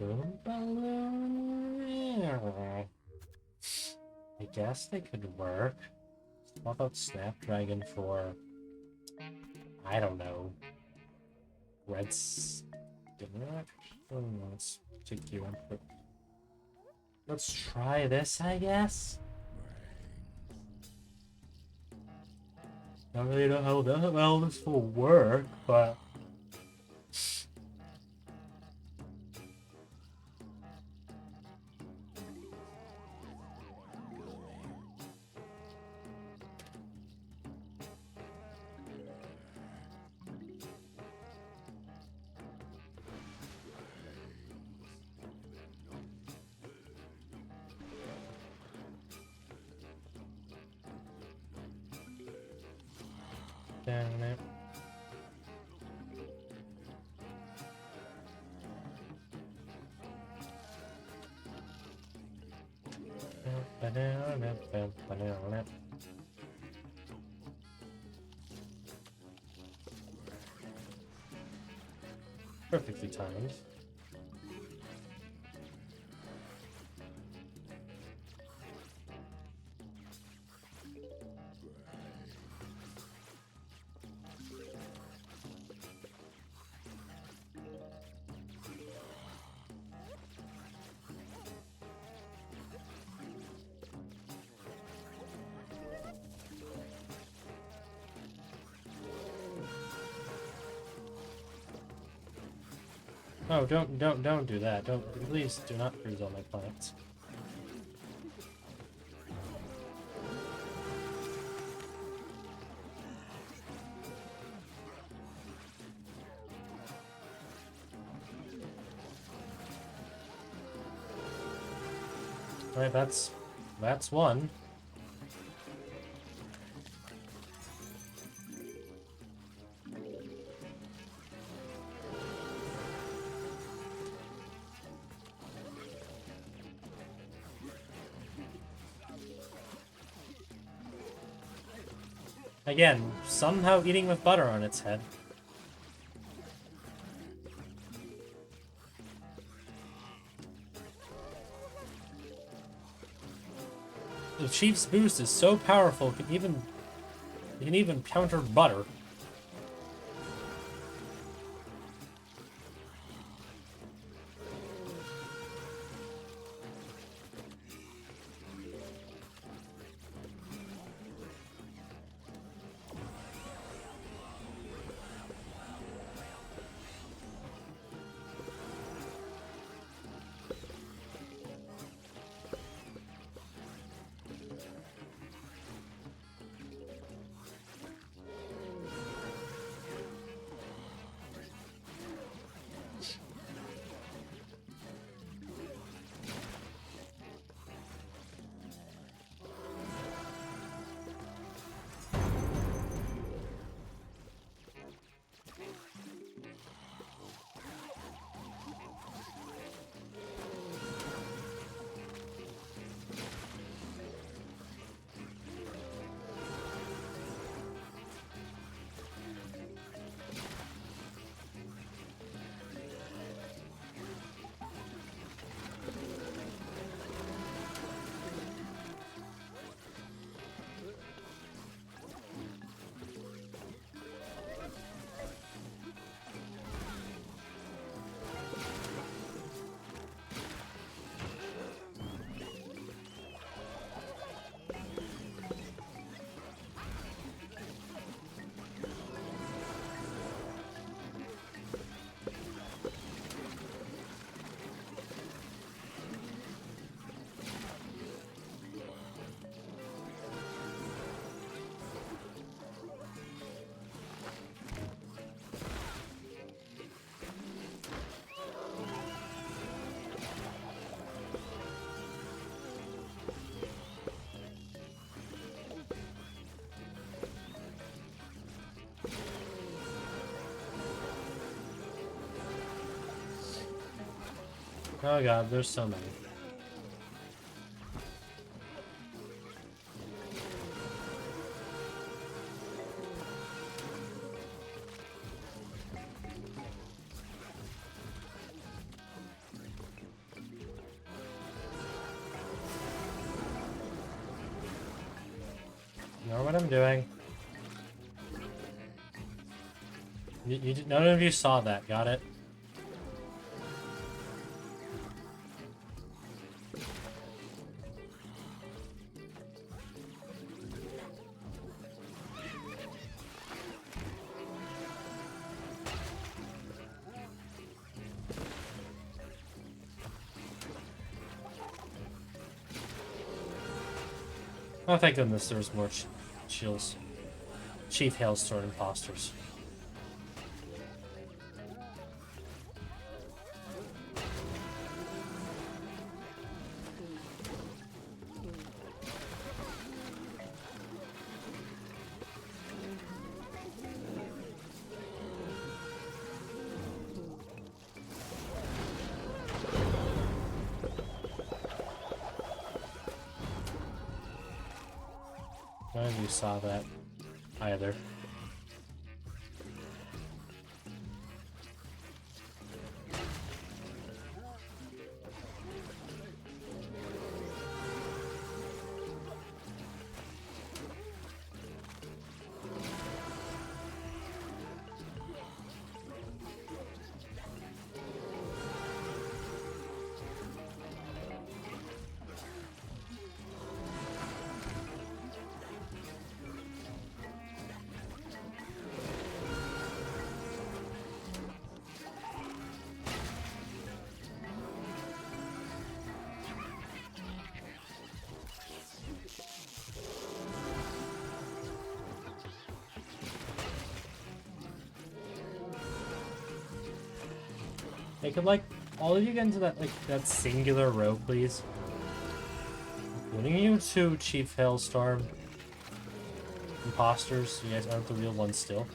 I guess they could work. What about Snapdragon for, I don't know, Red Stimulus? Let's take you input. Let's try this, I guess. I don't really know how the hell this will work, but damn it. Perfectly timed. Oh, don't do that. Please do not freeze all my plants. Alright, that's one. Again, somehow eating with butter on its head. The Chief's boost is so powerful, it can even counter butter. Oh god, there's so many. what I'm doing. None of you saw that, got it? Oh, thank goodness there's more shields. Chief Hailstorm imposters. None of you saw that either. Hey, could, like, all of you get into that, like, that singular row, please? Including you two, Chief Hailstorm. Imposters, you guys aren't the real ones still.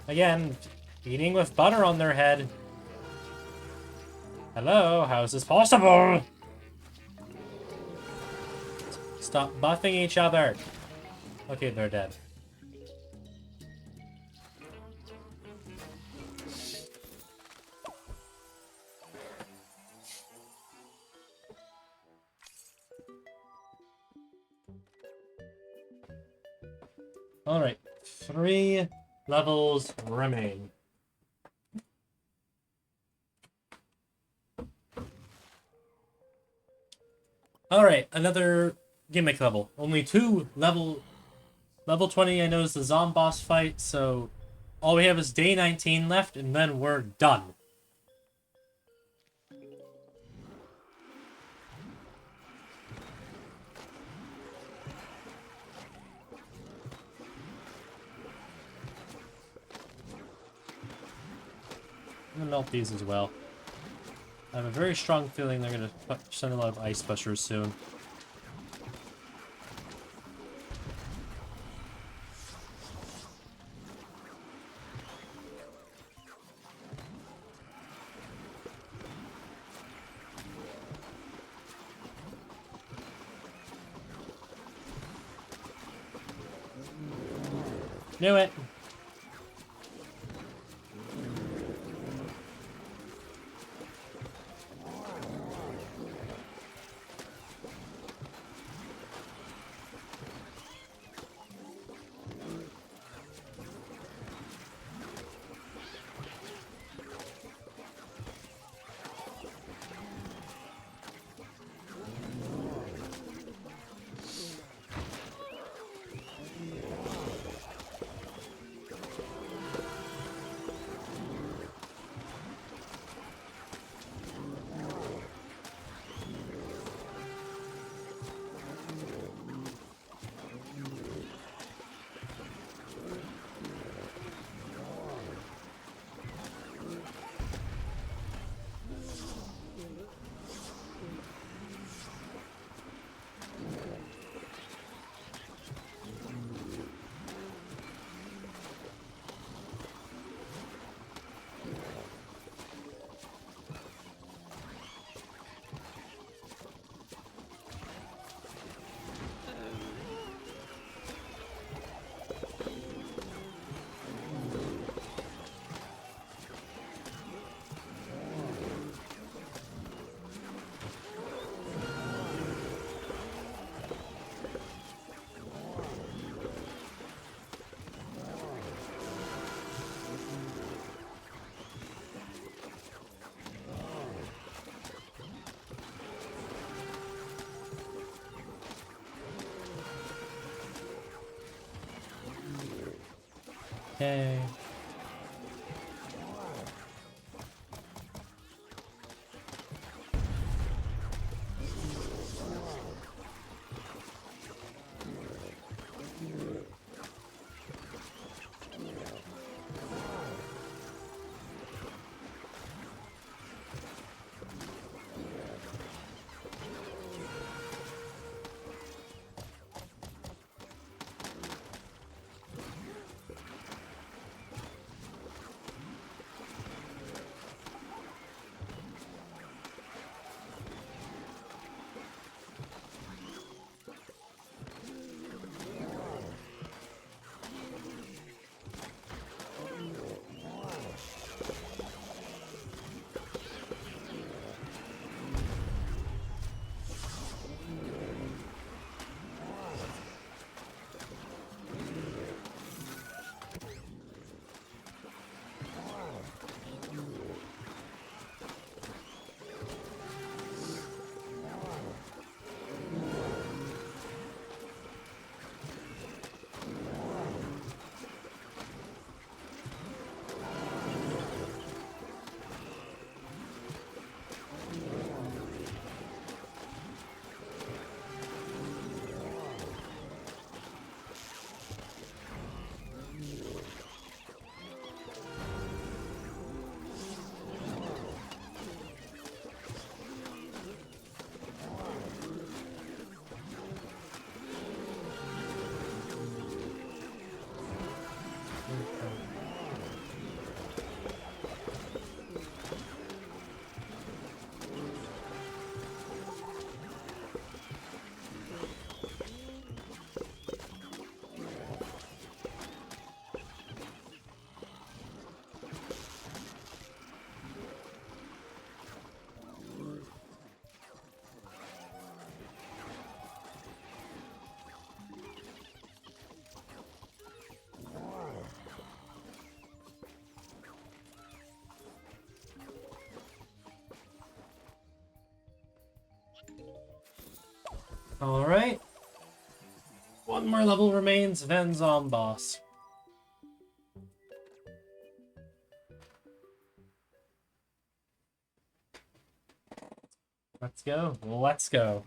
Again, eating with butter on their head. Hello, how is this possible? Stop buffing each other. Okay, they're dead. Alright, 3 levels remain. Alright, another gimmick level. Only 2 level 20 I know is the zombie boss fight, so all we have is day 19 left, and then we're done. I'm gonna melt these as well. I have a very strong feeling they're gonna send a lot of ice bushers soon. Knew it! Yay. Alright. One more level remains, then Zomboss. Let's go. Let's go.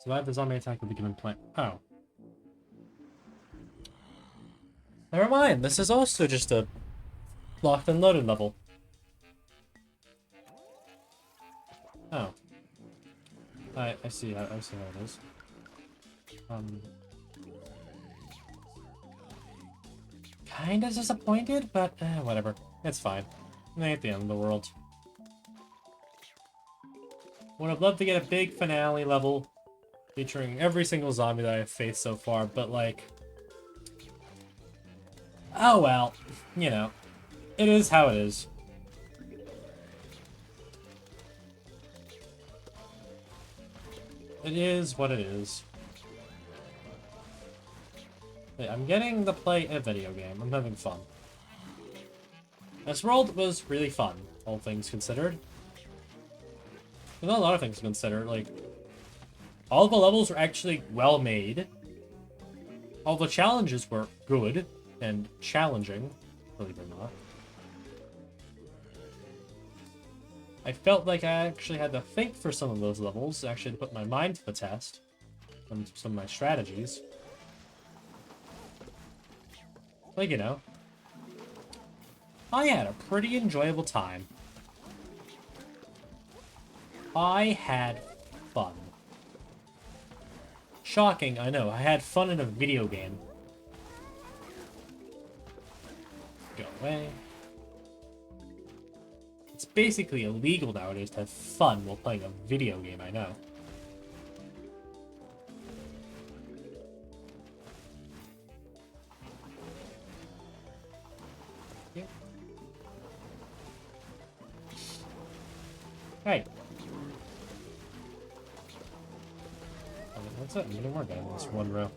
Survive the zombie attack with the given plant. Oh. Never mind. This is also just a locked and loaded level. Oh. I see how it is. Kinda disappointed, but whatever. It's fine. It ain't the end of the world. Would have loved to get a big finale level featuring every single zombie that I've faced so far, but like... Oh well. You know. It is how it is. It is what it is. Hey, I'm getting to play a video game. I'm having fun. This world was really fun, all things considered. There's not a lot of things to consider. Like, all the levels were actually well made. All the challenges were good and challenging, believe it or not. I felt like I actually had to think for some of those levels, actually to put my mind to the test, and some of my strategies. Like, you know, I had a pretty enjoyable time. I had fun. Shocking, I know. I had fun in a video game. Go away. It's basically illegal nowadays to have fun while playing a video game, I know. Yeah. Hey. Oh, that's it. I'm getting more down in this one row.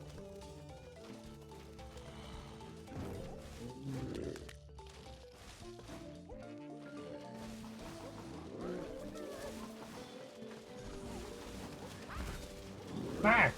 Ah!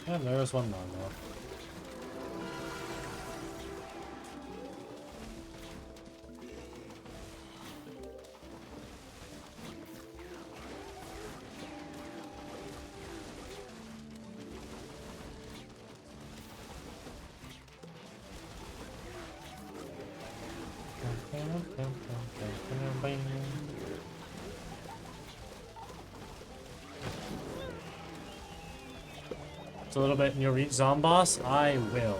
Yeah, there's one more though. It's a little bit in your reach Zomboss? I will.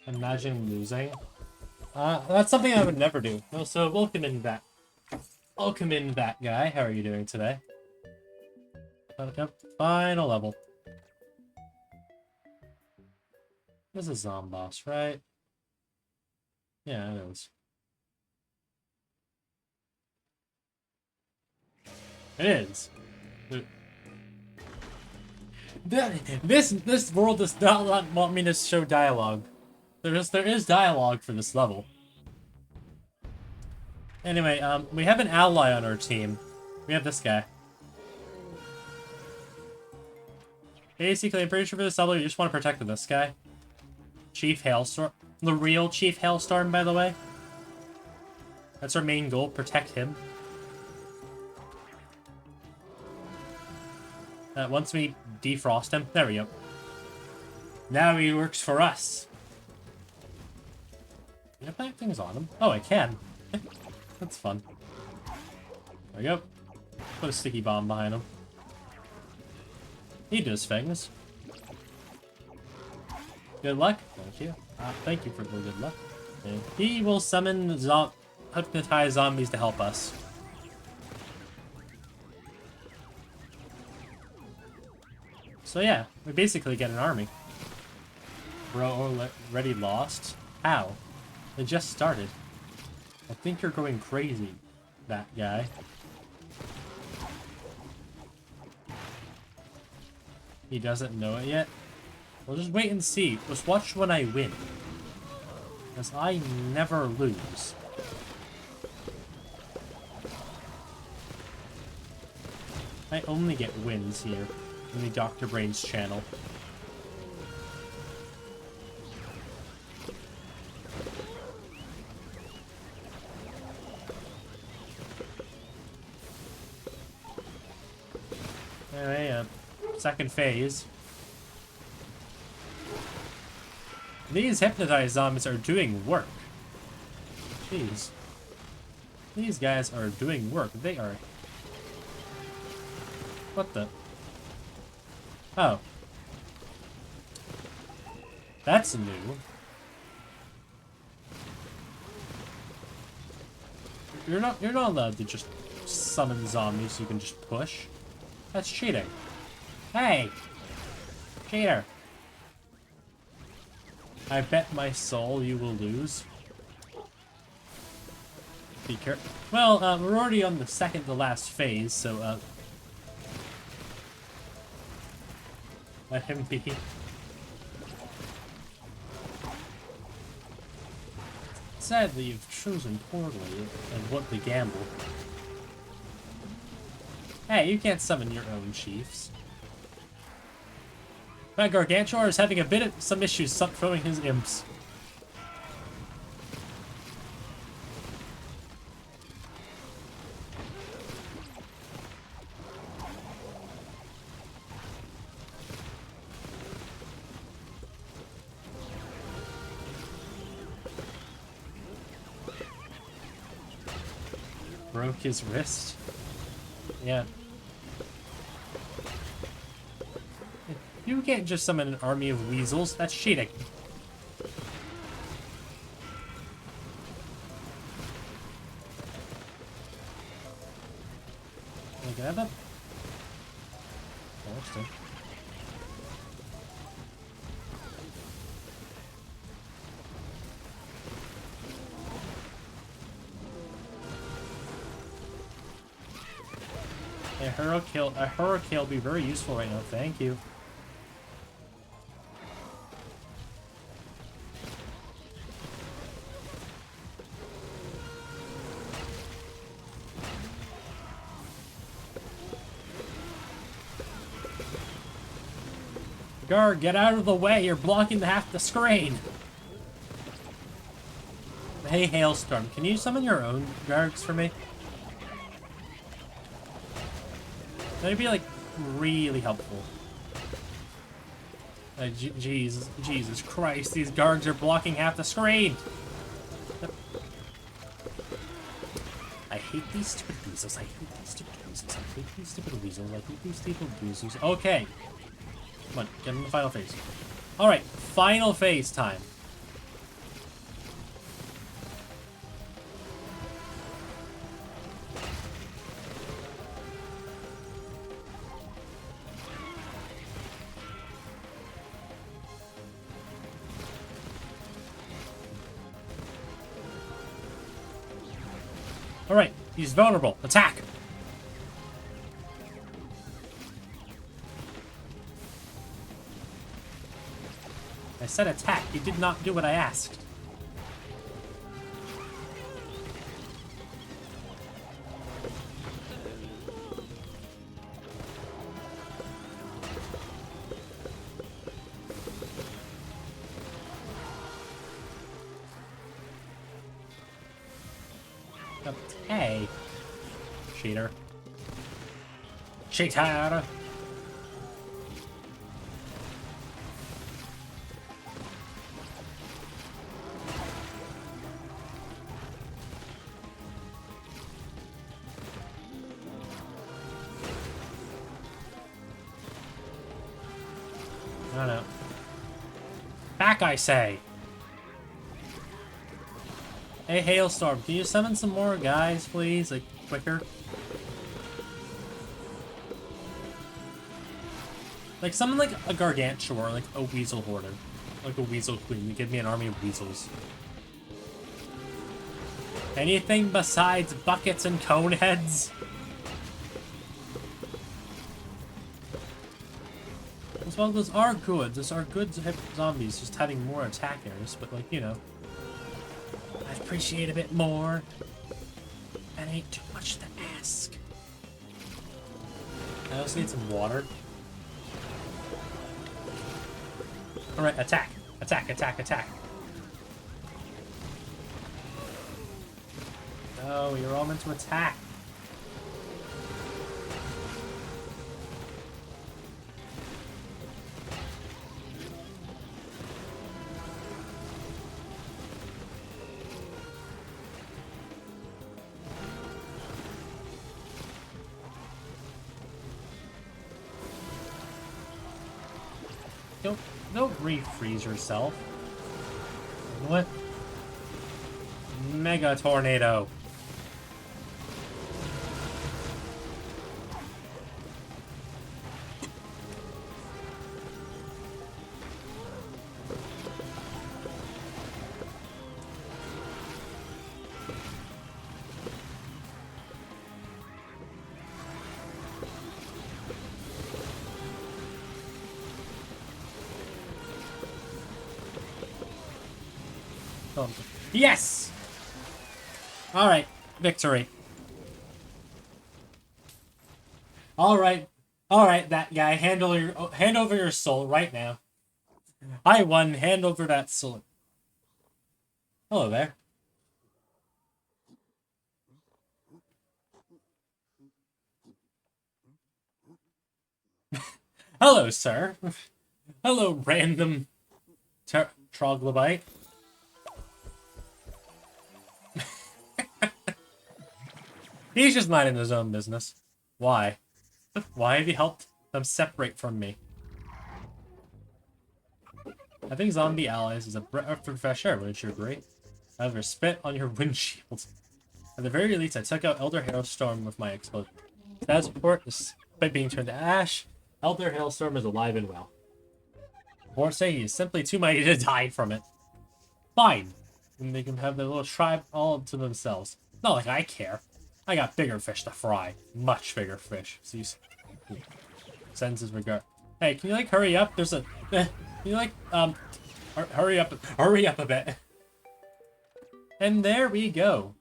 Imagine losing. That's something I would never do. No, so welcome in that. Welcome in that guy. How are you doing today? Yep, final level. This is Zomboss, right? Yeah, it is. It is. This world does not want me to show dialogue. There is dialogue for this level. Anyway, we have an ally on our team. We have this guy. Basically, I'm pretty sure for this level, you just want to protect this guy. Chief Hailstorm. The real Chief Hailstorm, by the way. That's our main goal, protect him. Once we defrost him, there we go. Now he works for us. Can I plant things on him? Oh, I can. That's fun. There we go. Put a sticky bomb behind him. He does things. Good luck. Thank you. Thank you for the good luck. And he will summon hypnotize zombies to help us. So yeah, we basically get an army. We're already lost? How? It just started. I think you're going crazy, that guy. He doesn't know it yet? We'll just wait and see. Just watch when I win. Because I never lose. I only get wins here in the Dr. Brains channel. Anyway, second phase. These hypnotized zombies are doing work. Jeez. These guys are doing work. They are... What the... Oh. That's new. You're not allowed to just summon zombies you can just push. That's cheating. Hey! Cheater! I bet my soul you will lose. Be careful. Well, we're already on the second to last phase, so, let him be. Sadly, you've chosen poorly and what to gamble. Hey, you can't summon your own chiefs. My Gargantuar is having a bit of some issues throwing his imps. Broke his wrist? Yeah. You can't just summon an army of weasels. That's cheating. Can I grab that? Oh, a hurricane will be very useful right now. Thank you. Garg, get out of the way! You're blocking half the screen! Hey, Hailstorm, can you summon your own Gargs for me? That'd be, like, really helpful. Jesus Christ, these Gargs are blocking half the screen! I hate these stupid weasels, I hate these stupid weasels, I hate these stupid weasels, I hate these stupid weasels. Okay. Come on, get in the final phase. Alright, final phase time. Alright, he's vulnerable. Attack! I said attack. He did not do what I asked. Hey. Cheater. Cheater! No. Back, I say! Hey, Hailstorm, can you summon some more guys, please? Like, quicker? Like, summon, like, a Gargantuar, like a Weasel Hoarder. Like a Weasel Queen. Give me an army of weasels. Anything besides buckets and cone heads? Well, those are good. Those are good zombies, just having more attackers, but, like, you know. I'd appreciate a bit more. That ain't too much to ask. I also need some water. Alright, attack! Attack, attack, attack! No, you're all meant to attack. Don't refreeze yourself. What? Mega tornado. Yes! Alright, victory. Alright, that guy, hand over your soul right now. I won, hand over that soul. Hello there. Hello, sir. Hello, random troglodyte. He's just minding his own business. Why? Why have you helped them separate from me? I think zombie allies is a breath of fresh air, wouldn't you agree? I have spit on your windshield. At the very least, I took out Elder Hailstorm with my explosion. Status report, despite being turned to ash, Elder Hailstorm is alive and well. Reports say he is simply too mighty to die from it. Fine. And they can have their little tribe all to themselves. Not like I care. I got bigger fish to fry. Much bigger fish. So sends his regard. Hey, can you like hurry up? There's a... Can you like, hurry up a bit. And there we go.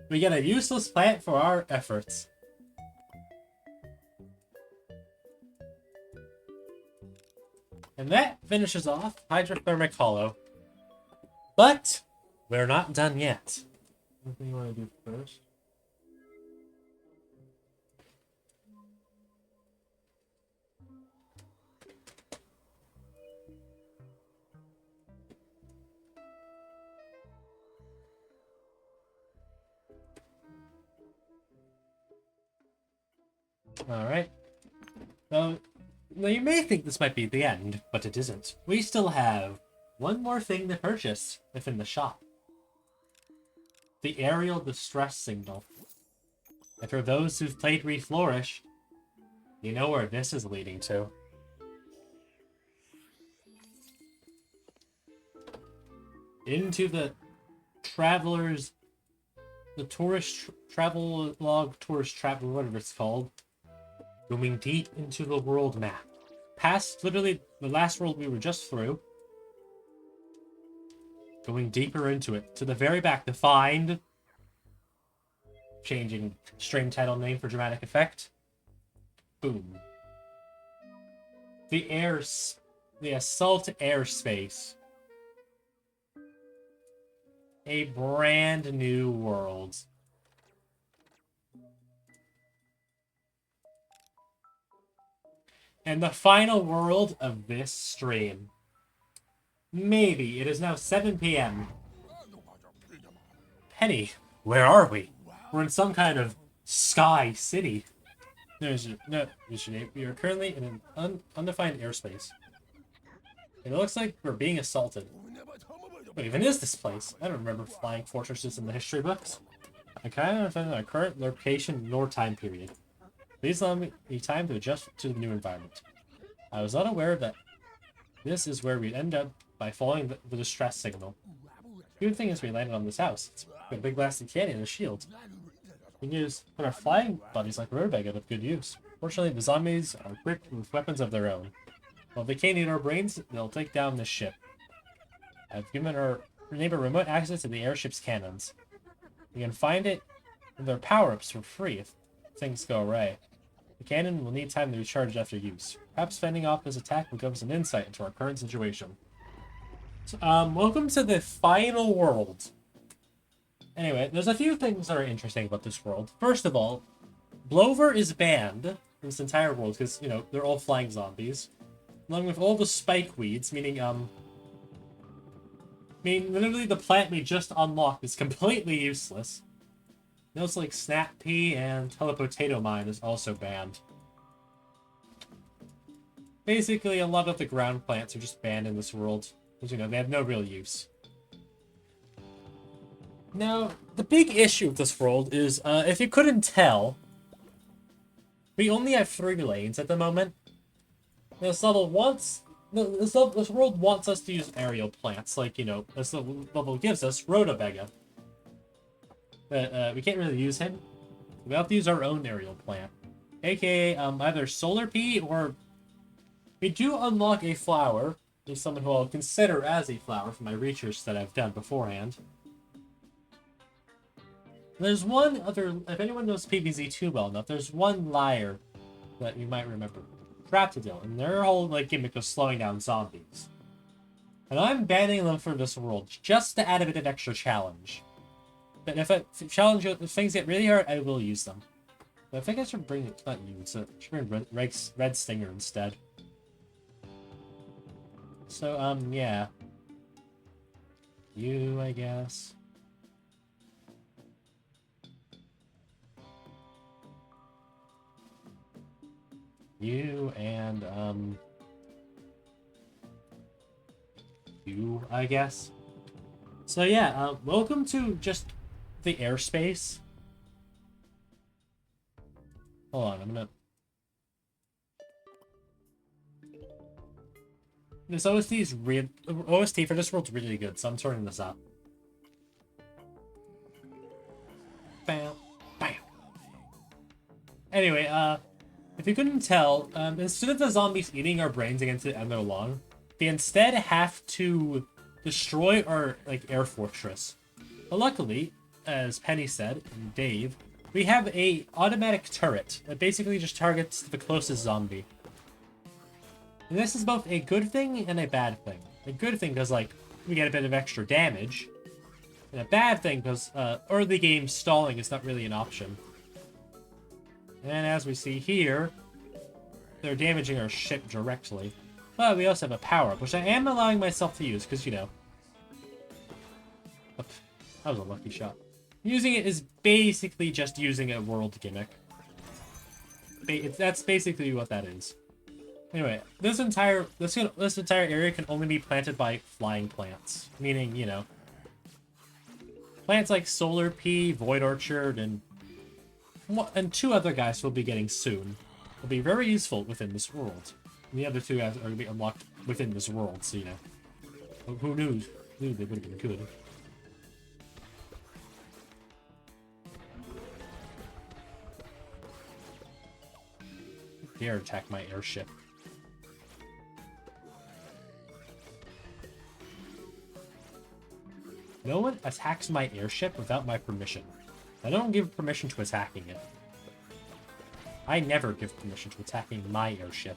We get a useless plant for our efforts. And that finishes off Hypothermic Hollow. But we're not done yet. What do you want to do first? Alright. Now you may think this might be the end, but it isn't. We still have one more thing to purchase within the shop. The aerial distress signal. And for those who've played Reflourish, you know where this is leading to. Into the travelers, the tourist travel log, tourist travel, whatever it's called. Going deep into the world map. Past literally the last world we were just through. Going deeper into it, to the very back to find... Changing stream title name for dramatic effect. Boom. The Assault Arspace. A brand new world. And the final world of this stream. Maybe. It is now 7 p.m. Penny, where are we? We're in some kind of sky city. We are currently in an undefined airspace. It looks like we're being assaulted. What even is this place? I don't remember flying fortresses in the history books. I kind of understand our current location nor time period. Please allow me time to adjust to the new environment. I was unaware that this is where we'd end up by following the distress signal. Good thing is we landed on this house. It's got a big blasted cannon and a shield. We can use put our flying buddies like Rurberg with good use. Fortunately, the zombies are equipped with weapons of their own. Well, if they can't eat our brains, they'll take down this ship. I've given our neighbor remote access to the airship's cannons. We can find it in their power-ups for free if things go awry. The cannon will need time to recharge after use. Perhaps fending off this attack will give us an insight into our current situation. So, welcome to the final world. Anyway, there's a few things that are interesting about this world. First of all, Blover is banned in this entire world because, you know, they're all flying zombies. Along with all the spike weeds, meaning, literally the plant we just unlocked is completely useless. Notes like Snap Pea and Telepotato Mine is also banned. Basically, a lot of the ground plants are just banned in this world. Because, you know, they have no real use. Now, the big issue with this world is, if you couldn't tell, we only have 3 lanes at the moment. This world wants us to use aerial plants, like, you know, this level gives us Rhodobega. But we can't really use him. We have to use our own aerial plant. AKA either Solar Pea or... We do unlock a flower. There's someone who I'll consider as a flower from my research that I've done beforehand. There's one other... If anyone knows PvZ2 well enough, there's one liar that you might remember. Raptidil, and their whole like gimmick of slowing down zombies. And I'm banning them from this world just to add a bit of extra challenge. But if things get really hard, I will use them. But I think I should bring it, not use it, I should bring Red Stinger instead. So, yeah. You, I guess. You and, you, I guess. So yeah, welcome to just the airspace. Hold on, I'm gonna... This OST for this world's really good, so I'm turning this up. Bam, bam. Anyway, if you couldn't tell, instead of the zombies eating our brains against the end of their lung, they instead have to destroy our, like, air fortress. But luckily, as Penny said, and Dave, we have a automatic turret that basically just targets the closest zombie. And this is both a good thing and a bad thing. A good thing because, like, we get a bit of extra damage. And a bad thing because early game stalling is not really an option. And as we see here, they're damaging our ship directly. But we also have a power-up, which I am allowing myself to use, because, you know... That was a lucky shot. Using it is basically just using a world gimmick. That's basically what that is. Anyway, this entire area can only be planted by flying plants. Meaning, you know... Plants like Solar Pea, Void Orchard, and 2 other guys we'll be getting soon. Will be very useful within this world. And the other 2 guys are going to be unlocked within this world, so, you know. Who knew? Knew they would have been good. Dare attack my airship. No one attacks my airship without my permission. I don't give permission to attacking it. I never give permission to attacking my airship.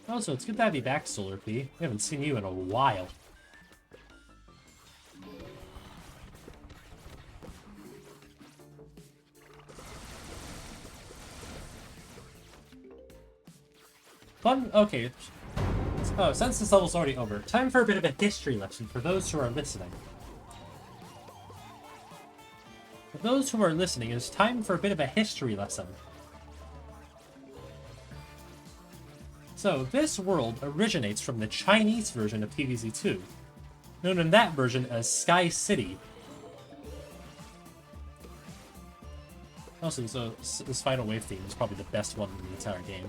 Also, it's good to have you back, Solar Pea. We haven't seen you in a while. Fun. Okay. Oh, since this level's already over, time for a bit of a history lesson for those who are listening. For those who are listening, it's time for a bit of a history lesson. So, this world originates from the Chinese version of PvZ2, known in that version as Sky City. Also, so this final wave theme is probably the best one in the entire game.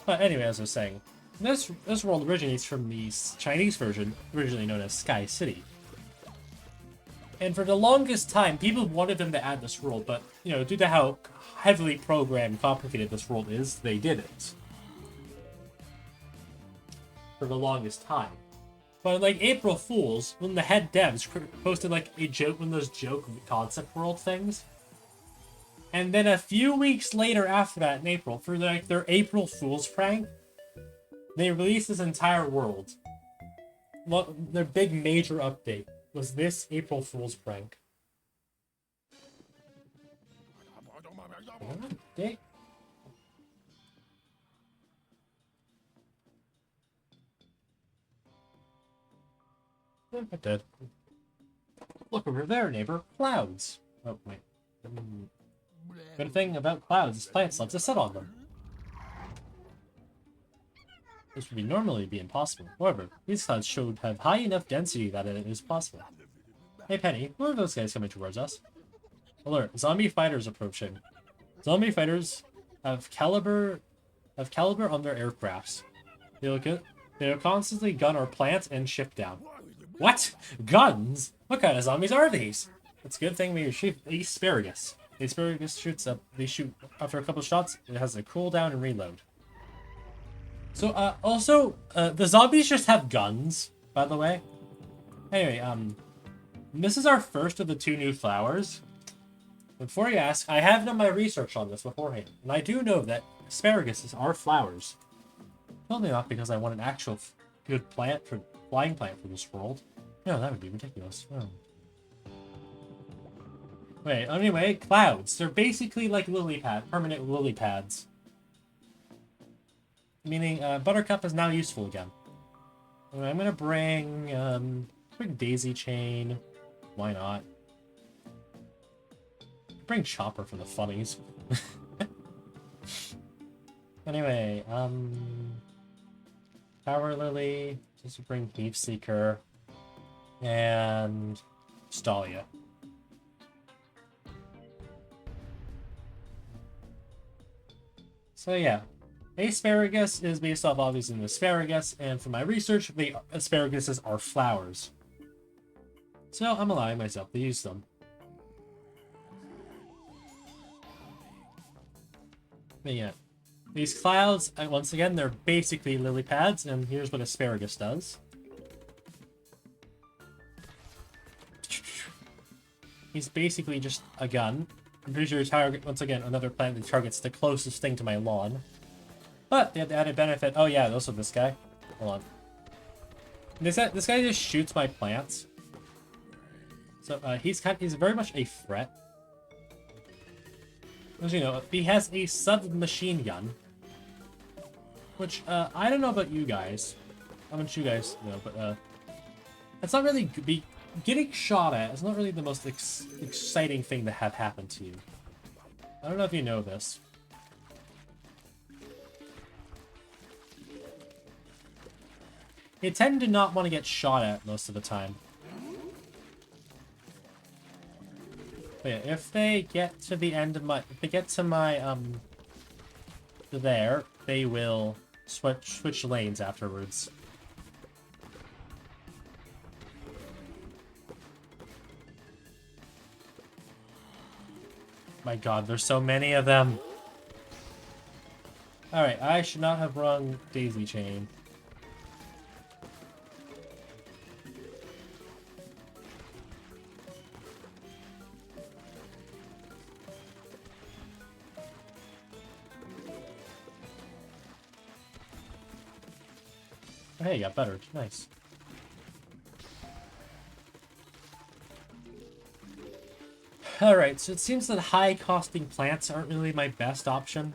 But anyway, as I was saying, this world originates from the Chinese version, originally known as Sky City. And for the longest time, people wanted them to add this world, but, you know, due to how heavily programmed and complicated this world is, they didn't. For the longest time. But like April Fools, when the head devs posted like a joke, one of those joke concept world things, and then a few weeks later after that in April, for like their April Fools prank, they released this entire world. Well, their big major update was this April Fool's prank. Okay. I did. Look over there, neighbor. Clouds. Oh, wait. Good thing about clouds is plants love to sit on them. This would normally be impossible. However, these clouds should have high enough density that it is possible. Hey Penny, who are those guys coming towards us? Alert, zombie fighters approaching. Zombie fighters have caliber on their aircrafts. They'll constantly gun our plants and ship down. What? Guns? What kind of zombies are these? It's a good thing we shoot the asparagus. The asparagus shoots up. They shoot after a couple shots. It has a cooldown and reload. So, also, the zombies just have guns, by the way. Anyway, this is our first of the 2 new flowers. Before you ask, I have done my research on this beforehand, and I do know that asparaguses are flowers. Totally not because I want an actual good plant for flying plant for this world. No, that would be ridiculous. Oh. Wait, anyway, clouds. They're basically like lily pad, permanent lily pads. Meaning, Buttercup is now useful again. I'm gonna bring Daisy Chain. Why not? Bring Chopper for the funnies. Anyway, Power Lily. Just bring Thief Seeker. And Stalia. So yeah. Asparagus is based off obviously an asparagus, and from my research, the asparaguses are flowers. So I'm allowing myself to use them. But yeah, these clouds, once again, they're basically lily pads, and here's what asparagus does. He's basically just a gun. I'm pretty sure target, once again, another plant that targets the closest thing to my lawn. But they have the added benefit. Oh yeah, also this guy. Hold on. This guy just shoots my plants. So he's very much a threat. As you know, he has a submachine gun. Which I don't know about you guys. How much you guys know, but it's not really getting shot at. It's not really the most exciting thing to have happen to you. I don't know if you know this. They tend to not want to get shot at most of the time. But yeah, if they get to the end of my... If they get to my, there, they will switch lanes afterwards. My god, there's so many of them! Alright, I should not have rung Daisy Chain. Hey, got better. Nice. Alright, so it seems that high-costing plants aren't really my best option.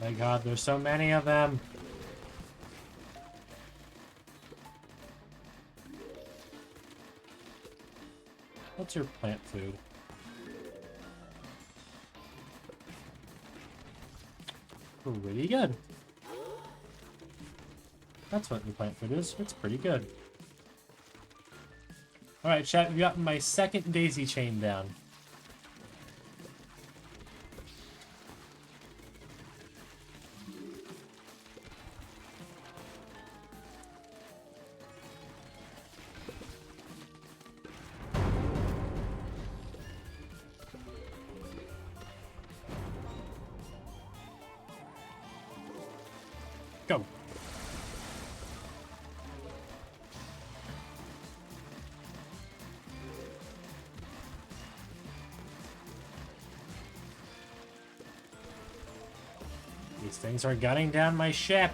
My god, there's so many of them. What's your plant food? Pretty good. That's what the plant food is. It's pretty good. Alright, chat, we got my second daisy chain down. Go. These things are gunning down my ship.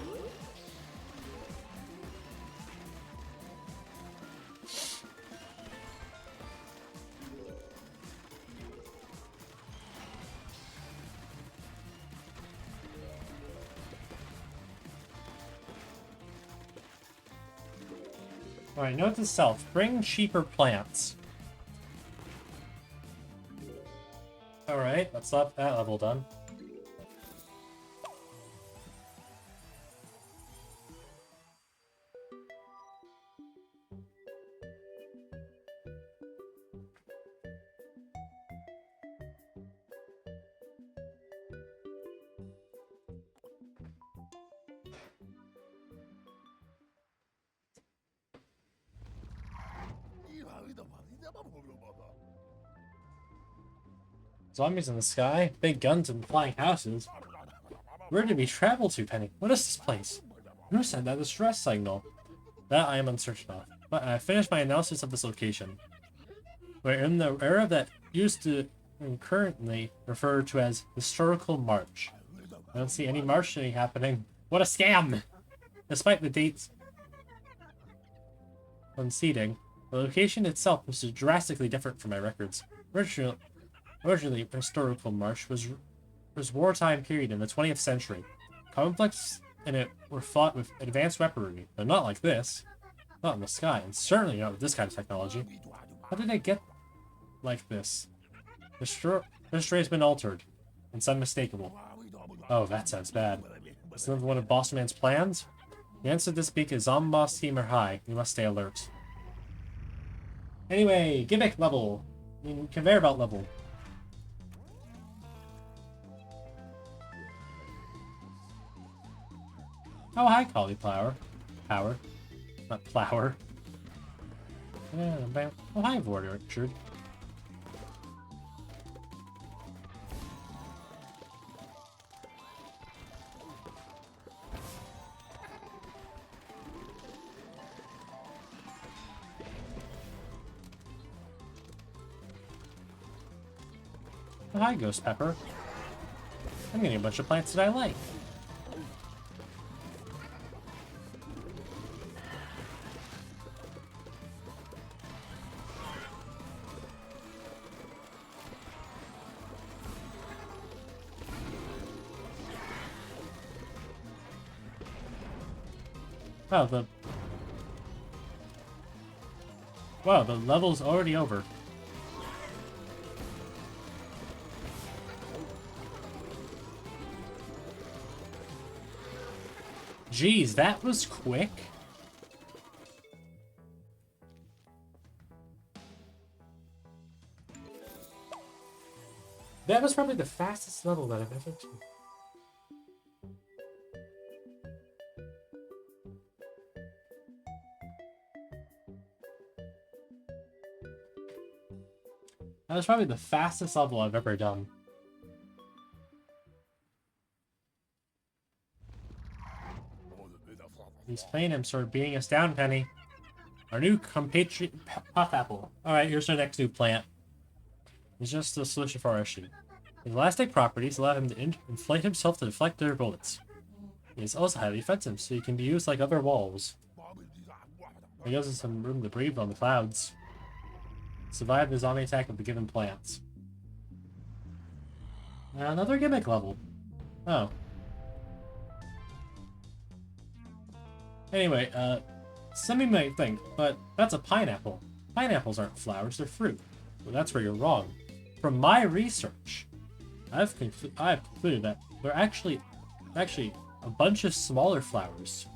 Alright, note to self. Bring cheaper plants. Alright, that's that level done. Zombies in the sky, big guns and flying houses. Where did we travel to, Penny? What is this place? Who sent that distress signal? That I am uncertain of. But I finished my analysis of this location. We're in the era that used to and currently referred to as historical march. I don't see any marching happening. What a scam! Despite the dates on the location itself was drastically different from my records. Originally, historical march was wartime period in the 20th century. Conflicts in it were fought with advanced weaponry, but not like this. Not in the sky, and certainly not with this kind of technology. How did it get like this? History has been altered. It's unmistakable. Oh, that sounds bad. Is another one of Bossman's plans? The answer to this speak is Zomboss team are high. We must stay alert. Anyway, gimmick level. I mean, conveyor belt level. Oh, hi, cauliflower. Power. Not flower. Oh, hi, Orchard. Oh, hi, Ghost Pepper. I'm getting a bunch of plants that I like. Wow, the level's already over. Jeez, that was quick. That was probably the fastest level that I've ever seen. That was probably the fastest level I've ever done. These plane imps are beating us down, Penny. Our new compatriot Puff Apple. Alright, here's our next new plant. It's just a solution for our issue. His elastic properties allow him to inflate himself to deflect their bullets. He is also highly defensive, so he can be used like other walls. He gives us some room to breathe on the clouds. Survive the zombie attack of the given plants. Another gimmick level. Oh. Anyway, some of you might think, but that's a pineapple. Pineapples aren't flowers, they're fruit. Well, that's where you're wrong. From my research, I've concluded that there are actually a bunch of smaller flowers.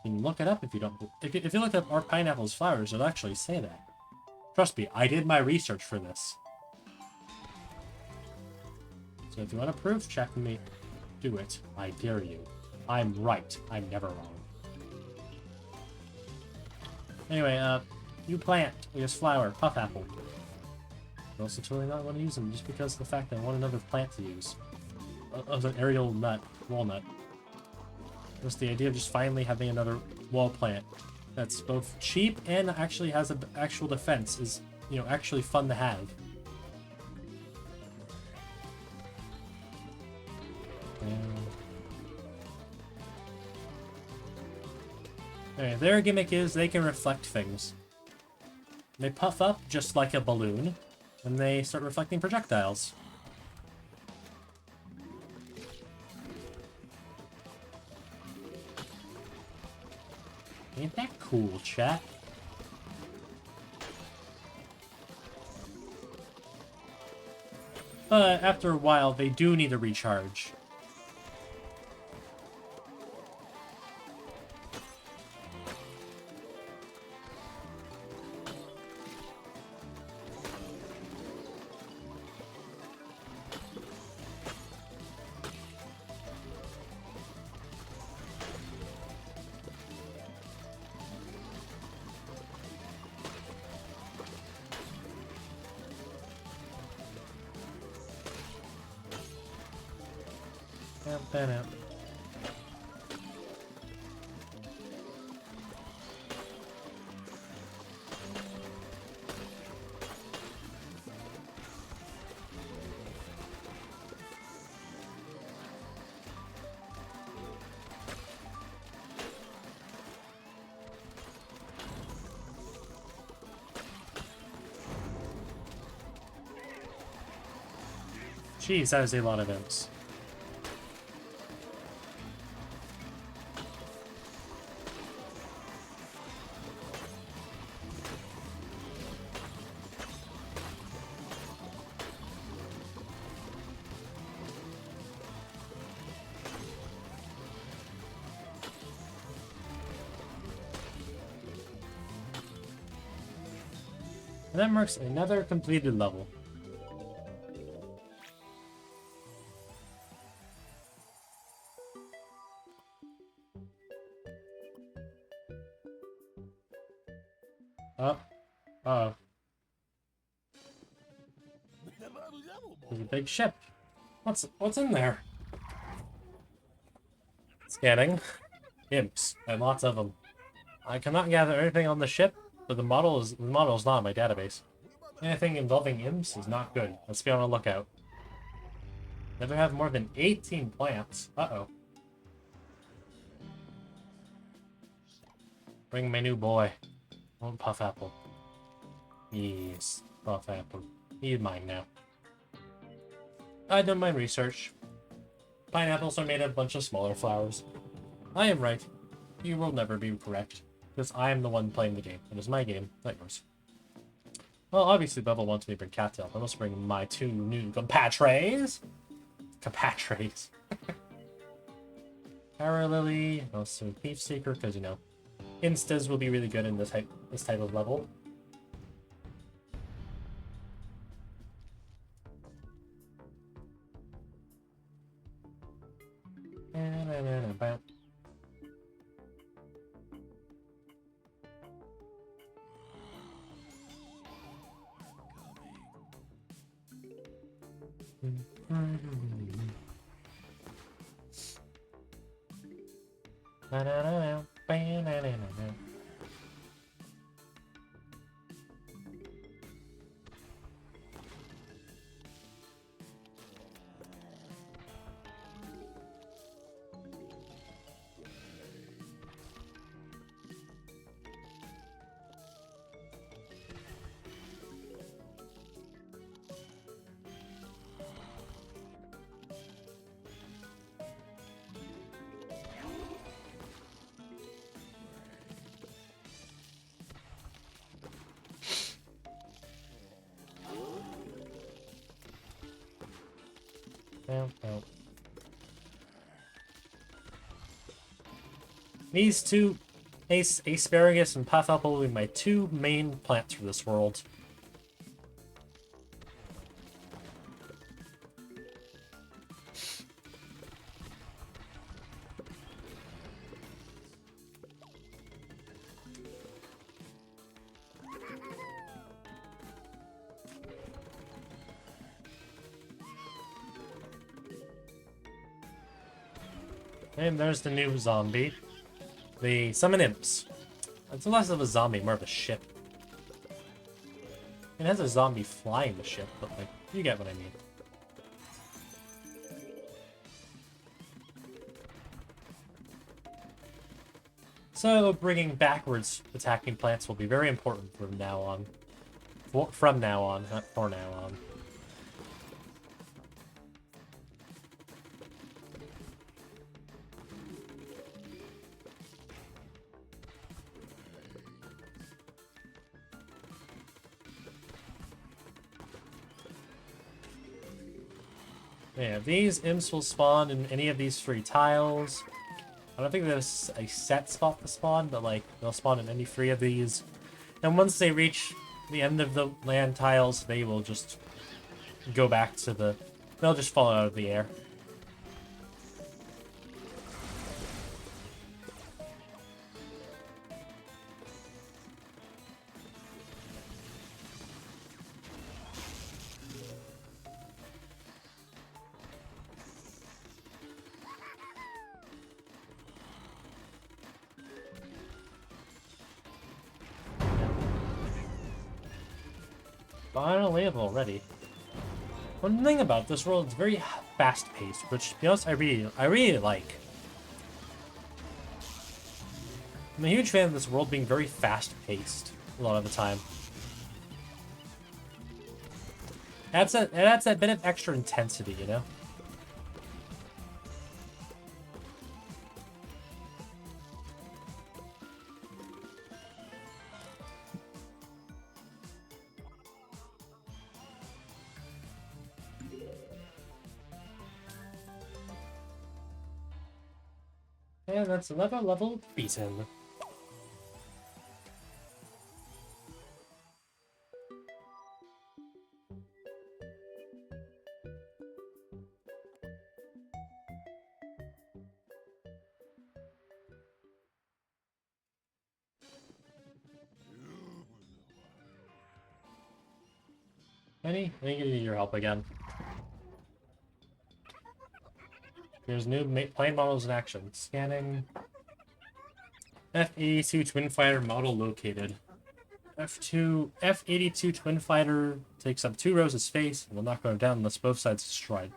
You can look it up if you don't. If you look up our pineapple's flowers, it'll actually say that. Trust me, I did my research for this. So if you want a proof check me, do it. I dare you. I'm right. I'm never wrong. Anyway, new plant. We have flower, puff apple. I'm also totally not going to use them just because of the fact that I want another plant to use. Of an aerial nut, walnut. Just the idea of just finally having another wall plant that's both cheap and actually has an actual defense is, you know, actually fun to have. Anyway, their gimmick is they can reflect things. They puff up just like a balloon, and they start reflecting projectiles. Ain't that cool, chat? But after a while, they do need a recharge. That out. Jeez, that is a lot of imps. And that marks another completed level. Oh. Uh-oh. There's a big ship. What's in there? Scanning. Imps. And lots of them. I cannot gather anything on the ship, but the model is not in my database. Anything involving imps is not good. Let's be on the lookout. Never have more than 18 plants. Uh-oh. Bring my new boy. Oh, puff apple. Yes, puff apple. He's mine now. I've done my research. Pineapples are made of a bunch of smaller flowers. I am right. You will never be correct. Because I am the one playing the game. It is my game, not yours. Well, obviously Bevel wants me to bring Cattail. I must bring my two new compatriots. Compatriots. Paralily, also Thief Seeker, because, you know, instas will be really good in this type of level. No, no. These two, asparagus and puff apple, will be my two main plants for this world. And there's the new zombie. The summon imps. It's less of a zombie, more of a ship. It has a zombie flying the ship, but like, you get what I mean. So bringing backwards attacking plants will be very important from now on. From now on, not for now on. Yeah, these imps will spawn in any of these 3 tiles. I don't think there's a set spot to spawn, but like, they'll spawn in any 3 of these. And once they reach the end of the land tiles, they will just go back to the... They'll just fall out of the air. Finally level already. One thing about this world, it's very fast-paced, which, to be honest, I really like. I'm a huge fan of this world being very fast-paced a lot of the time. It adds that bit of extra intensity, you know? And that's another level beaten. Penny, I think you need your help again. There's new plane models in action. Scanning. F-82 Twin Fighter model located. F-82 Twin Fighter takes up 2 rows of space and will not go down unless both sides destroyed.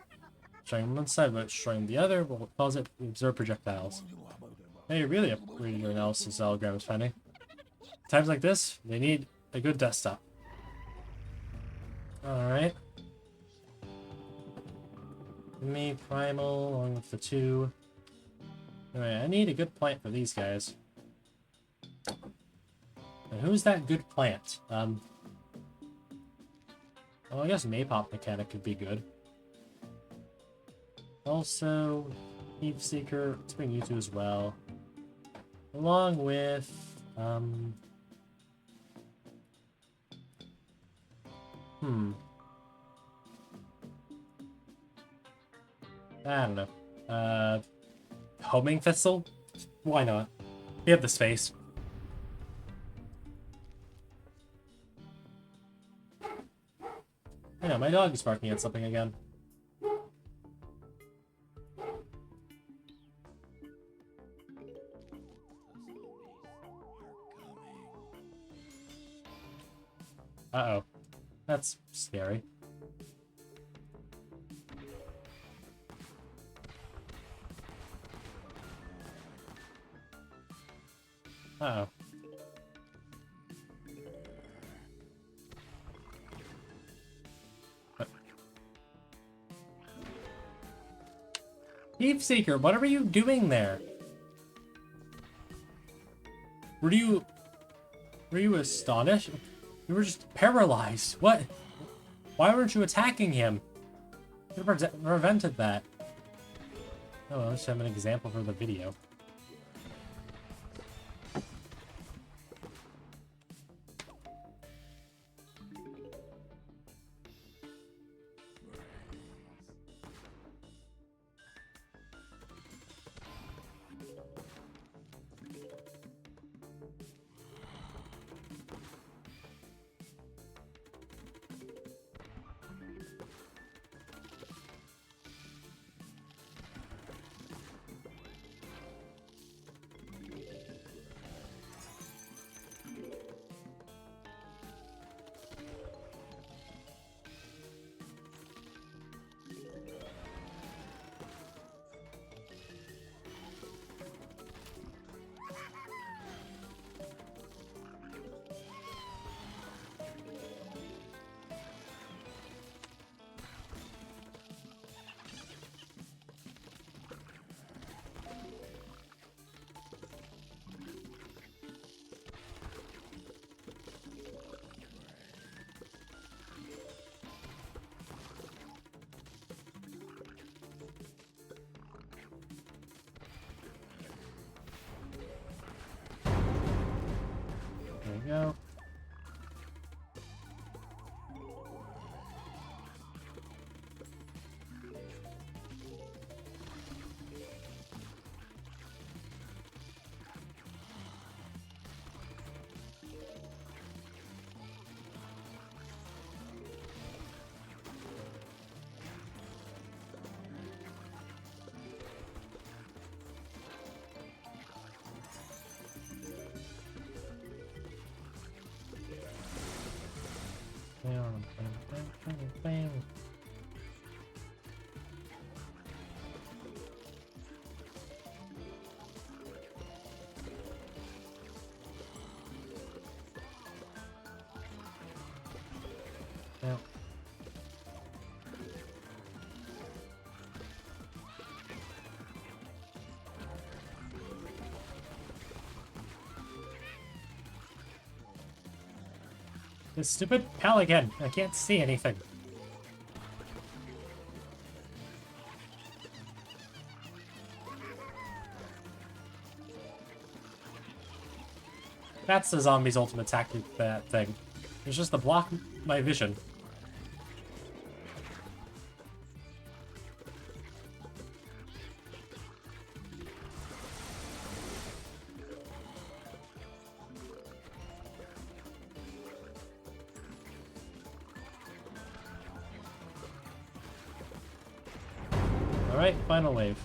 Destroying one side but destroying the other will cause it to absorb projectiles. Hey, really upgraded your analysis algorithms, Penny. Times like this, they need a good desktop. Alright. Give me Primal along with the 2. Alright, I need a good plant for these guys. And who's that good plant? Oh, I guess Maypop Mechanic could be good. Also, Heap Seeker, let's bring you 2 as well. Along with, I don't know. Homing Thistle? Why not? We have the space. I know, my dog is barking at something again. Uh-oh. That's scary. Uh-oh. Thief Seeker, what were you doing there? Were you astonished? You were just paralyzed. What? Why weren't you attacking him? Could have prevented that. Oh, well, let's have an example for the video. There we go. Yeah. This stupid pelican! I can't see anything. That's the zombie's ultimate tactic, that thing. It's just to block my vision. Alright, final wave.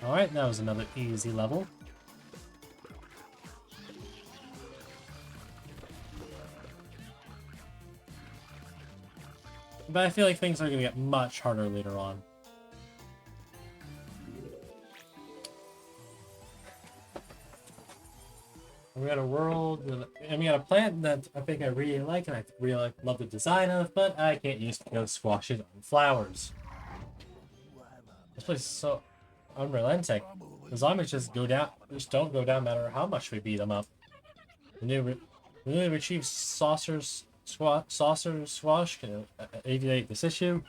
Alright, that was another easy level. But I feel like things are going to get much harder later on. We got a world, and we got a plant that I think I really like, and I really love the design of, but I can't use to go squash it on flowers. This place is so unrelenting. The zombies just don't go down no matter how much we beat them up. The newly retrieved saucer squash can alleviate this issue.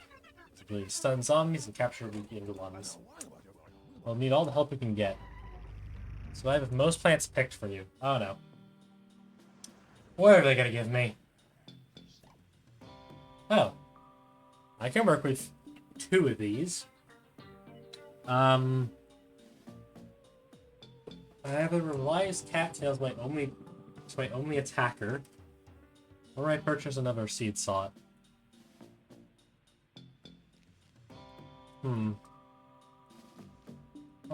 Simply stun zombies and capture weakened ones. We'll need all the help we can get. So I have most plants picked for you. Oh no. What are they gonna give me? Oh. I can work with 2 of these. I have a realized cattails my only attacker. Or I purchase another seed slot. I'll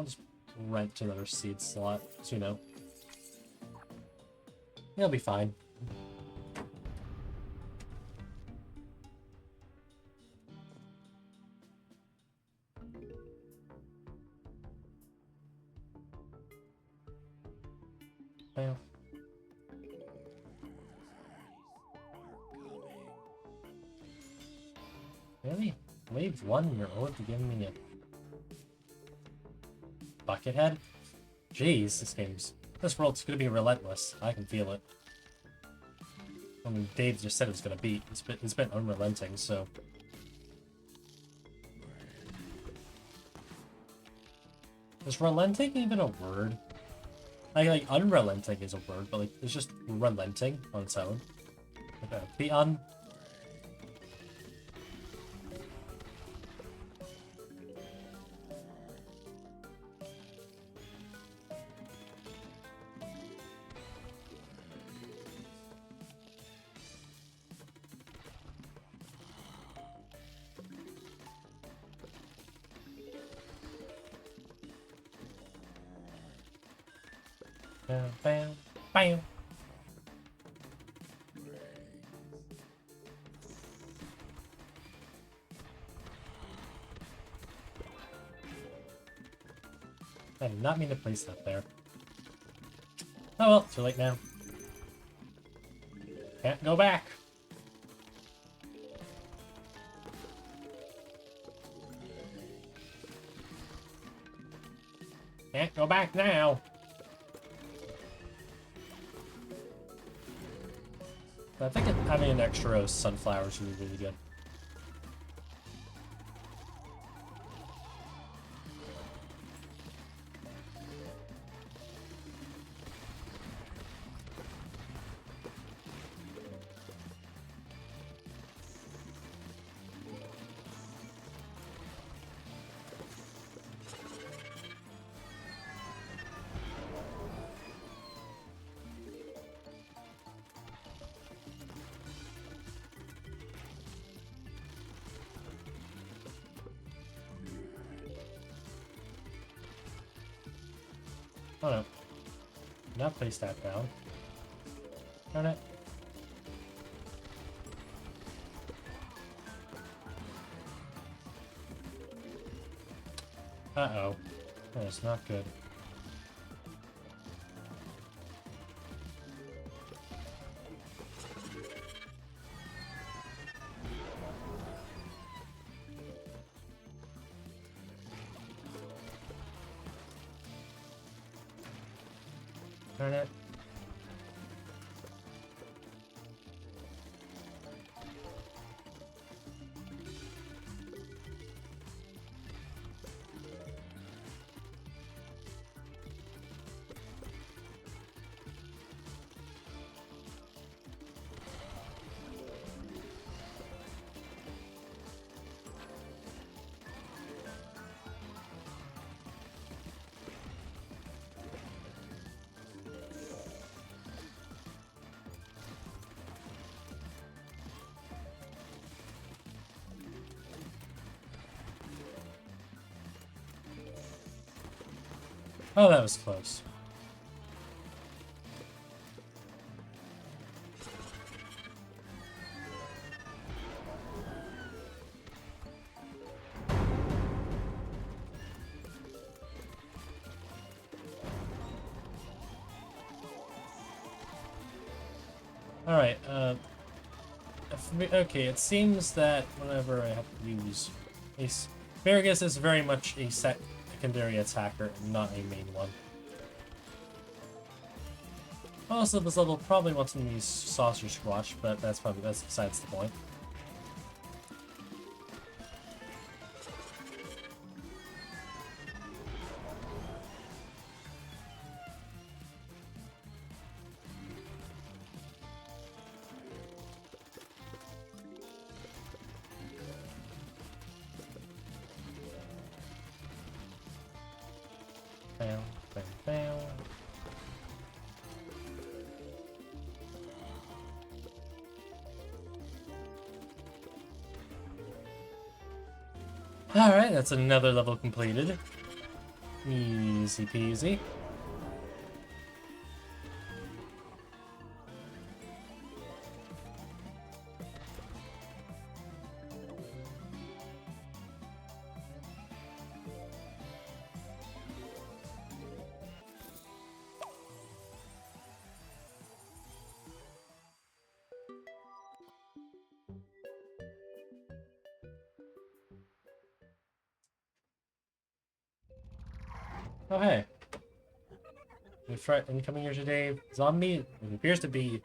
just rent another seed slot, so you know. It'll be fine. bam. Really? Wave 1 in your orb to give me a bucket head? Jeez, this world's gonna be relentless. I can feel it. I mean, Dave just said it was gonna be. It's been unrelenting, so. Is relenting even a word? Like unrelenting is a word, but like it's just relenting on its own. Okay, be un. Bam, bam, bam. I did not mean to place that there. Oh well, too late now. Can't go back. Can't go back now. I think having an extra row of sunflowers would be really good. Oh no. Not place that down. Darn it. Uh-oh. That's not good. Darn it. Oh, that was close. Alright, okay, it seems that whenever I have to use Asparagus is very much a secondary attacker, not a main one. Also, this level probably wants me to use Saucer Squash, but that's besides the point. Bam, bam, bam. Alright, that's another level completed. Easy peasy. Oh, hey. The threat incoming here today. Zombie. It appears to be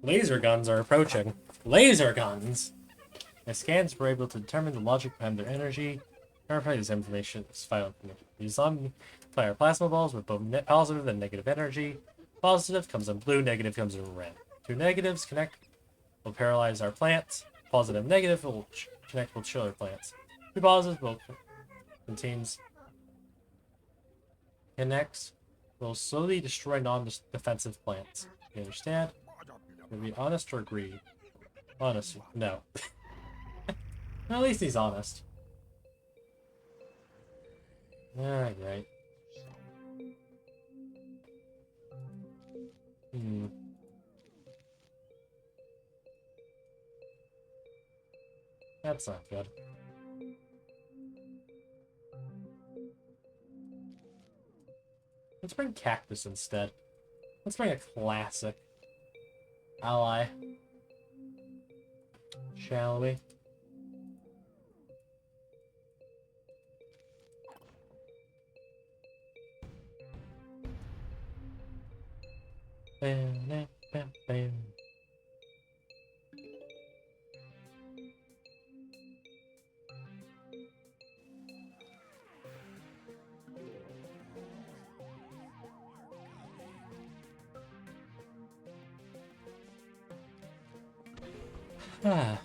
laser guns are approaching. Laser guns! My scans were able to determine the logic behind their energy. Verify this information is found. These zombie fire plasma balls with both net positive and negative energy. Positive comes in blue, negative comes in red. Two negatives connect will paralyze our plants. Positive and negative will connect will chill our plants. Two positives will contains connects will slowly destroy non-defensive plants. You understand? Will be honest or greedy? Honest. No. Well, at least he's honest. Alright. That's not good. Let's bring Cactus instead. Let's bring a classic ally. Shall we? Bam, bam, bam. Ah.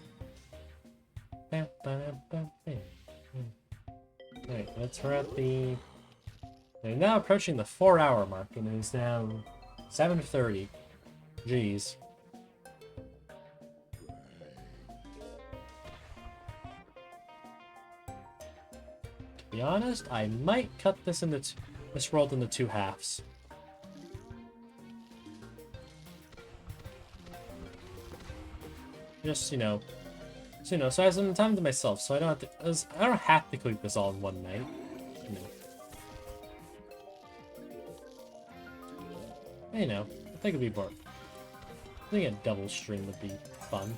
Bam, bam, bam, bam. Alright, let's wrap the... We're now approaching the 4-hour mark, and it is now 7:30. Jeez. To be honest, I might cut this into this world into 2 halves. Just, so I have some time to myself, so I don't have to. I don't have to complete this all in one night. I think it'd be bored. I think a double stream would be fun.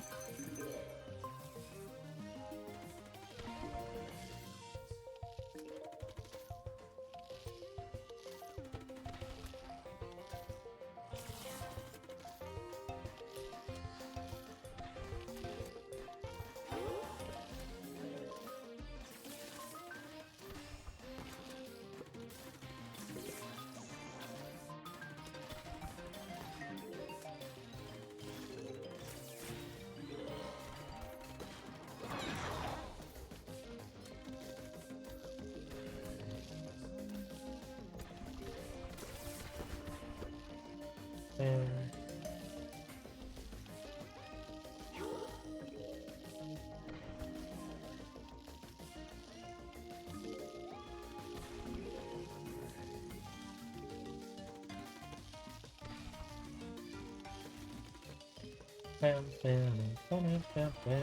Bam, bam, bam, bam, bam.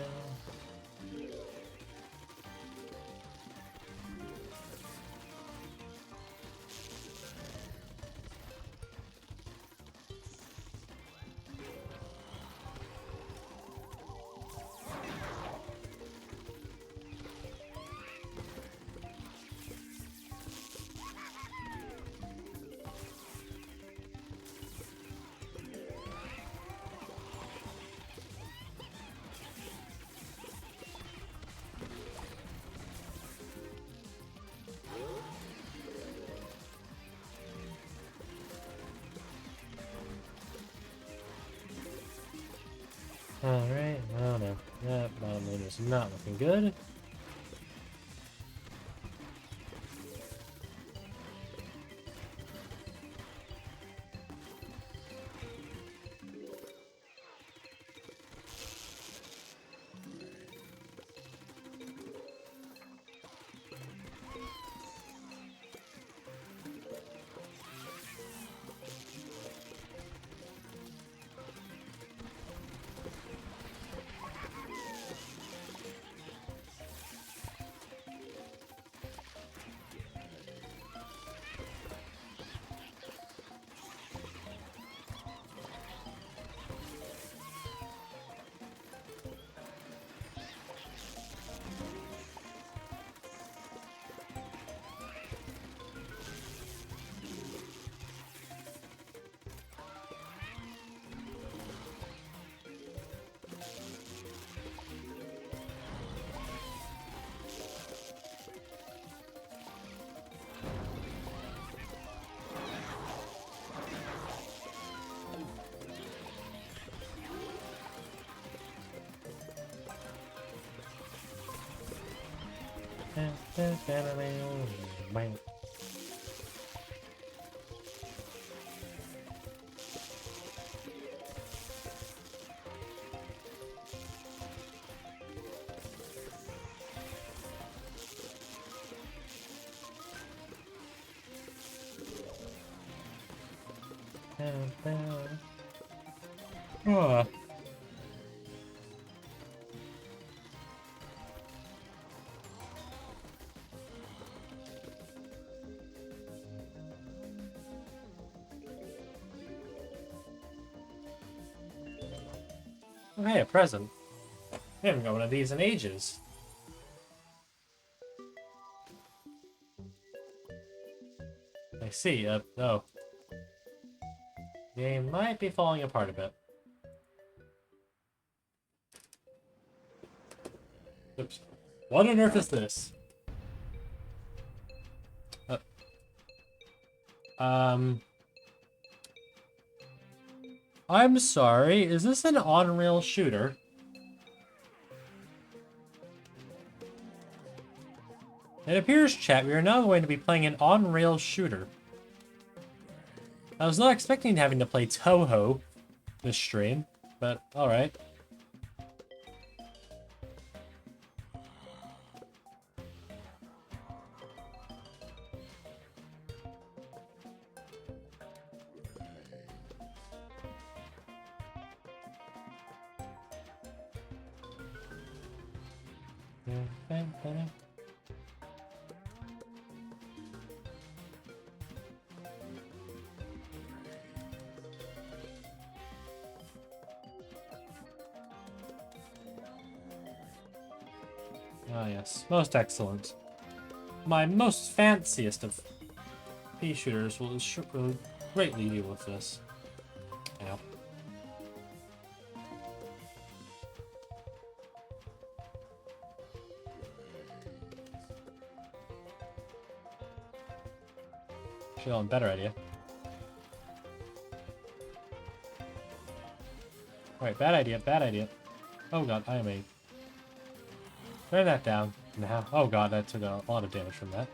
Alright, well no, that bottom lane is not looking good. Oh. Oh, hey, a present. I haven't got one of these in ages. I see. Oh. Game might be falling apart a bit. Oops. What on earth is this? I'm sorry, is this an on-rail shooter? It appears, chat, we are now going to be playing an on-rail shooter. I was not expecting having to play Toho this stream, but alright. Ah yes, most excellent. My most fanciest of pea shooters will greatly deal with this. Ow. Feeling better idea. Alright, bad idea, bad idea. Oh god, I am a... Turn that down. Now. Oh god, that took a lot of damage from that.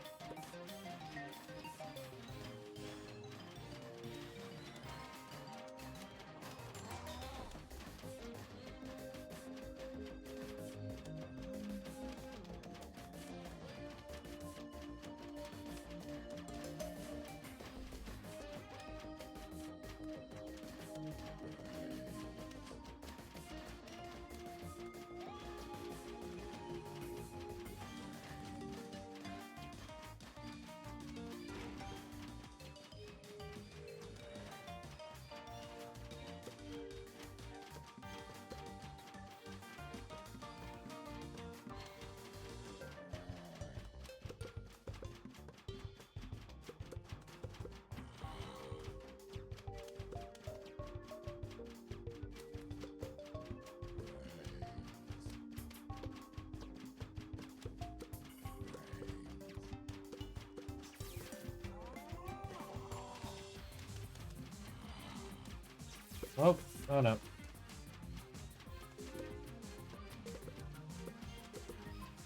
Oh, oh no.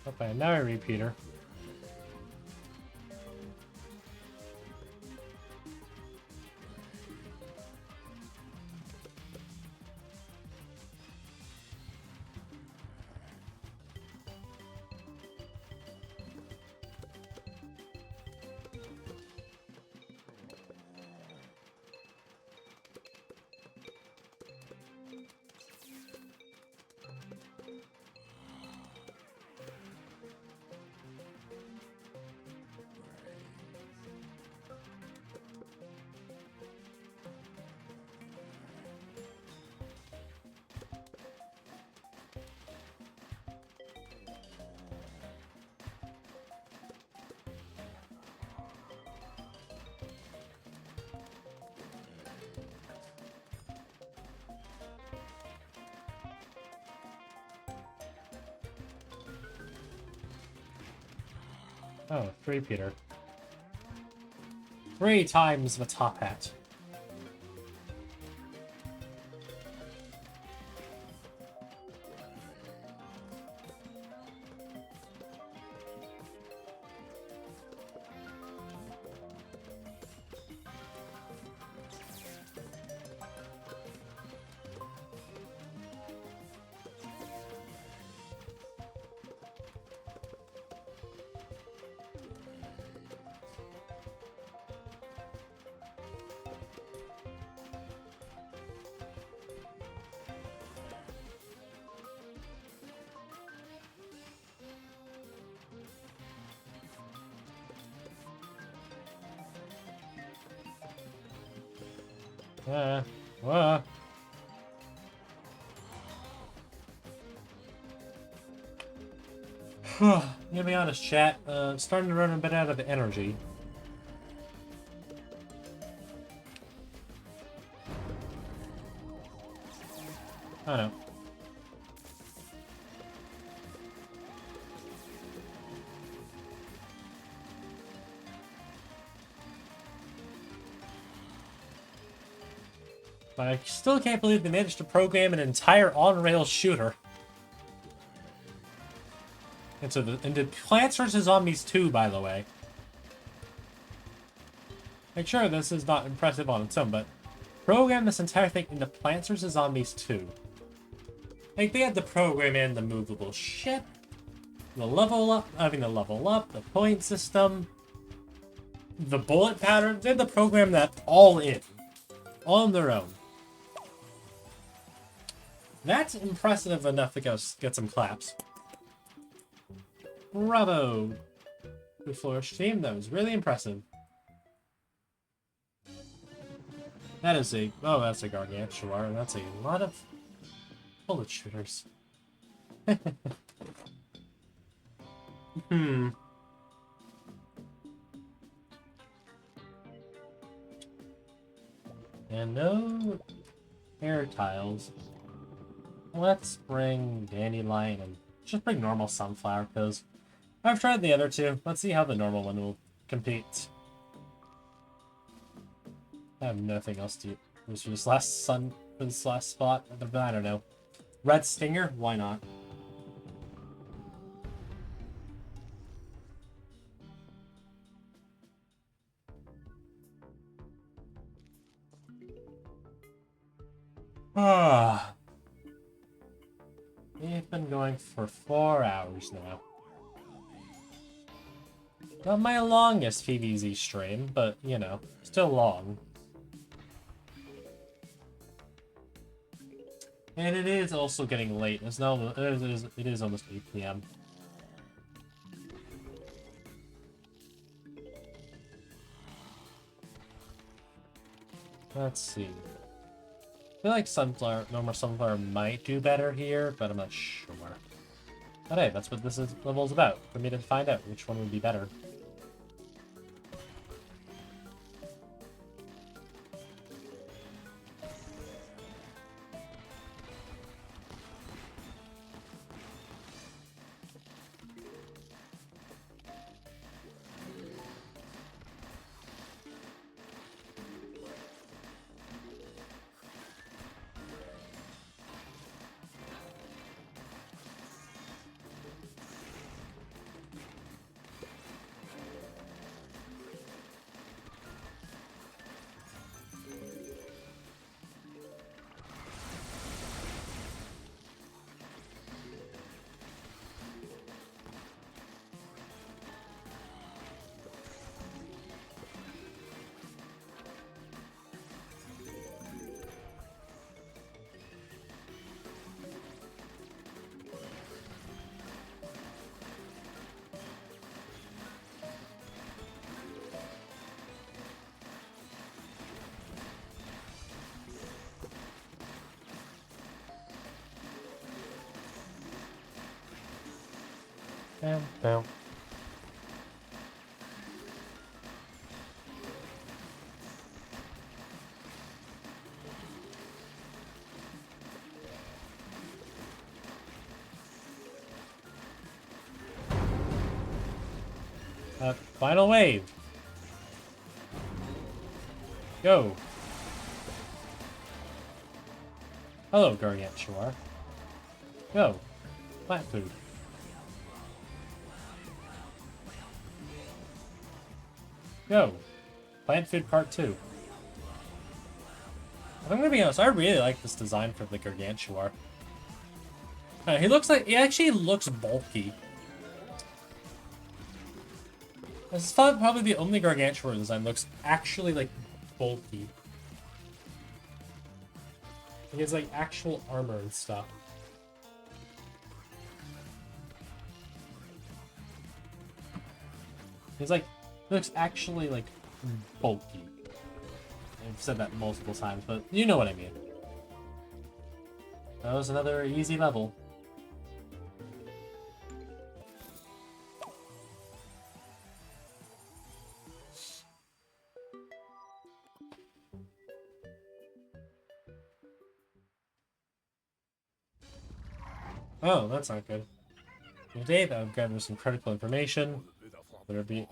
Okay, now a repeater. Oh, repeater. 3 times the top hat. Well. I'm gonna be honest, chat. Starting to run a bit out of energy. I know. But I still can't believe they managed to program an entire on-rail shooter into Plants vs. Zombies 2, by the way. Like, sure, this is not impressive on its own, but program this entire thing into Plants vs. Zombies 2. Like, they had to program in the movable ship, the level up, the point system, the bullet pattern. They had to program that all in. On their own. That's impressive enough to get some claps. Bravo! Good flourish team, that was really impressive. That is a... Oh, that's a gargantuar. That's a lot of bullet shooters. And no air tiles. Let's bring Dandelion and just bring normal Sunflower, because I've tried the other two. Let's see how the normal one will compete. I have nothing else to use for this last spot. I don't know. Red Stinger? Why not? We've been going for 4 hours now. Not my longest PvZ stream, but, you know, still long. And it is also getting late. It is almost 8 PM. Let's see. I feel like normal Sunflower might do better here, but I'm not sure. But hey, that's what this level's about, for me to find out which one would be better. Bam. Final wave. Go. Hello, Gargantuar. Go. Plant food. Go. Plant food part 2. I'm gonna be honest, I really like this design for the Gargantuar. He actually looks bulky. This is probably the only Gargantuar design that looks actually, like, bulky. He has, like, actual armor and stuff. He's, like, he looks actually, like, bulky. And I've said that multiple times, but you know what I mean. That was another easy level. Oh, that's not good. Today, I've gathered some critical information. Better be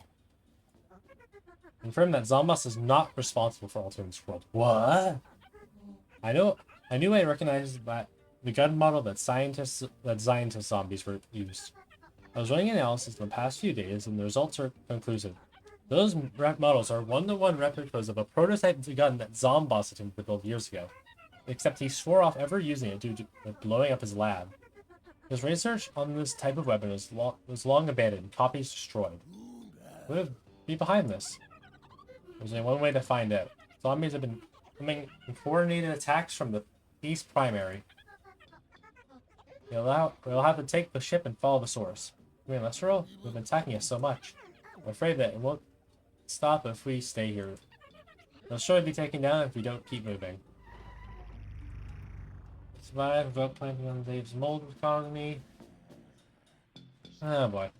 confirmed that Zombos is not responsible for altering this world. What? I knew I recognized that the gun model that scientists zombies were used. I was running analysis in the past few days, and the results are conclusive. Those models are one-to-one replicas of a prototype gun that Zomboss attempted to build years ago. Except he swore off ever using it due to blowing up his lab. His research on this type of weapon was long abandoned, copies destroyed. What would be behind this? There's only one way to find out. Zombies have been coming in coordinated attacks from the East Primary. We'll have to take the ship and follow the source. I mean, Lesteral, we've been attacking us so much. I'm afraid that it won't stop if we stay here. They'll surely be taken down if we don't keep moving. Survive without planting on Dave's mold economy. Oh boy.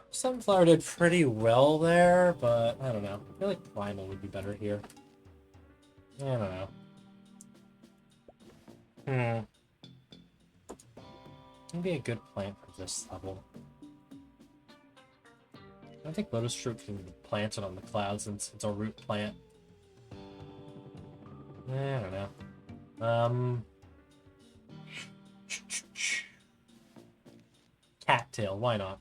Sunflower did pretty well there, but I don't know. I feel like Primal would be better here. I don't know. It'd be a good plant for this level. I think Lotus Fruit can be planted on the clouds since it's a root plant. I don't know. Cattail, why not?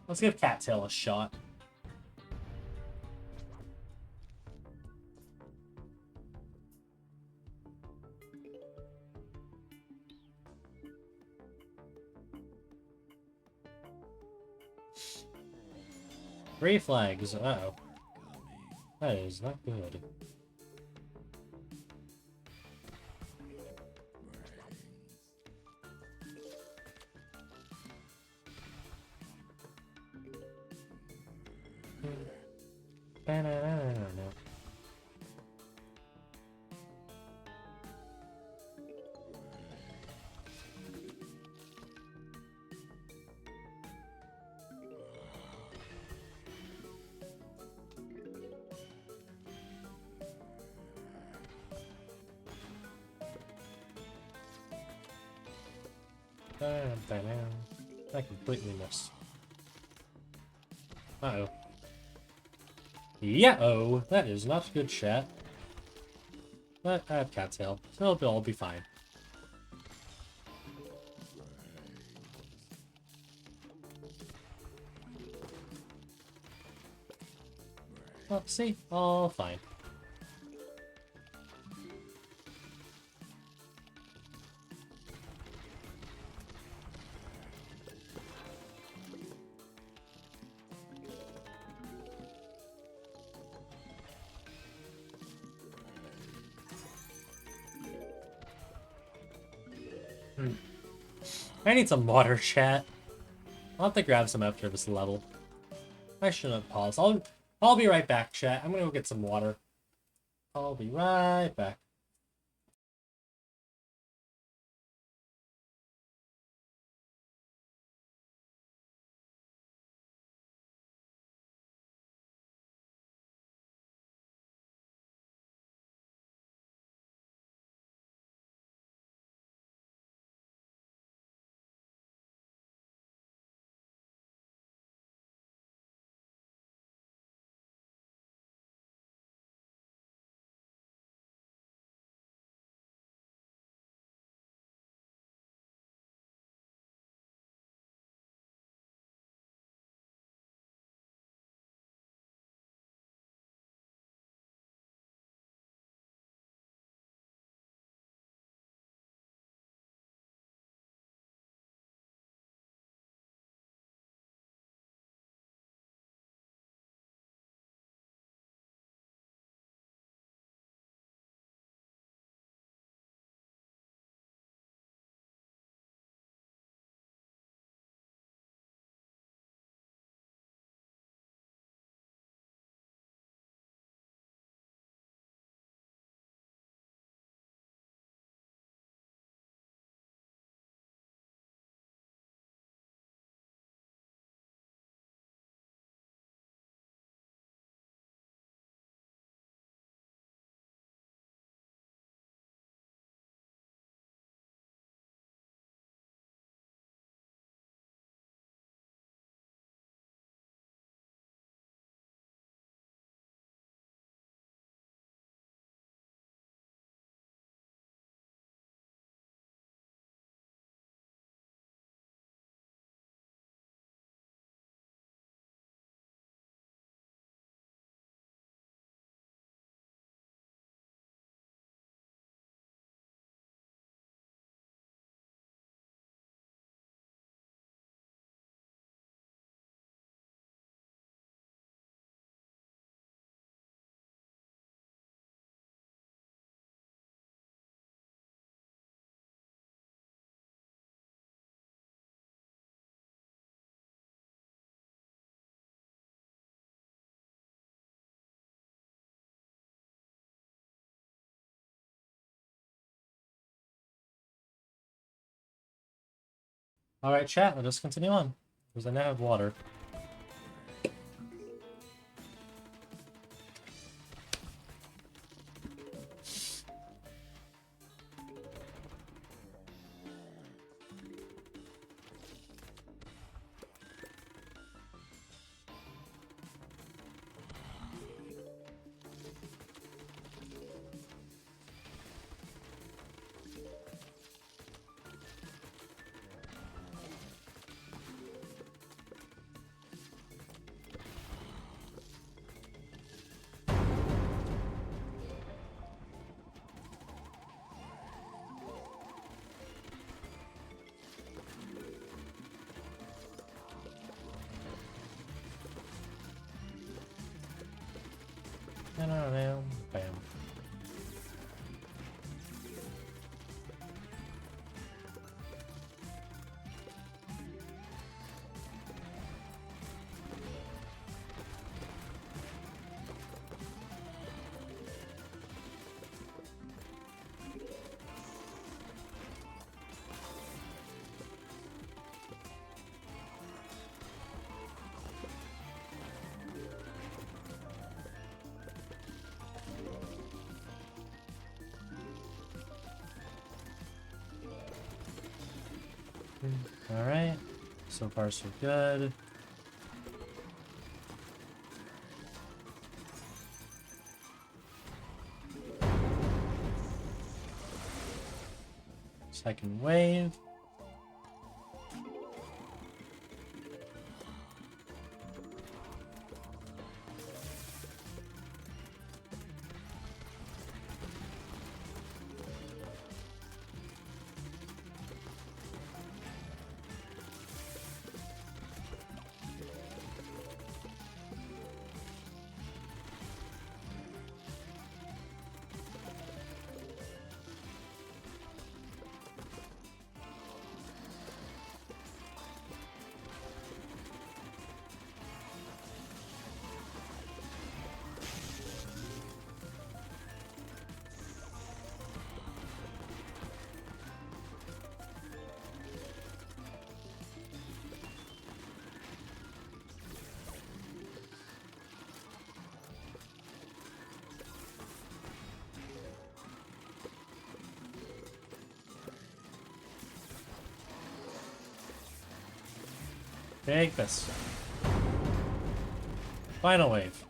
Let's give Cattail a shot. Three flags. Uh-oh. That is not good. I completely missed. Uh-oh. Yeah-oh! That is not good, chat. But I have Cattail, so it'll all be fine. Well, see? All fine. I need some water, chat. I'll have to grab some after this level. I shouldn't pause. I'll be right back, chat. I'm gonna go get some water. I'll be right back. Alright, chat, let us continue on. Because I now have water. Bam. Alright. So far, so good. Second wave. Take this. Final wave.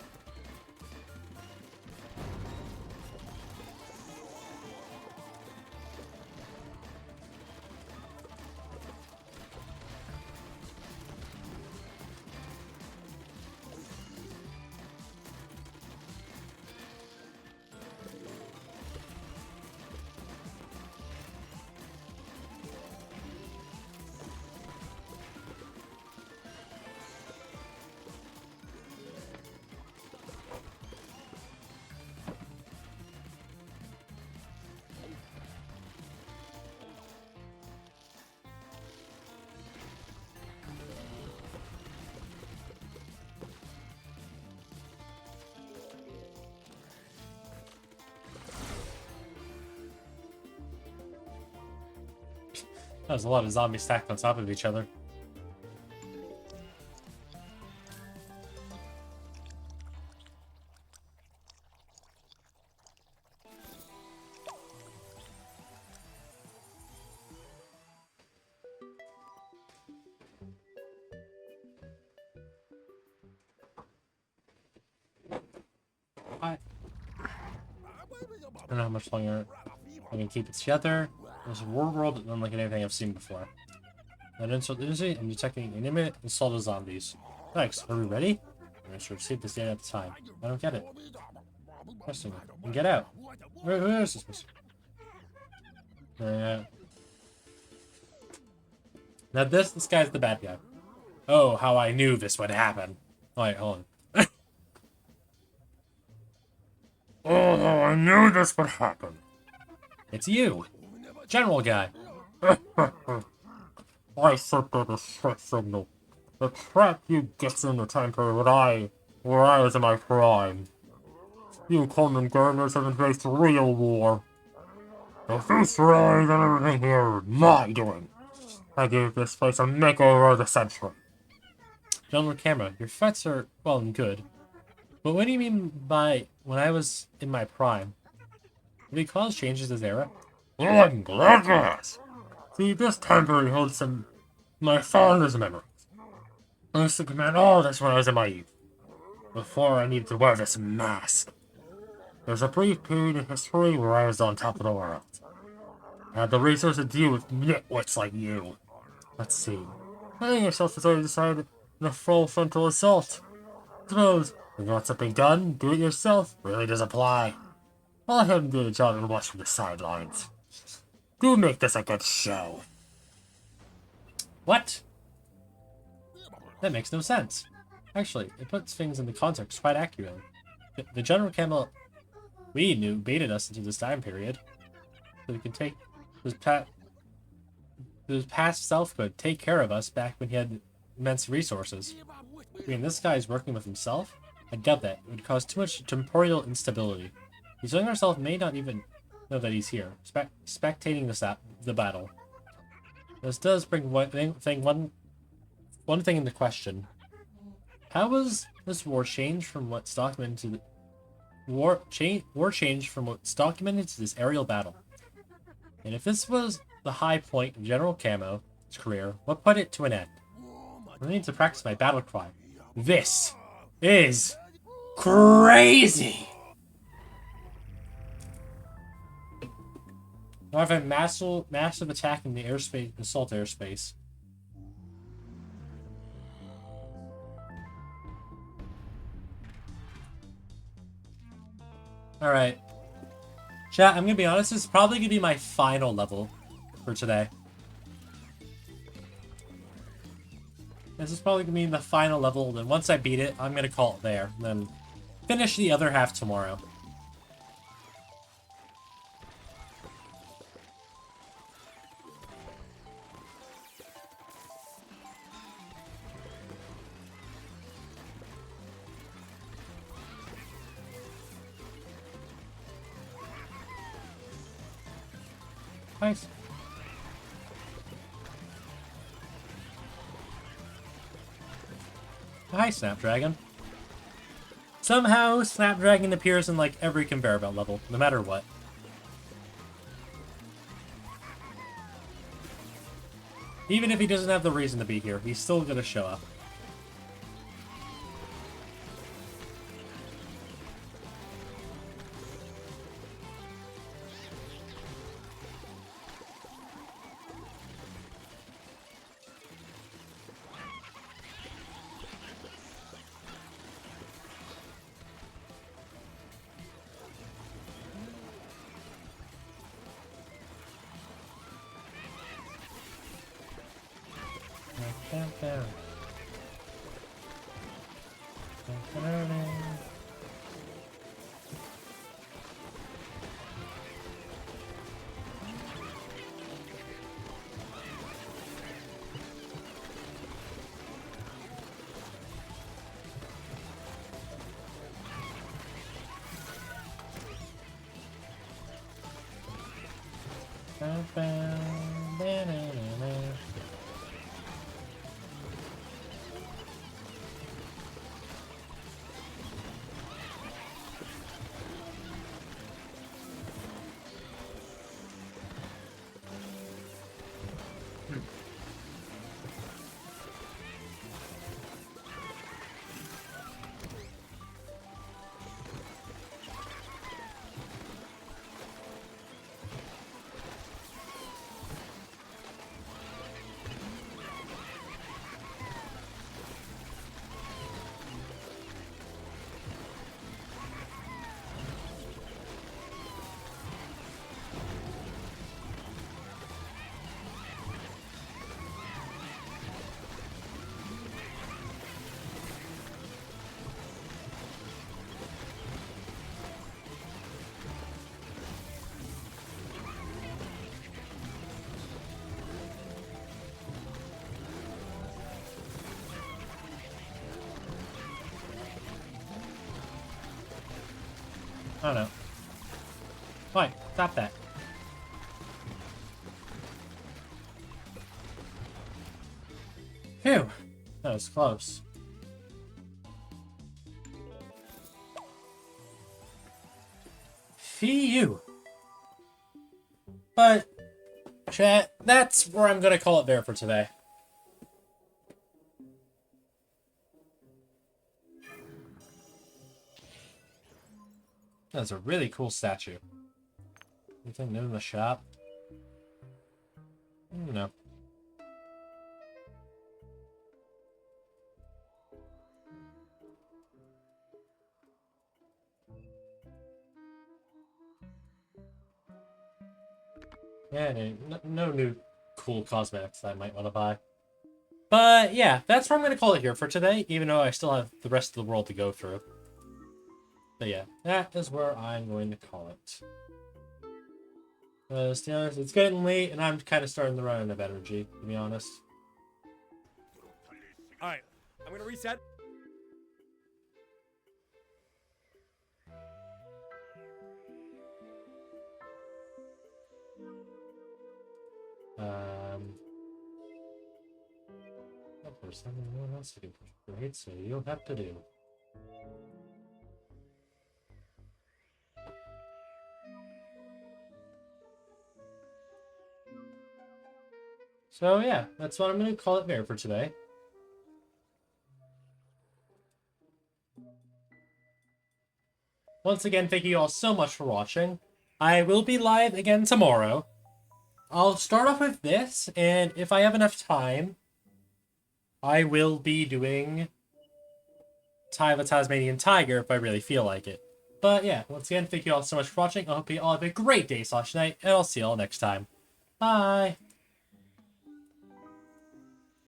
That was a lot of zombies stacked on top of each other. I don't know how much longer I can keep it together. There's a war world unlike anything I've seen before. That insult energy and detecting inanimate assault zombies. Thanks. Are we ready? I should have saved this data at the time. I don't get it. Pressing it. And get out. Where is this? Now this guy's the bad guy. Oh, how I knew this would happen. Wait, hold on. Oh, how I knew this would happen. It's you. General guy. I set that a threat signal. The crap you get in the time period where I was in my prime. You common gamers haven't faced real war. If this rise and everything here, my doing. I gave this place a makeover of the century. General Camera, your threats are well and good. But what do you mean by when I was in my prime? Did he cause changes this era? Well, I'm glad you asked. See, this temporary holds some of my fondest memories. I used to command all this when I was in my youth, before I needed to wear this mask. There was a brief period in history where I was on top of the world. I had the resources to deal with nitwits like you. Let's see. I think yourself has already decided on a full frontal assault. Suppose, if you want something done, do it yourself really does apply. I'll let him do the job and watch from the sidelines. Do make this a good show. What? That makes no sense. Actually, it puts things in the context quite accurately. The General Camel we knew baited us into this time period, so we could take his past self could take care of us back when he had immense resources. I mean, this guy's working with himself? I doubt that. It would cause too much temporal instability. His younger self may not even know that he's here, spectating the battle. This does bring one thing into question. How was this war changed from what's documented to war changed from what's documented to this aerial battle? And if this was the high point of General Camo's career, what put it to an end? I need to practice my battle cry. This is crazy! Now I have a massive attack in the airspace, Assault Arspace. Alright. Chat, I'm gonna be honest, this is probably gonna be my final level for today. This is probably gonna be the final level, then once I beat it, I'm gonna call it there. Then finish the other half tomorrow. Nice. Hi, Snapdragon. Somehow, Snapdragon appears in like every conveyor belt level, no matter what. Even if he doesn't have the reason to be here, he's still gonna show up. I don't know. Why? Stop that. Phew, that was close. Phew. But, chat, that's where I'm gonna call it there for today. That's a really cool statue. Anything new in the shop? No. Yeah, no new cool cosmetics that I might want to buy. But yeah, that's where I'm going to call it here for today, even though I still have the rest of the world to go through. But yeah, that is where I'm going to call it. Steelers, it's getting late, and I'm kind of starting to run out of energy, to be honest. Alright, I'm gonna reset. For something no one else to do. Great, so you'll have to do. So yeah, that's what I'm going to call it there for today. Once again, thank you all so much for watching. I will be live again tomorrow. I'll start off with this, and if I have enough time, I will be doing Tie of a Tasmanian Tiger if I really feel like it. But yeah, once again, thank you all so much for watching. I hope you all have a great day/night, and I'll see you all next time. Bye!